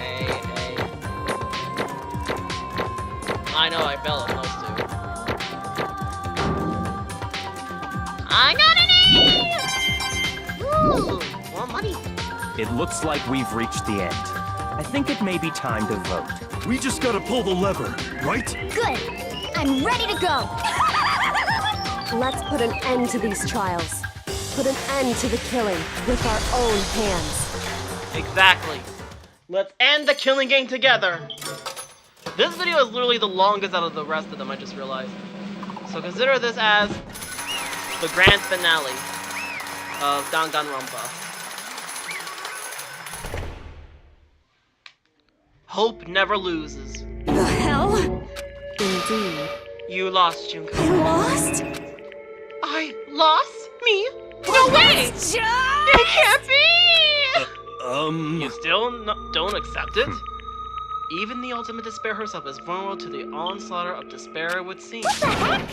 I know I fell at those two. I got an A! Ooh, more money. It looks like we've reached the end. I think it may be time to vote. We just gotta pull the lever, right? Good. I'm ready to go. Let's put an end to these trials. Put an end to the killing with our own hands. Exactly. Let's end the killing game together. This video is literally the longest out of the rest of them, I just realized. So consider this as the grand finale of Danganronpa. Hope never loses. The hell? Indeed. You lost, Junko. You lost? I lost? Me? No way! Just... It can't be! You still don't accept it? Even the ultimate despair herself is vulnerable to the onslaught of despair, it would seem. What the heck?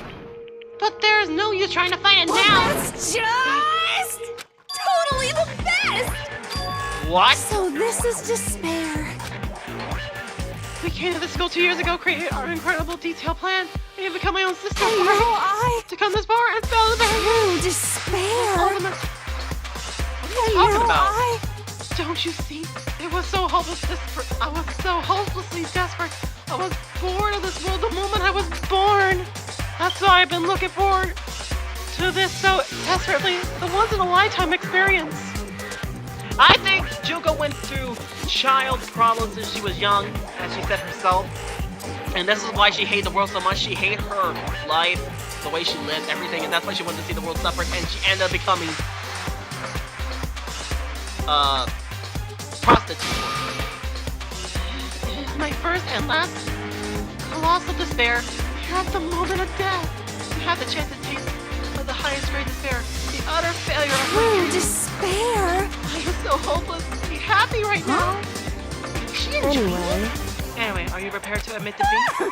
But there's no use trying to fight it Well, now! that's just... totally the best! What? So this is despair. We came to this school 2 years ago, created our incredible detailed plan, and even become my own sister. And now I... To come this far and fell the very True despair. ultimate. What are And you talking now about? I... Don't you see? It was so hopeless. I was so hopelessly desperate. I was bored of this world the moment I was born. That's why I've been looking forward to this so desperately. The once-in-a-lifetime experience. I think Junko went through child problems since she was young, as she said herself. And this is why she hated the world so much. She hated her life, the way she lived, everything, and that's why she wanted to see the world suffer, and she ended up becoming prostitute. My first and last colossal despair. You're at the moment of death. You have the chance to taste of the highest grade despair, the utter failure of my True dreams. despair. I am so hopeless. Be happy right now. She enjoyed it. Anyway, are you prepared to admit defeat?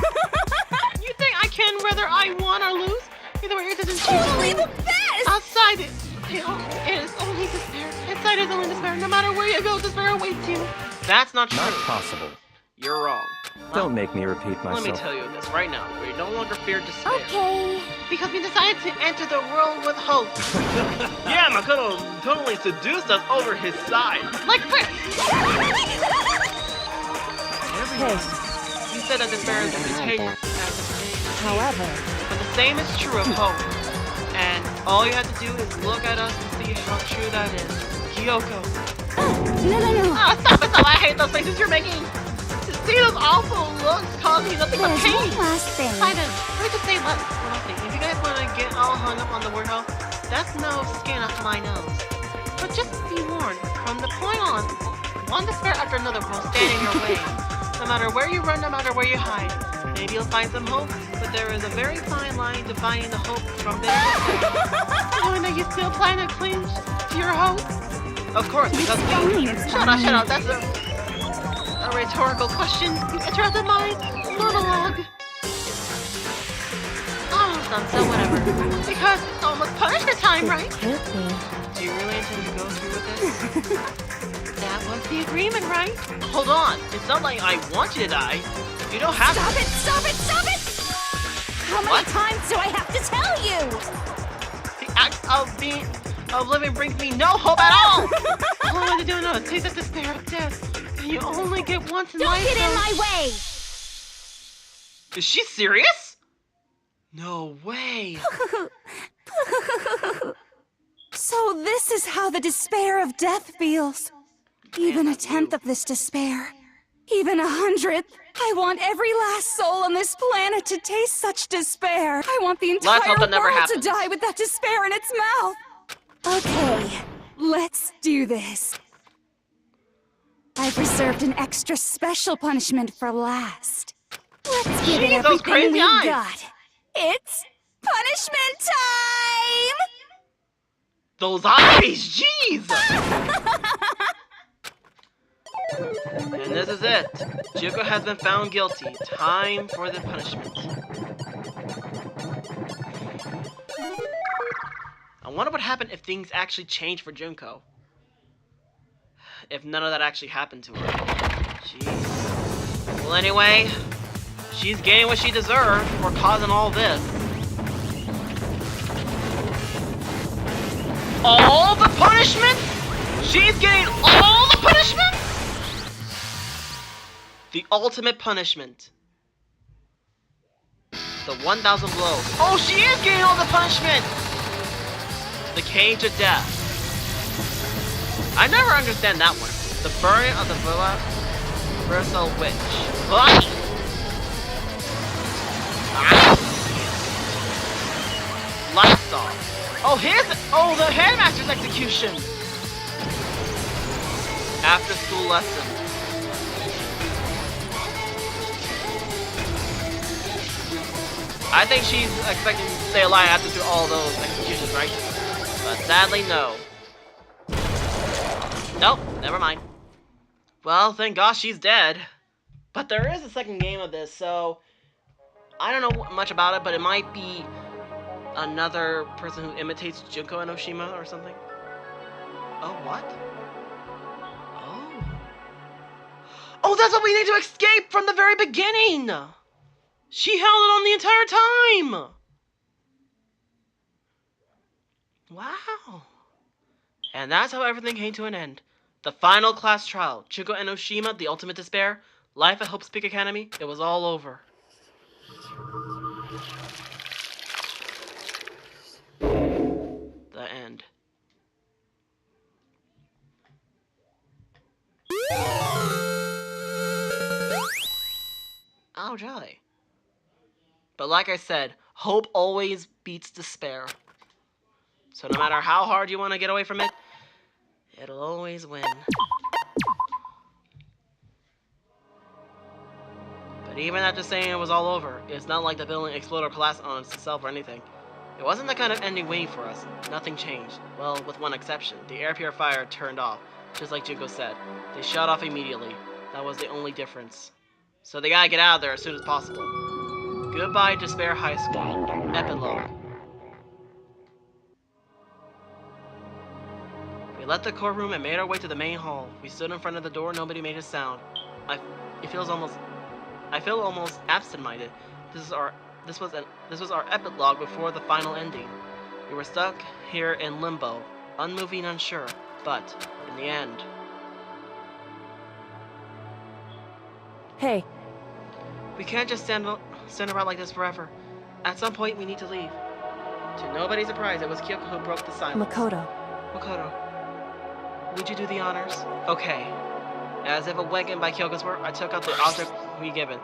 You think I can whether I won or lose? Either way, it doesn't change. Totally the best! Outside it, It is only despair. Inside is only despair. No matter where you go, despair awaits you. That's not true. Not possible. You're wrong. Don't make me repeat myself. Let me tell you this right now. We no longer fear despair. Okay. Because we decided to enter the world with hope. Yeah, Makoto totally seduced us over his side. Like Chris! He said that despair is contagious. However, But the same is true of hope. And all you have to do is look at us to see how true that is. Kyoko. No. Oh, stop it, I hate those faces you're making. To see those awful looks cause me nothing but There's pain. one last thing. Simon, let me just say one thing. If you guys want to get all hung up on the word hope, that's no skin off my nose. But just be warned, from the point on, one despair after another will stand in your way. No matter where you run, no matter where you hide. Maybe you'll find some hope, but there is a very fine line defining the hope from bitter despair. Knowing that you still plan to cling to your hope? Of course, because Shut up, that's a rhetorical question. You interrupted my monologue. Almost done, so whatever. Because it's almost punishment time, right? Do you really intend to go through with this? That was the agreement, right? Hold on, it's not like I want you to die. You don't have Stop to. it! Stop it! Stop it! How many times do I have to tell you? The act of living brings me no hope at all! All I want to do now is taste that despair of death. And you only get once in life. Don't get in my way! Is she serious? No way. So this is how the despair of death feels. Even a tenth of this despair. Even 100th. I want every last soul on this planet to taste such despair. I want the entire Let's hope that never world happens. to die with that despair in its mouth. Okay, let's do this. I've reserved an extra special punishment for last. Let's give it Jeez, those everything crazy we've eyes. got. It's punishment time! Those eyes, jeez! And this is it. Juko has been found guilty. Time for the punishment. I wonder what happened if things actually changed for Junko. If none of that actually happened to her. Jeez. Well, anyway, she's getting what she deserved for causing all this. All the punishment? She's getting all the punishment? The ultimate punishment. The 1,000 blows. Oh, she is getting all the punishment! The cage of death. I never understand that one. The burning of the Verso Witch. What? Lifestyle. Oh, the Headmaster's execution! After school lesson. I think she's expecting to stay alive after through all those executions, right? But sadly, no. Nope, never mind. Well, thank gosh she's dead. But there is a second game of this, so I don't know much about it, but it might be another person who imitates Junko Enoshima or something. Oh, what? Oh. Oh, that's what we need to escape from the very beginning! She held it on the entire time! Wow. And that's how everything came to an end. The final class trial. Junko Enoshima, the ultimate despair. Life at Hope's Peak Academy. It was all over. The end. Oh, jolly. But like I said, hope always beats despair. So no matter how hard you want to get away from it, it'll always win. But even after saying it was all over, it's not like the building exploded or collapsed on itself or anything. It wasn't the kind of ending waiting for us. Nothing changed. Well, with one exception. The air purifier turned off, just like Junko said. They shut off immediately. That was the only difference. So they gotta get out of there as soon as possible. Goodbye, Despair High School. Epilogue. left the courtroom and made our way to the main hall. We stood in front of the door, nobody made a sound. I feel almost absent-minded. This was our epilogue before the final ending. We were stuck here in limbo, unmoving, unsure, but in the end. Hey, We can't just stand around like this forever. At some point, we need to leave. To nobody's surprise, it was Kyoko who broke the silence. Makoto. Makoto, would you do the honors? Okay. As if awakened by Kyoko's work, I took out the object we given.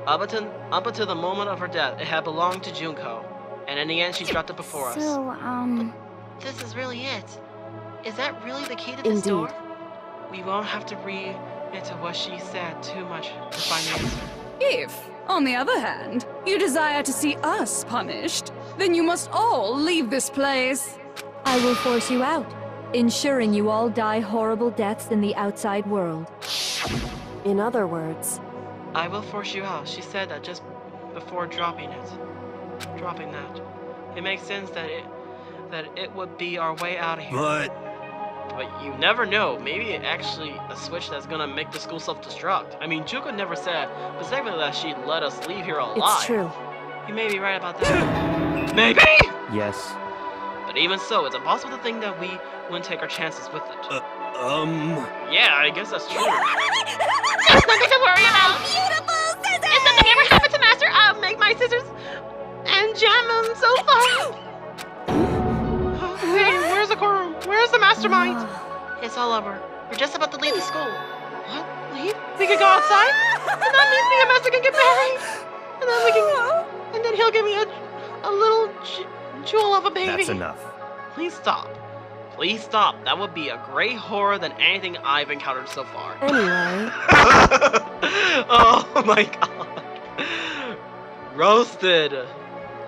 Up until the moment of her death, it had belonged to Junko. And in the end, she dropped it before us. So, This is really it. Is that really the key to this door? We won't have to read into what she said too much to find the answer. If, on the other hand, you desire to see us punished, then you must all leave this place. I will force you out, ensuring you all die horrible deaths in the outside world. In other words, I will force you out. She said that just before dropping that. It makes sense that it would be our way out of here. But you never know. Maybe it's actually a switch that's gonna make the school self-destruct. I mean, Junko never said specifically that she'd let us leave here alive. it's true. You may be right about that. Maybe! Yes. But even so, it's impossible to think that we wouldn't take our chances with it. Yeah, I guess that's true. There's nothing to worry about. Beautiful scissors! If something ever happened to Master, I'll make my scissors and jam them so far. Hey, where's the courtroom? Where's the mastermind? It's all over. We're just about to leave the school. What? Leave? We could go outside? And that means me and Master can get married. And then he'll give me a little jewel of a baby. That's enough. Please stop. Please stop. That would be a great horror than anything I've encountered so far. Anyway, Oh my god. Roasted.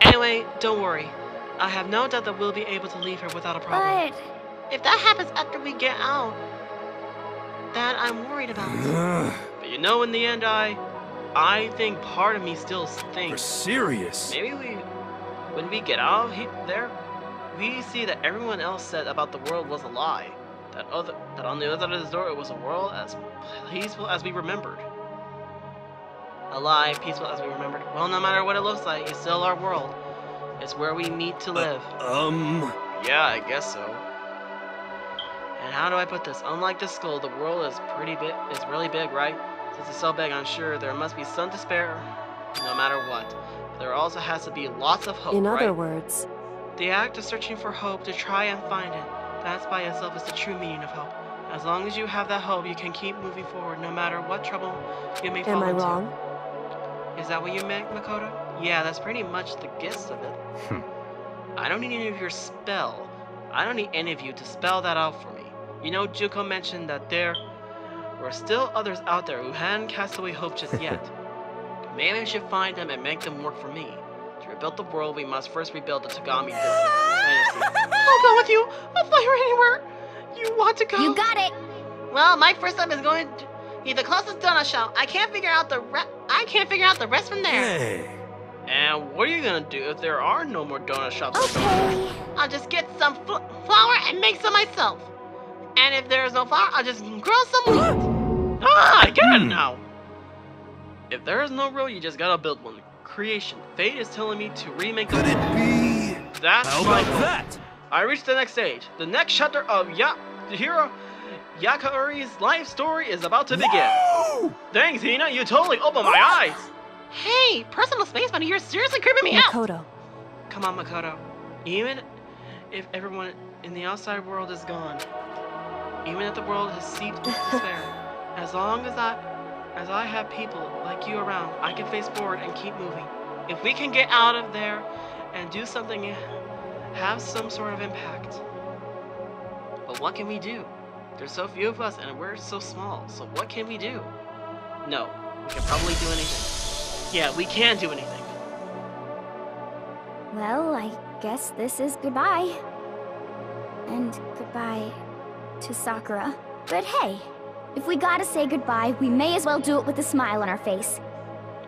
Anyway, don't worry. I have no doubt that we'll be able to leave here without a problem. But If that happens after we get out, that I'm worried about. But you know, in the end, I think part of me still You're thinks serious? maybe when we get out there, we see that everyone else said about the world was a lie. That on the other side of this door, it was a world as peaceful as we remembered. Alive, peaceful as we remembered. Well, no matter what it looks like, it's still our world. It's where we meet to live. Yeah, I guess so. And how do I put this? Unlike the school, the world is pretty big. It's really big, right? Since it's so big, I'm sure there must be some despair, no matter what. But there also has to be lots of hope, in right? other words, The act of searching for hope to try and find it. That's by itself is the true meaning of hope. As long as you have that hope, you can keep moving forward, no matter what trouble you may fall am I into. wrong? Is that what you meant, Makoto? Yeah, that's pretty much the gist of it. I don't need any of your spell. I don't need any of you to spell that out for me. You know, Junko mentioned that there were still others out there who hadn't cast away hope just yet. Maybe I should find them and make them work for me. To rebuild the world, we must first rebuild the Tagami dynasty. I'll go with you. I'll fly her anywhere you want to go. you got it. Well, my first step is going to be the closest donut shop. I can't figure out the rest from there. Hey. And what are you gonna do if there are no more donut shops? Okay. I'll just get some flour and make some myself. And if there's no flour, I'll just grow some wheat. I get it now. If there is no road, you just gotta build one. Creation. Fate is telling me to remake the Could world. it be? That's How my about goal. that? I reached the next stage. The next chapter of the hero Yakauri's life story is about to begin. Woo! Thanks, Hina. You totally opened my eyes. Hey, personal space buddy, you're seriously creeping me out. Makoto. Come on, Makoto. Even if everyone in the outside world is gone, even if the world has seeped into despair, as long as I have people like you around, I can face forward and keep moving. If we can get out of there and do something, have some sort of impact. But what can we do? There's so few of us and we're so small, so what can we do? No, we can probably do anything. Yeah, we can do anything. Well, I guess this is goodbye. And goodbye to Sakura. But hey, if we gotta say goodbye, we may as well do it with a smile on our face.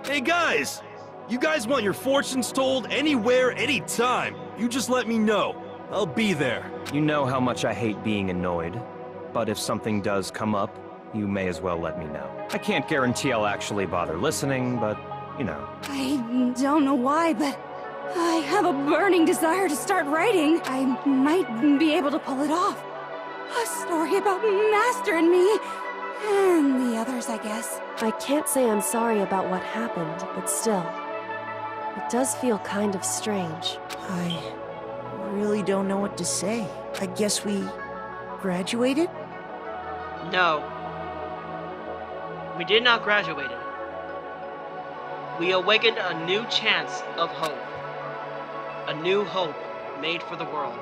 Hey guys! You guys want your fortunes told anywhere, anytime. You just let me know. I'll be there. You know how much I hate being annoyed, but if something does come up, you may as well let me know. I can't guarantee I'll actually bother listening, but, you know. I don't know why, but I have a burning desire to start writing. I might be able to pull it off. A story about Master and me. And the others, I guess. I can't say I'm sorry about what happened, but still. It does feel kind of strange. I really don't know what to say. I guess we graduated? No. We did not graduate. We awakened a new chance of hope. A new hope made for the world.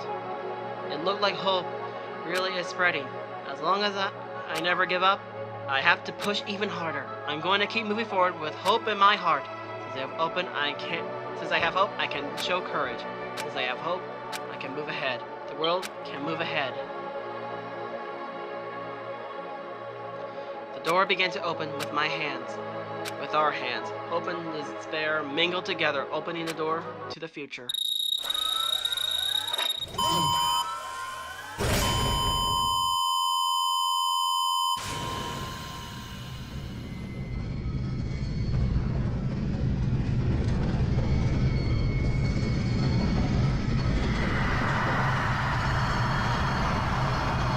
It looked like hope really is spreading. As long as I never give up, I have to push even harder. I'm going to keep moving forward with hope in my heart. Since I have hope, I can show courage. Since I have hope, I can move ahead. The world can move ahead. The door began to open with my hands. With our hands. Hope and despair mingled together, opening the door to the future.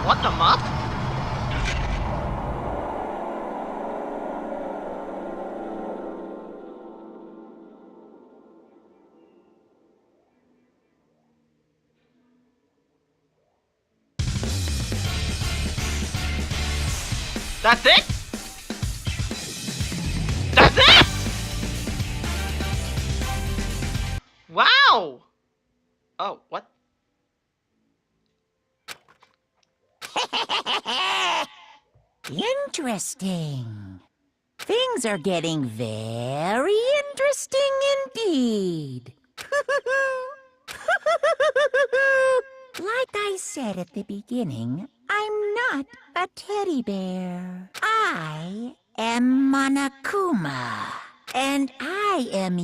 What the muck? That's it? That's it? Wow! Oh, what? Interesting. Things are getting very interesting indeed. Like I said at the beginning, I'm not a teddy bear. I am Monokuma. And I am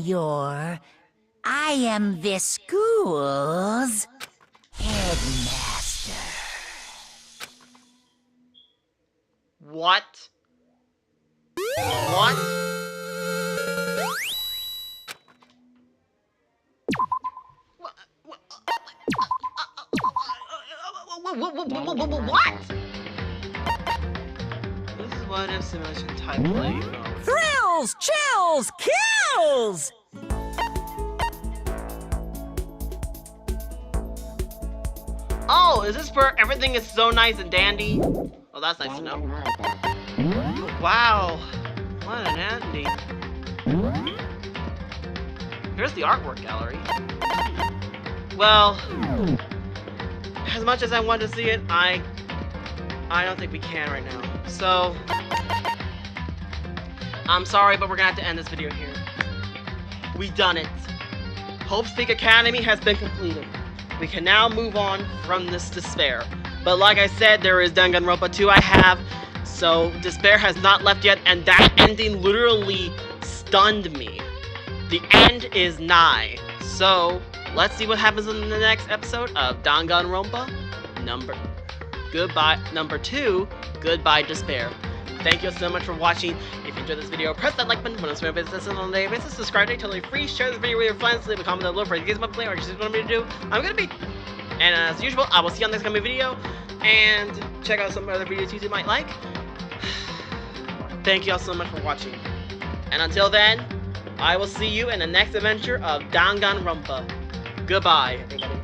this school's headmaster. What? What? What? This is what if simulation type play. Thrills, chills, kills! Oh, is this where everything is so nice and dandy? Oh, that's nice to know. Wow, what an dandy. Here's the artwork gallery. Well, as much as I want to see it, I don't think we can right now. So, I'm sorry, but we're gonna have to end this video here. We done it. Hope Speak Academy has been completed. We can now move on from this despair. But like I said, there is Danganronpa 2 I have, so despair has not left yet, and that ending literally stunned me. The end is nigh. So, let's see what happens in the next episode of Danganronpa number 2, Goodbye Despair. Thank you so much for watching. If you enjoyed this video, press that like button, on a daily basis, subscribe to it, totally free, share this video with your friends, leave a comment down below for any games I'm playing or just want me to do. I'm gonna be. And as usual, I will see you on the next coming video, and check out some other videos you might like. Thank you all so much for watching. And until then, I will see you in the next adventure of Danganronpa. Goodbye, everybody.